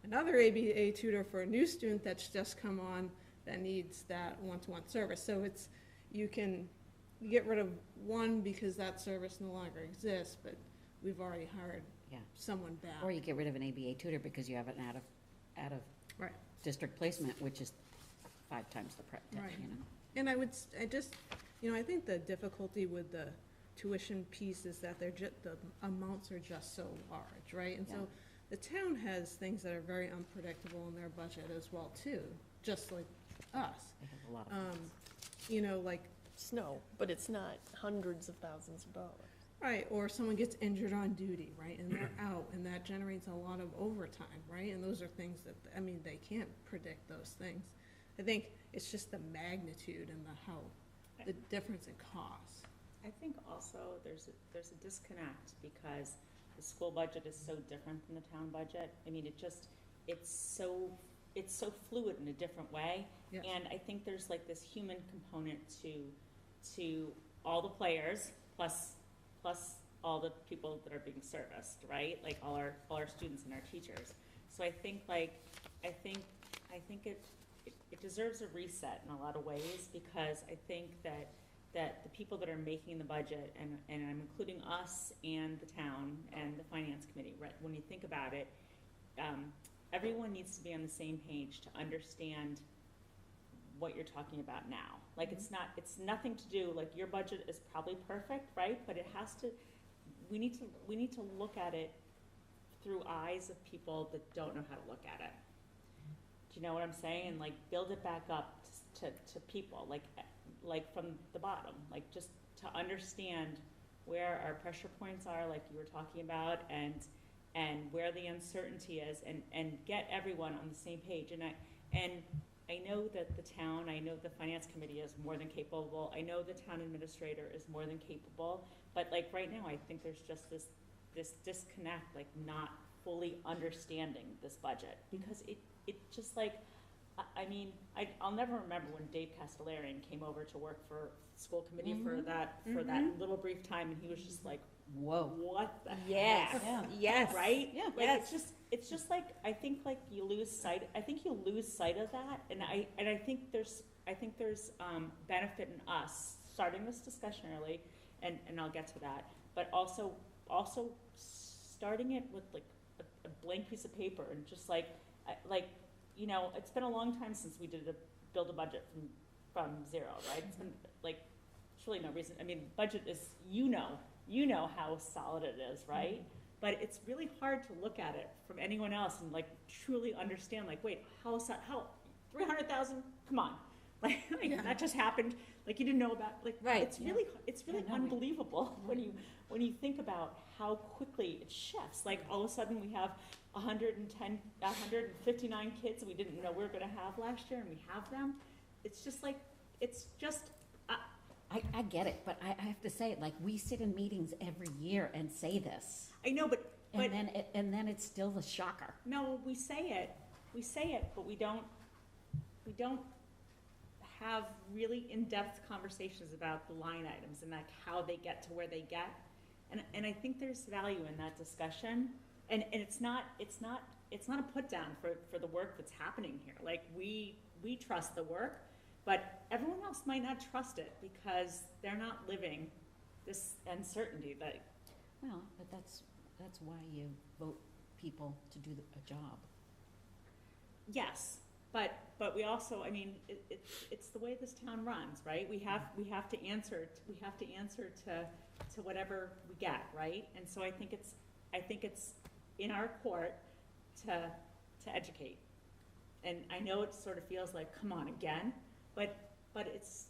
[SPEAKER 14] another ABA tutor for a new student that's just come on that needs that one-to-one service. So you can get rid of one because that service no longer exists, but we've already hired someone back.
[SPEAKER 9] Or you get rid of an ABA tutor because you have an out of
[SPEAKER 14] Right.
[SPEAKER 9] district placement, which is 5 times the prep,
[SPEAKER 14] Right.
[SPEAKER 9] And
[SPEAKER 14] And I think the difficulty with the tuition piece is that the amounts are just so large, right? And so the town has things that are very unpredictable in their budget as well too, just like us.
[SPEAKER 9] they have a lot of things.
[SPEAKER 14] Like,
[SPEAKER 6] Snow, but it's not hundreds of thousands of dollars.
[SPEAKER 14] right, or someone gets injured on duty, right, and they're out, and that generates a lot of overtime, right? And those are things that, they can't predict those things. I think it's just the magnitude and the difference in cost.
[SPEAKER 1] I think also there's a disconnect because the school budget is so different than the town budget. I mean, it's so fluid in a different way.
[SPEAKER 14] Yes.
[SPEAKER 1] And I think there's this human component to all the players plus all the people that are being serviced, right? Like all our students and our teachers. So I think it deserves a reset in a lot of ways, because I think that the people that are making the budget, and I'm including us and the town and the finance committee, right? When you think about it, everyone needs to be on the same page to understand what you're talking about now. It's nothing to do, your budget is probably perfect, right? But we need to look at it through eyes of people that don't know how to look at it. Do you know what I'm saying? And build it back up to people, from the bottom, just to understand where our pressure points are, like you were talking about, and where the uncertainty is, and get everyone on the same page. And I know that the town, I know the finance committee is more than capable, I know the town administrator is more than capable, but right now I think there's just this disconnect, not fully understanding this budget, because it just like, I mean, I'll never remember when Dave Castellarian came over to work for school committee for that little brief time, and he was just like,
[SPEAKER 9] Whoa.
[SPEAKER 1] what the
[SPEAKER 3] Yes,
[SPEAKER 1] heck?
[SPEAKER 9] Yeah.
[SPEAKER 3] yes.
[SPEAKER 1] Right?
[SPEAKER 9] Yeah.
[SPEAKER 1] Like, it's just like, I think like you lose sight of that, and I think there's benefit in us starting this discussion early, and I'll get to that, but also starting it with like a blank piece of paper, and just like, you know, it's been a long time since we did build a budget from zero, right? It's been like, there's really no reason, I mean, budget is, you know how solid it is, right? But it's really hard to look at it from anyone else and like truly understand, like, wait, how 300,000? Come on. Like that just happened, like you didn't know about, like,
[SPEAKER 3] Right,
[SPEAKER 1] it's really unbelievable when you think about how quickly it shifts. Like all of a sudden we have 159 kids we didn't know we were gonna have last year, and we have them. It's just like,
[SPEAKER 9] I get it, but I have to say, like, we sit in meetings every year and say this.
[SPEAKER 1] I know, but
[SPEAKER 9] And then it's still the shocker.
[SPEAKER 1] no, we say it, but we don't have really in-depth conversations about the line items and like how they get to where they get. And I think there's value in that discussion. And it's not a put down for the work that's happening here. Like we trust the work, but everyone else might not trust it because they're not living this uncertainty that.
[SPEAKER 9] Well, but that's why you vote people to do a job.
[SPEAKER 1] Yes, but we also, I mean, it's the way this town runs, right? We have to answer to whatever we get, right? And so I think it's in our court to educate. And I know it sort of feels like, come on again, but it's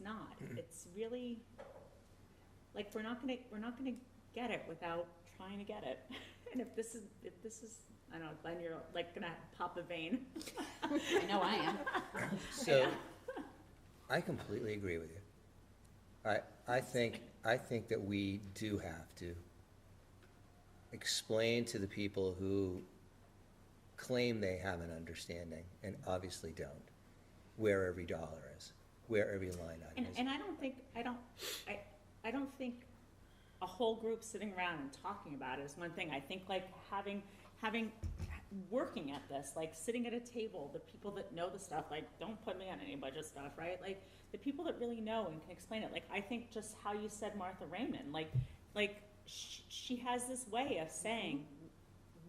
[SPEAKER 1] not. It's really like we're not gonna get it without trying to get it. And if this is I don't know, Glenn, you're like gonna pop a vein.
[SPEAKER 9] I know I am.
[SPEAKER 12] So, I completely agree with you. I think that we do have to explain to the people who claim they have an understanding and obviously don't, where every dollar is, where every line item is.
[SPEAKER 1] And I don't think a whole group sitting around and talking about it is one thing. I think like having working at this, like sitting at a table, the people that know the stuff, like don't put me on any budget stuff, right? Like the people that really know and can explain it. Like I think just how you said Martha Raymond, like she has this way of saying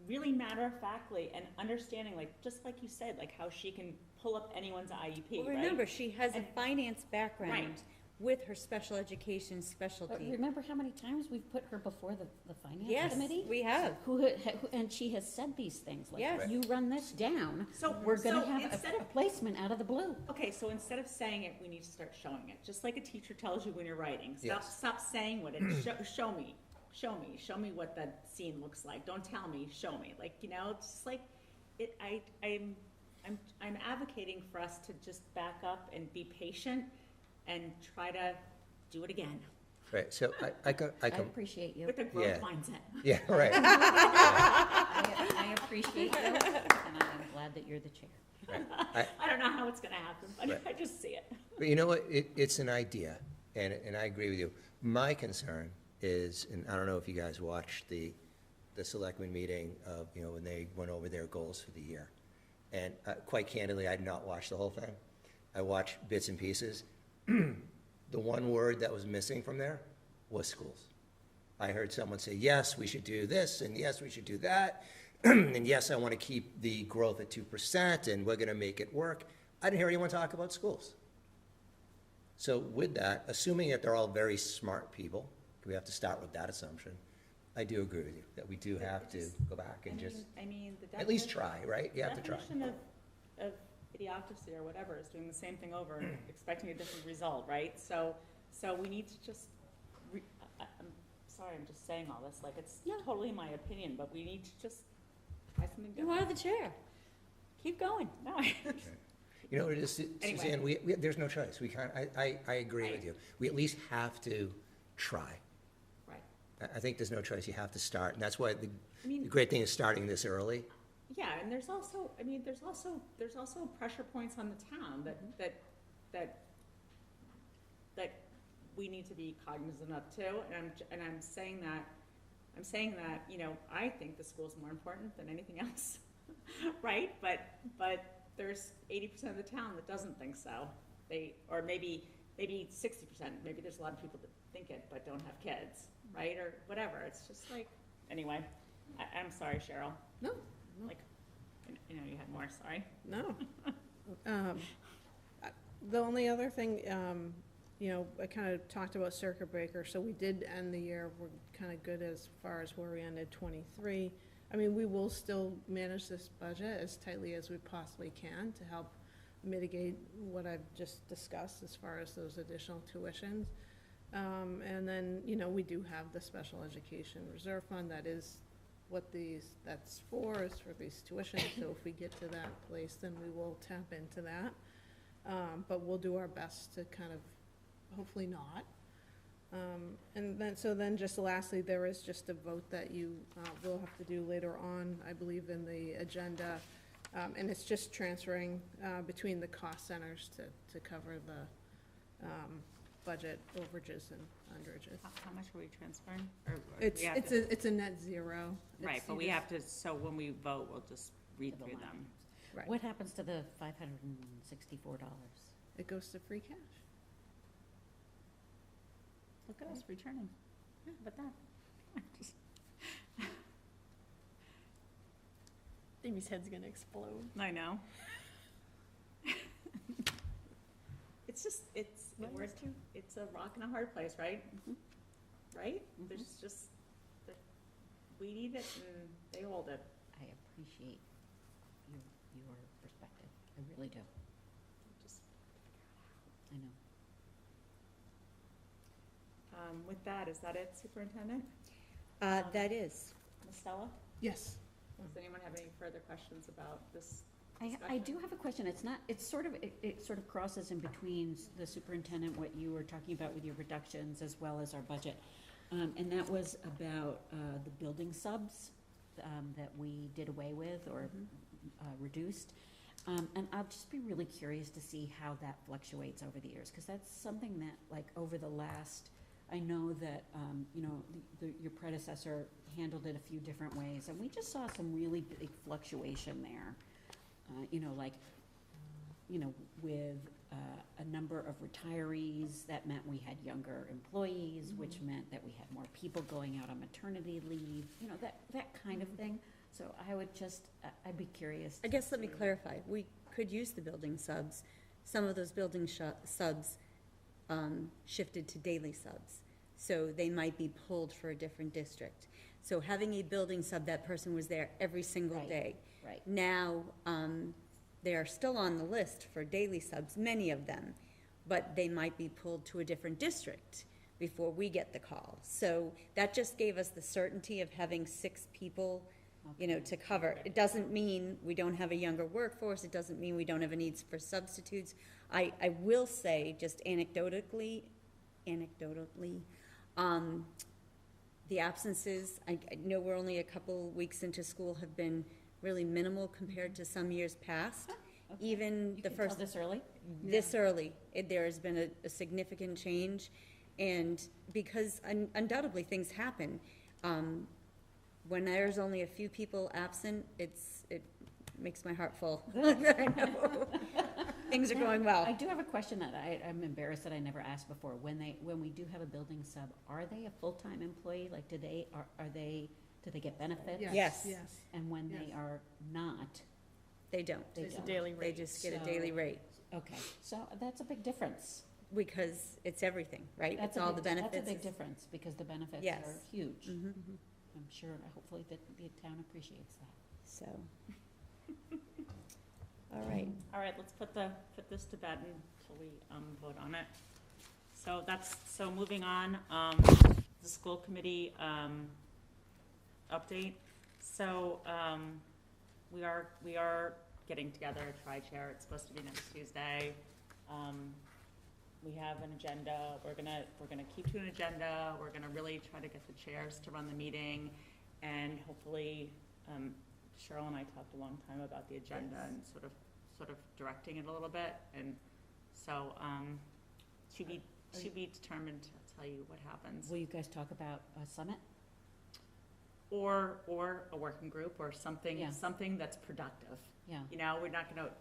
[SPEAKER 1] really matter-of-factly and understanding, like just like you said, like how she can pull up anyone's IEP,
[SPEAKER 3] Well, remember,
[SPEAKER 1] right?
[SPEAKER 3] she has a finance background
[SPEAKER 1] Right.
[SPEAKER 3] with her special education
[SPEAKER 9] But
[SPEAKER 3] specialty.
[SPEAKER 9] remember how many times we've put her before the finance
[SPEAKER 3] Yes,
[SPEAKER 9] committee?
[SPEAKER 3] we have.
[SPEAKER 9] And she has said these things, like,
[SPEAKER 3] Yes.
[SPEAKER 9] you run this down,
[SPEAKER 1] So-
[SPEAKER 9] we're gonna
[SPEAKER 1] so
[SPEAKER 9] have
[SPEAKER 1] instead
[SPEAKER 9] a placement out of the blue.
[SPEAKER 1] Okay, so instead of saying it, we need to start showing it. Just like a teacher tells you when you're writing.
[SPEAKER 12] Yes.
[SPEAKER 1] Stop saying what it, show me what the scene looks like. Don't tell me, show me. Like, you know, it's just like, I'm advocating for us to just back up and be patient and try to do it again
[SPEAKER 12] Right, so I
[SPEAKER 9] I appreciate you.
[SPEAKER 1] with a growth
[SPEAKER 12] Yeah.
[SPEAKER 1] mindset.
[SPEAKER 12] yeah, right.
[SPEAKER 9] I appreciate you, and I'm glad that you're the chair.
[SPEAKER 1] I don't know how it's gonna happen, but
[SPEAKER 12] Right.
[SPEAKER 1] I just see it.
[SPEAKER 12] But you know what, it's an idea, and I agree with you. My concern is, and I don't know if you guys watched the selectmen meeting of, you know, when they went over their goals for the year. And quite candidly, I did not watch the whole thing. I watched bits and pieces. The one word that was missing from there was schools. I heard someone say, yes, we should do this, and yes, we should do that, and yes, I want to keep the growth at 2%, and we're going to make it work. I didn't hear anyone talk about schools. So with that, assuming that they're all very smart people, we have to start with that assumption. I do agree with you, that we do have to go back and just
[SPEAKER 1] I mean, the
[SPEAKER 12] at least
[SPEAKER 1] definition-
[SPEAKER 12] try, right? You have to try.
[SPEAKER 1] definition of idiocracy or whatever is doing the same thing over and expecting a different result, right? So we need to just, I'm sorry, I'm just saying all this, like it's totally my opinion, but we need to just try something
[SPEAKER 3] You
[SPEAKER 1] different.
[SPEAKER 3] are the chair. Keep going.
[SPEAKER 1] No,
[SPEAKER 12] You know what it is,
[SPEAKER 1] Anyway.
[SPEAKER 12] Suzanne, there's no choice. We can't, I agree with you. We at least have to try.
[SPEAKER 1] right.
[SPEAKER 12] I think there's no choice, you have to start, and that's why the
[SPEAKER 1] I mean,
[SPEAKER 12] great thing is starting this early.
[SPEAKER 1] yeah, and there's also, I mean, there's also pressure points on the town that we need to be cognizant of too, and I'm saying that, you know, I think the school's more important than anything else, right? But there's 80% of the town that doesn't think so. Or maybe 60%, maybe there's a lot of people that think it but don't have kids, right? Or whatever, it's just like, anyway, I'm sorry, Cheryl.
[SPEAKER 14] No,
[SPEAKER 1] Like, you know, you had more, sorry.
[SPEAKER 14] no. The only other thing, you know, I kind of talked about circuit breaker, so we did end the year, we're kind of good as far as where we ended 23. I mean, we will still manage this budget as tightly as we possibly can to help mitigate what I've just discussed as far as those additional tuitions. And then, you know, we do have the special education reserve fund, that is what that's for, is for these tuitions, so if we get to that place, then we will tap into that. But we'll do our best to kind of, hopefully not. And then just lastly, there is just a vote that you will have to do later on, I believe, in the agenda. And it's just transferring between the cost centers to cover the budget overages and underages.
[SPEAKER 1] How much are we transferring? Or
[SPEAKER 14] It's a net zero.
[SPEAKER 1] Right,
[SPEAKER 14] It's-
[SPEAKER 1] but
[SPEAKER 14] you
[SPEAKER 1] we
[SPEAKER 14] just-
[SPEAKER 1] have to, so when we vote, we'll just read
[SPEAKER 9] The
[SPEAKER 1] through
[SPEAKER 9] line
[SPEAKER 1] them.
[SPEAKER 14] Right.
[SPEAKER 9] What happens to the $564?
[SPEAKER 14] It goes to free cash.
[SPEAKER 1] Look at us returning. Yeah, but that.
[SPEAKER 6] Amy's head's gonna explode.
[SPEAKER 1] I know. It's just, it's a rock and a hard place, right? Right? There's just, we need it and they hold it.
[SPEAKER 9] I appreciate your perspective. I really do.
[SPEAKER 1] Just,
[SPEAKER 9] I know.
[SPEAKER 1] with that, is that it, Superintendent?
[SPEAKER 3] That is.
[SPEAKER 1] Ms. Stella?
[SPEAKER 14] Yes.
[SPEAKER 1] Does anyone have any further questions about this?
[SPEAKER 9] I do have a question. It sort of crosses in between the superintendent, what you were talking about with your reductions as well as our budget. And that was about the building subs that we did away with or reduced. And I'll just be really curious to see how that fluctuates over the years, because that's something that, like, over the last, I know that, you know, your predecessor handled it a few different ways, and we just saw some really big fluctuation there. You know, like, you know, with a number of retirees, that meant we had younger employees, which meant that we had more people going out on maternity leave, you know, that kind of thing. So I would just, I'd be curious.
[SPEAKER 3] I guess let me clarify. We could use the building subs. Some of those building subs shifted to daily subs. So they might be pulled for a different district. So having a building sub, that person was there every single
[SPEAKER 9] Right.
[SPEAKER 3] day.
[SPEAKER 9] Right.
[SPEAKER 3] Now, they are still on the list for daily subs, many of them, but they might be pulled to a different district before we get the call. So that just gave us the certainty of having 6 people, you know, to cover. It doesn't mean we don't have a younger workforce. It doesn't mean we don't have a needs for substitutes. I will say, just anecdotally, the absences, I know we're only a couple weeks into school, have been really minimal compared to some years past.
[SPEAKER 9] Okay.
[SPEAKER 3] Even
[SPEAKER 9] You
[SPEAKER 3] the
[SPEAKER 9] can tell
[SPEAKER 3] first,
[SPEAKER 9] this early?
[SPEAKER 3] this early, there has been a significant change. And because undoubtedly things happen, when there's only a few people absent, it makes my heart full. I know. Things are going well.
[SPEAKER 9] I do have a question that I'm embarrassed that I never asked before. When we do have a building sub, are they a full-time employee? Like, do they get benefits?
[SPEAKER 3] Yes.
[SPEAKER 14] Yes.
[SPEAKER 9] And when they
[SPEAKER 14] Yes.
[SPEAKER 9] are not,
[SPEAKER 3] They don't.
[SPEAKER 9] they
[SPEAKER 6] It's a
[SPEAKER 9] don't?
[SPEAKER 6] daily
[SPEAKER 3] They
[SPEAKER 6] rate.
[SPEAKER 3] just get a
[SPEAKER 9] So-
[SPEAKER 3] daily rate,
[SPEAKER 9] Okay, so that's a big difference.
[SPEAKER 3] because it's everything, right?
[SPEAKER 9] That's
[SPEAKER 3] It's
[SPEAKER 9] a
[SPEAKER 3] all
[SPEAKER 9] big-
[SPEAKER 3] the benefits.
[SPEAKER 9] That's a big
[SPEAKER 3] it's-
[SPEAKER 9] difference, because the benefits
[SPEAKER 3] Yes.
[SPEAKER 9] are huge.
[SPEAKER 3] Mhm.
[SPEAKER 9] I'm sure, hopefully, that the town appreciates that.
[SPEAKER 3] So. All right.
[SPEAKER 1] All right, let's put this to bed until we, vote on it. So moving on, the school committee, update. So, we are getting together, a tri-chair, it's supposed to be next Tuesday. we have an agenda, we're gonna keep to an agenda, we're gonna really try to get the chairs to run the meeting, and hopefully, Cheryl and I talked a long time about the agenda and sort of directing it a little bit, and so, to be determined to tell you what happens.
[SPEAKER 9] Will you guys talk about a summit?
[SPEAKER 1] Or a working group, or something,
[SPEAKER 9] Yeah.
[SPEAKER 1] something that's productive.
[SPEAKER 9] Yeah.
[SPEAKER 1] You know, we're not gonna,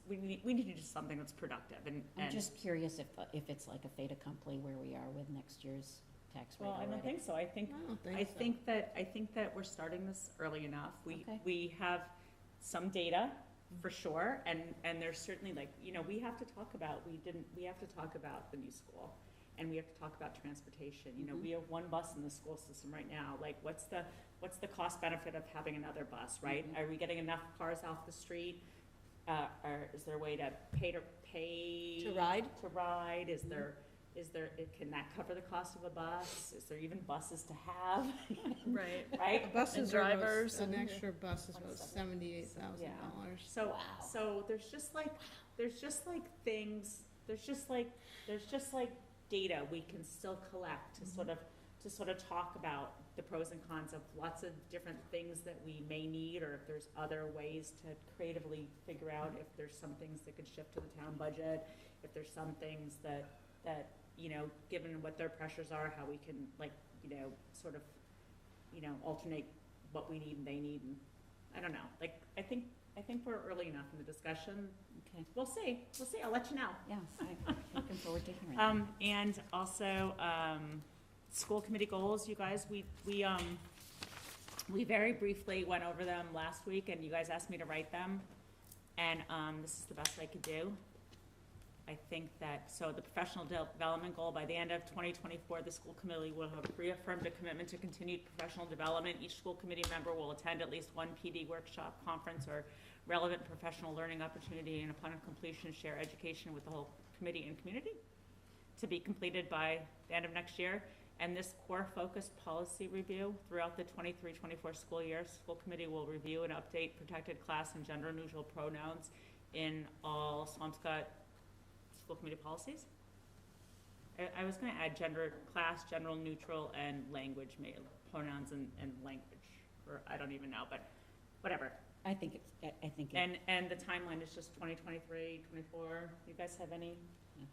[SPEAKER 1] we need to do something that's productive, and.
[SPEAKER 9] I'm just curious if it's like a fait accompli where we are with next year's tax rate
[SPEAKER 1] Well, I don't
[SPEAKER 9] already.
[SPEAKER 1] think so. I think,
[SPEAKER 14] I don't think
[SPEAKER 1] I
[SPEAKER 14] so.
[SPEAKER 1] think that we're starting this early enough.
[SPEAKER 9] Okay.
[SPEAKER 1] We have some data, for sure, and there's certainly, like, you know, we have to talk about the new school, and we have to talk about transportation. You know, we have one bus in the school system right now. Like, what's the cost benefit of having another bus, right? Are we getting enough cars off the street? Or is there a way to pay
[SPEAKER 14] To ride?
[SPEAKER 1] To ride? Is there, can that cover the cost of a bus? Is there even buses to have?
[SPEAKER 6] Right.
[SPEAKER 1] Right?
[SPEAKER 14] Buses
[SPEAKER 6] And
[SPEAKER 14] are,
[SPEAKER 6] drivers
[SPEAKER 14] an
[SPEAKER 6] and-
[SPEAKER 14] extra bus is about $78,000.
[SPEAKER 1] So there's just like things, there's just like data we can still collect to sort of talk about the pros and cons of lots of different things that we may need, or if there's other ways to creatively figure out if there's some things that could shift to the town budget, if there's some things that, you know, given what their pressures are, how we can, like, you know, sort of, you know, alternate what we need and they need, and I don't know, like, I think we're early enough in the discussion.
[SPEAKER 9] Okay.
[SPEAKER 1] We'll see, I'll let you know.
[SPEAKER 9] Yes, I'm looking forward to hearing that.
[SPEAKER 1] And also, school committee goals, you guys, we very briefly went over them last week, and you guys asked me to write them, and, this is the best I could do. I think that, so the professional development goal, by the end of 2024, the school committee will have reaffirmed a commitment to continued professional development. Each school committee member will attend at least one PD workshop, conference, or relevant professional learning opportunity, and upon completion, share education with the whole committee and community, to be completed by the end of next year. And this core focused policy review throughout the 23-24 school year, school committee will review and update protected class and gender neutral pronouns in all Swampscott school committee policies. I was gonna add gender, class, general, neutral, and language, pronouns and language, or I don't even know, but whatever.
[SPEAKER 9] I think it.
[SPEAKER 1] And the timeline is just 2023, 24. You guys have any?
[SPEAKER 9] Yeah.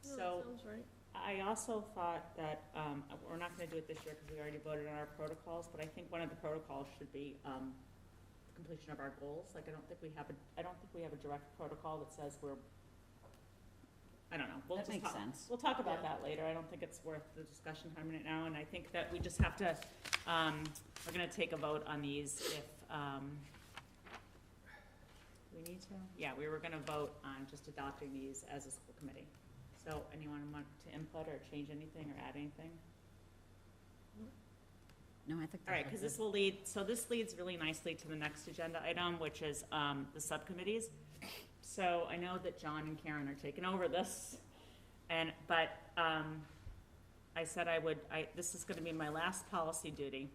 [SPEAKER 6] No,
[SPEAKER 1] So,
[SPEAKER 6] that sounds right.
[SPEAKER 1] I also thought that, we're not gonna do it this year because we already voted on our protocols, but I think one of the protocols should be, completion of our goals. Like, I don't think we have a direct protocol that says I don't know.
[SPEAKER 9] That makes sense.
[SPEAKER 1] We'll talk about that later. I don't think it's worth the discussion time right now, and I think that we just have to, we're gonna take a vote on these if, we need to? Yeah, we were gonna vote on just adopting these as a school committee. So anyone want to input or change anything or add anything?
[SPEAKER 9] No, I think.
[SPEAKER 1] All right, because this will this leads really nicely to the next agenda item, which is the subcommittees. So I know that John and Karen are taking over this, but I said this is gonna be my last policy duty.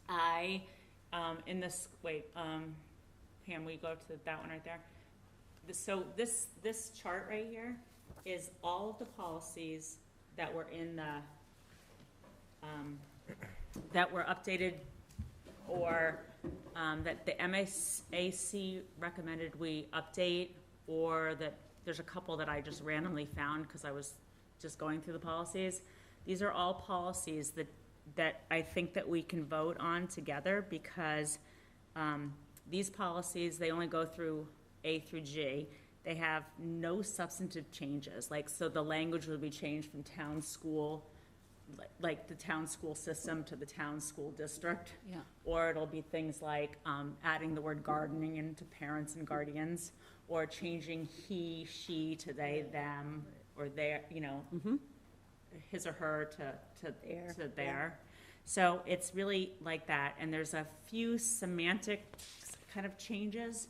[SPEAKER 1] Pam, we go to that one right there? So this chart right here is all of the policies that were in the, that were updated, or that the MASC recommended we update, or that there's a couple that I just randomly found because I was just going through the policies. These are all policies that I think that we can vote on together, because these policies, they only go through A through G. They have no substantive changes. Like, so the language will be changed from town school, like the town school system, to the town school district.
[SPEAKER 9] Yeah.
[SPEAKER 1] Or it'll be things like adding the word gardening into parents and guardians, or changing he, she to they, them, or their, you know, his or her to their. So it's really like that, and there's a few semantic kind of changes.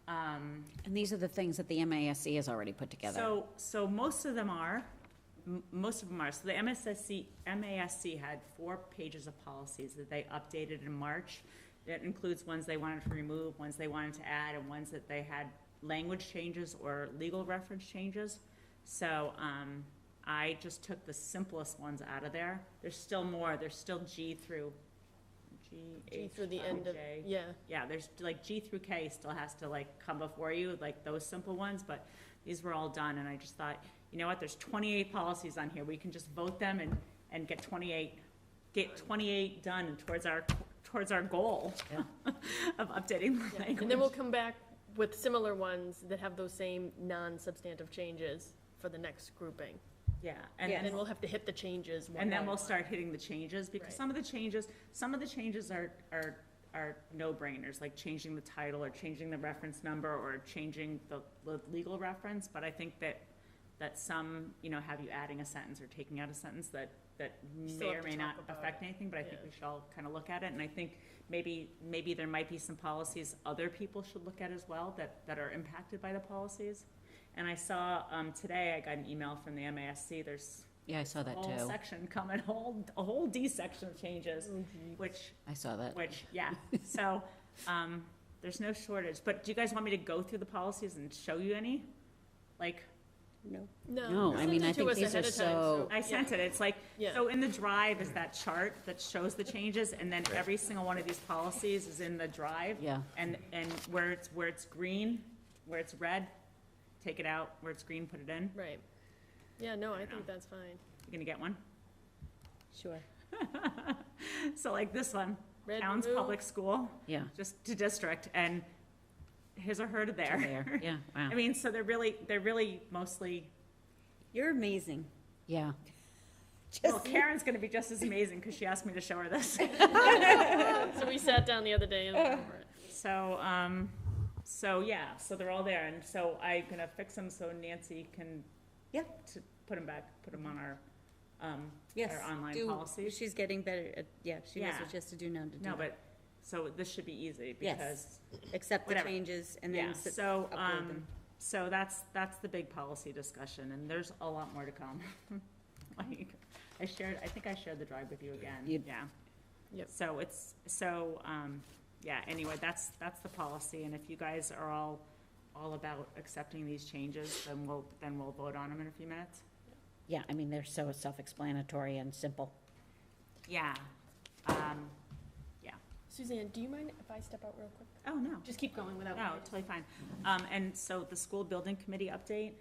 [SPEAKER 9] And these are the things that the MASC has already put together.
[SPEAKER 1] So most of them are. So the MASC had 4 pages of policies that they updated in March. That includes ones they wanted to remove, ones they wanted to add, and ones that they had language changes or legal reference changes. So, I just took the simplest ones out of there. There's still more, there's still G through
[SPEAKER 6] G through the end of,
[SPEAKER 1] J.
[SPEAKER 6] yeah.
[SPEAKER 1] Yeah, there's like G through K still has to like come before you, like those simple ones, but these were all done, and I just thought, you know what, there's 28 policies on here, we can just vote them and get 28 done towards our goal of updating the language.
[SPEAKER 6] And then we'll come back with similar ones that have those same non-substantive changes for the next grouping.
[SPEAKER 1] Yeah,
[SPEAKER 6] And then we'll have to hit the changes one
[SPEAKER 1] and then
[SPEAKER 6] by
[SPEAKER 1] we'll
[SPEAKER 6] one.
[SPEAKER 1] start hitting the changes, because
[SPEAKER 6] Right.
[SPEAKER 1] some of the changes are no-brainers, like changing the title or changing the reference number or changing the legal reference, but I think that some, have you adding a sentence or taking out a sentence that
[SPEAKER 6] Still
[SPEAKER 1] may
[SPEAKER 6] have
[SPEAKER 1] or
[SPEAKER 6] to
[SPEAKER 1] may not
[SPEAKER 6] talk about
[SPEAKER 1] affect
[SPEAKER 6] it.
[SPEAKER 1] anything, but I think
[SPEAKER 6] Yeah.
[SPEAKER 1] we should all kind of look at it, and I think maybe there might be some policies other people should look at as well that are impacted by the policies. And I saw, today, I got an email from the MASC, there's
[SPEAKER 9] Yeah, I saw that
[SPEAKER 1] a whole
[SPEAKER 9] too.
[SPEAKER 1] section coming, a whole D section of changes, which,
[SPEAKER 9] I saw that.
[SPEAKER 1] yeah, so, there's no shortage, but do you guys want me to go through the policies and show you any? Like,
[SPEAKER 3] No.
[SPEAKER 9] No, I
[SPEAKER 6] send
[SPEAKER 9] mean,
[SPEAKER 6] it
[SPEAKER 9] I
[SPEAKER 6] to
[SPEAKER 9] think
[SPEAKER 6] us
[SPEAKER 9] these
[SPEAKER 6] ahead
[SPEAKER 9] are
[SPEAKER 6] of time,
[SPEAKER 9] so,
[SPEAKER 1] I sent it, it's like,
[SPEAKER 6] Yeah.
[SPEAKER 1] so in the drive is that chart that shows the changes, and then every single one of these policies is in the drive.
[SPEAKER 9] yeah.
[SPEAKER 1] And where it's green, where it's red, take it out, where it's green, put it in.
[SPEAKER 6] Right. Yeah, no, I think that's fine.
[SPEAKER 1] You gonna get one?
[SPEAKER 3] Sure.
[SPEAKER 1] So like this one,
[SPEAKER 6] Red,
[SPEAKER 1] Towns
[SPEAKER 6] blue.
[SPEAKER 1] Public School,
[SPEAKER 9] Yeah.
[SPEAKER 1] just to district, and his or her to there.
[SPEAKER 9] There, yeah, wow.
[SPEAKER 1] I mean, so they're really mostly,
[SPEAKER 3] You're amazing.
[SPEAKER 9] Yeah.
[SPEAKER 1] well, Karen's gonna be just as amazing, because she asked me to show her this.
[SPEAKER 6] So we sat down the other day and went over it.
[SPEAKER 1] So yeah, so they're all there, and so I'm gonna fix them so Nancy can, to put them on our,
[SPEAKER 3] Yes.
[SPEAKER 1] our online
[SPEAKER 3] do-
[SPEAKER 1] policies.
[SPEAKER 3] She's getting better at, she knows
[SPEAKER 1] Yeah.
[SPEAKER 3] what she has to do now to do
[SPEAKER 1] No,
[SPEAKER 3] that.
[SPEAKER 1] but, so this should be easy,
[SPEAKER 3] Yes.
[SPEAKER 1] because,
[SPEAKER 3] Accept the
[SPEAKER 1] whatever.
[SPEAKER 3] changes and then
[SPEAKER 1] yeah, so, so that's the big policy discussion, and there's a lot more to come. Like, I think I shared the drive with you again,
[SPEAKER 9] You-
[SPEAKER 1] yeah.
[SPEAKER 6] Yep.
[SPEAKER 1] So yeah, anyway, that's the policy, and if you guys are all about accepting these changes, then we'll vote on them in a few minutes.
[SPEAKER 9] Yeah, I mean, they're so self-explanatory and simple.
[SPEAKER 1] Yeah,
[SPEAKER 6] Suzanne, do you mind if I step out real quick?
[SPEAKER 1] oh, no.
[SPEAKER 6] Just keep going without.
[SPEAKER 1] No, totally fine. And so the school building committee update,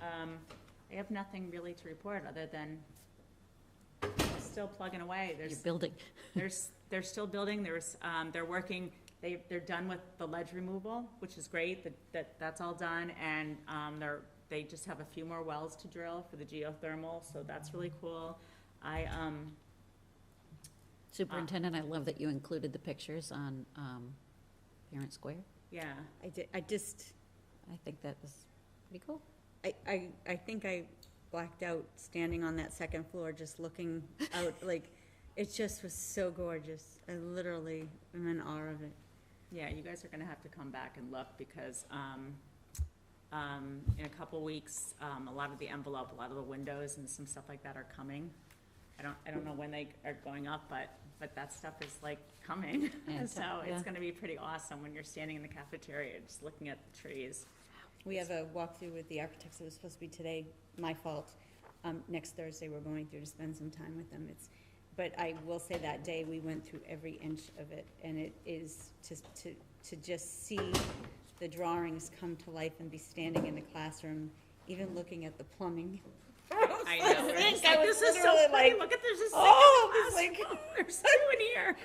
[SPEAKER 1] I have nothing really to report other than still plugging away.
[SPEAKER 9] You're building.
[SPEAKER 1] They're still building. They're working, they're done with the ledge removal, which is great, that's all done. And, they just have a few more wells to drill for the geothermal, so that's really cool.
[SPEAKER 9] Superintendent, I love that you included the pictures on Parent Square.
[SPEAKER 1] Yeah,
[SPEAKER 3] I
[SPEAKER 9] I think that was pretty cool.
[SPEAKER 3] I think I blacked out standing on that second floor, just looking out, like, it just was so gorgeous. I literally am in awe of it.
[SPEAKER 1] yeah, you guys are gonna have to come back and look, because, in a couple weeks, a lot of the envelope, a lot of the windows and some stuff like that are coming. I don't know when they are going up, but that stuff is like coming.
[SPEAKER 9] Yeah,
[SPEAKER 1] So
[SPEAKER 9] yeah.
[SPEAKER 1] it's gonna be pretty awesome when you're standing in the cafeteria, just looking at the trees.
[SPEAKER 3] We have a walkthrough with the architects. It was supposed to be today, my fault. Next Thursday, we're going through to spend some time with them. But I will say that day, we went through every inch of it, and it is to just see the drawings come to life and be standing in the classroom, even looking at the plumbing.
[SPEAKER 1] I know, we're just like,
[SPEAKER 3] I was
[SPEAKER 1] this is so
[SPEAKER 3] literally
[SPEAKER 1] funny,
[SPEAKER 3] like,
[SPEAKER 1] look at, there's a
[SPEAKER 3] oh,
[SPEAKER 1] sink in
[SPEAKER 3] it's
[SPEAKER 1] the
[SPEAKER 3] like-
[SPEAKER 1] classroom. There's two in here.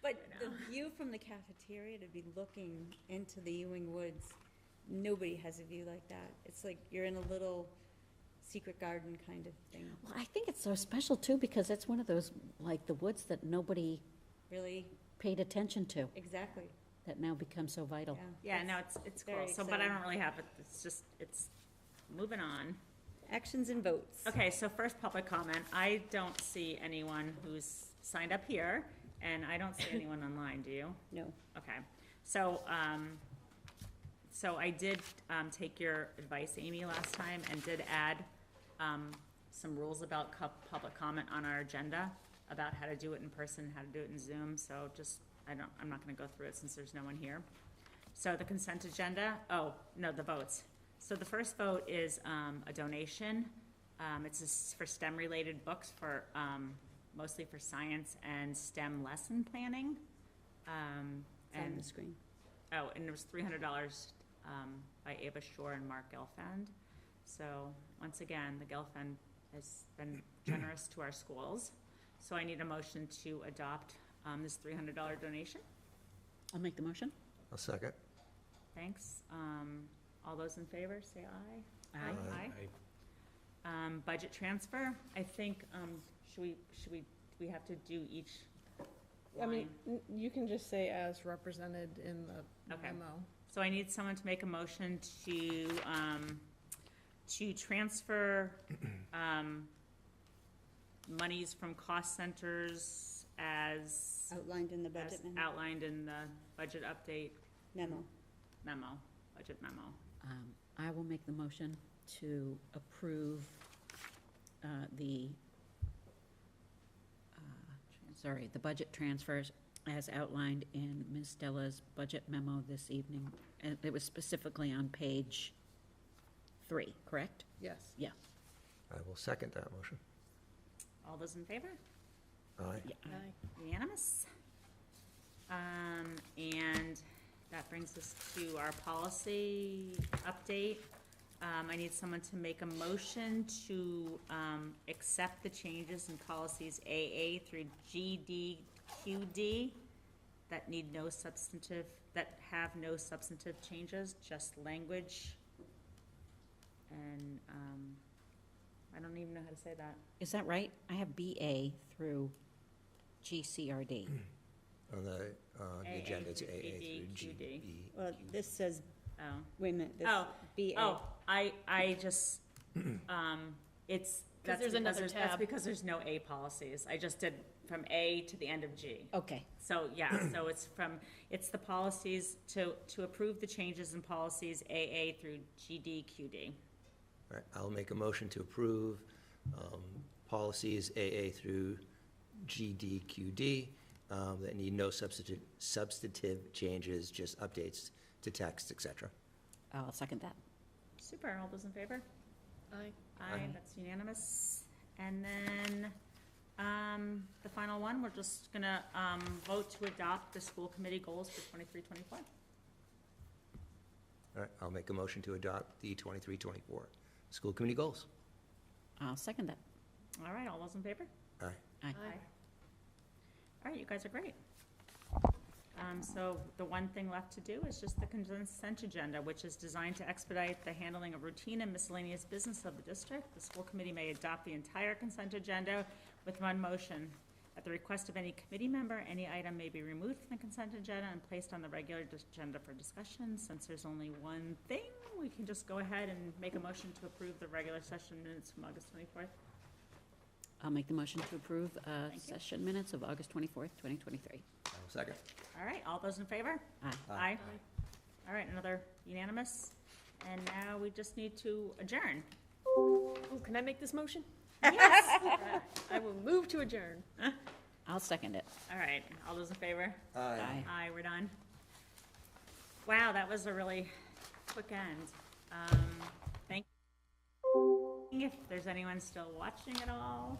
[SPEAKER 3] But the view from the cafeteria, to be looking into the Ewing Woods, nobody has a view like that. It's like you're in a little secret garden kind of thing.
[SPEAKER 9] Well, I think it's so special too, because it's one of those, like, the woods that nobody
[SPEAKER 3] Really,
[SPEAKER 9] paid attention to,
[SPEAKER 3] exactly,
[SPEAKER 9] that now become so vital.
[SPEAKER 3] yeah.
[SPEAKER 1] Yeah, no, it's cool,
[SPEAKER 3] very
[SPEAKER 1] so, but I
[SPEAKER 3] exciting.
[SPEAKER 1] don't really have it, it's moving on.
[SPEAKER 3] Actions and votes.
[SPEAKER 1] Okay, so first public comment, I don't see anyone who's signed up here, and I don't see anyone online, do you?
[SPEAKER 3] No.
[SPEAKER 1] Okay, so, so I did, take your advice, Amy, last time, and did add, some rules about public comment on our agenda, about how to do it in person, how to do it in Zoom, so just, I'm not gonna go through it since there's no one here. So the consent agenda, oh, no, the votes. So the first vote is a donation. It's for STEM-related books for, mostly for science and STEM lesson planning.
[SPEAKER 3] It's on
[SPEAKER 1] And
[SPEAKER 3] the screen.
[SPEAKER 1] Oh, and it was $300 by Ava Shore and Mark Gelfand. So once again, the Gelfand has been generous to our schools. So I need a motion to adopt this $300 donation.
[SPEAKER 3] I'll make the motion.
[SPEAKER 12] I'll second.
[SPEAKER 1] Thanks. All those in favor, say aye.
[SPEAKER 3] Aye.
[SPEAKER 1] Aye. Budget transfer, I think, should we have to do each
[SPEAKER 14] I mean,
[SPEAKER 1] line?
[SPEAKER 14] you can just say as represented in the
[SPEAKER 1] Okay.
[SPEAKER 14] memo.
[SPEAKER 1] So I need someone to make a motion to transfer, monies from cost centers as
[SPEAKER 3] Outlined in the budget memo.
[SPEAKER 1] outlined in the budget update
[SPEAKER 3] Memo.
[SPEAKER 1] budget memo.
[SPEAKER 9] I will make the motion to approve the the budget transfers as outlined in Ms. Stella's budget memo this evening. And it was specifically on page 3, correct?
[SPEAKER 14] Yes.
[SPEAKER 9] Yeah.
[SPEAKER 12] I will second that motion.
[SPEAKER 1] All those in favor?
[SPEAKER 12] Aye.
[SPEAKER 14] Aye.
[SPEAKER 1] Unanimous. And that brings us to our policy update. I need someone to make a motion to accept the changes in policies AA through GDQD that need no substantive, that have no substantive changes, just language. And I don't even know how to say that.
[SPEAKER 9] Is that right? I have BA through GCRD.
[SPEAKER 12] On the agenda, it's
[SPEAKER 1] through
[SPEAKER 12] AA
[SPEAKER 1] PD,
[SPEAKER 12] through
[SPEAKER 1] QD.
[SPEAKER 12] GB.
[SPEAKER 3] Well, this says,
[SPEAKER 1] Oh.
[SPEAKER 3] wait a minute, this
[SPEAKER 1] Oh,
[SPEAKER 3] BA.
[SPEAKER 1] Oh, I just, it's, that's
[SPEAKER 6] there's
[SPEAKER 1] because
[SPEAKER 6] another
[SPEAKER 1] there's, that's
[SPEAKER 6] tab.
[SPEAKER 1] because there's no A policies. I just did from A to the end of G.
[SPEAKER 9] Okay.
[SPEAKER 1] So, yeah, so it's the policies to approve the changes in policies AA through GDQD.
[SPEAKER 12] All right, I'll make a motion to approve policies AA through GDQD that need no substantive changes, just updates to text, et cetera.
[SPEAKER 9] I'll second that.
[SPEAKER 1] Super, all those in favor?
[SPEAKER 6] Aye.
[SPEAKER 1] Aye, that's unanimous. And then, the final one, we're just gonna, vote to adopt the school committee goals for 23-24.
[SPEAKER 12] All right, I'll make a motion to adopt the 23-24 school committee goals.
[SPEAKER 9] I'll second that.
[SPEAKER 1] All right, all those in favor?
[SPEAKER 12] Aye.
[SPEAKER 9] Aye.
[SPEAKER 1] All right, you guys are great. So the one thing left to do is just the consent agenda, which is designed to expedite the handling of routine and miscellaneous business of the district. The school committee may adopt the entire consent agenda with one motion. At the request of any committee member, any item may be removed from the consent agenda and placed on the regular agenda for discussion. Since there's only one thing, we can just go ahead and make a motion to approve the regular session minutes from August 24th.
[SPEAKER 9] I'll make the motion to approve
[SPEAKER 1] Thank you.
[SPEAKER 9] session minutes of August 24th, 2023.
[SPEAKER 12] I'll second.
[SPEAKER 1] All right, all those in favor?
[SPEAKER 9] Aye.
[SPEAKER 1] Aye. All right, another unanimous. And now we just need to adjourn.
[SPEAKER 6] Oh, can I make this motion?
[SPEAKER 1] Yes.
[SPEAKER 6] I will move to adjourn.
[SPEAKER 9] I'll second it.
[SPEAKER 1] All right, all those in favor?
[SPEAKER 12] Aye.
[SPEAKER 1] Aye, we're done. Wow, that was a really quick end. Thank you. If there's anyone still watching at all.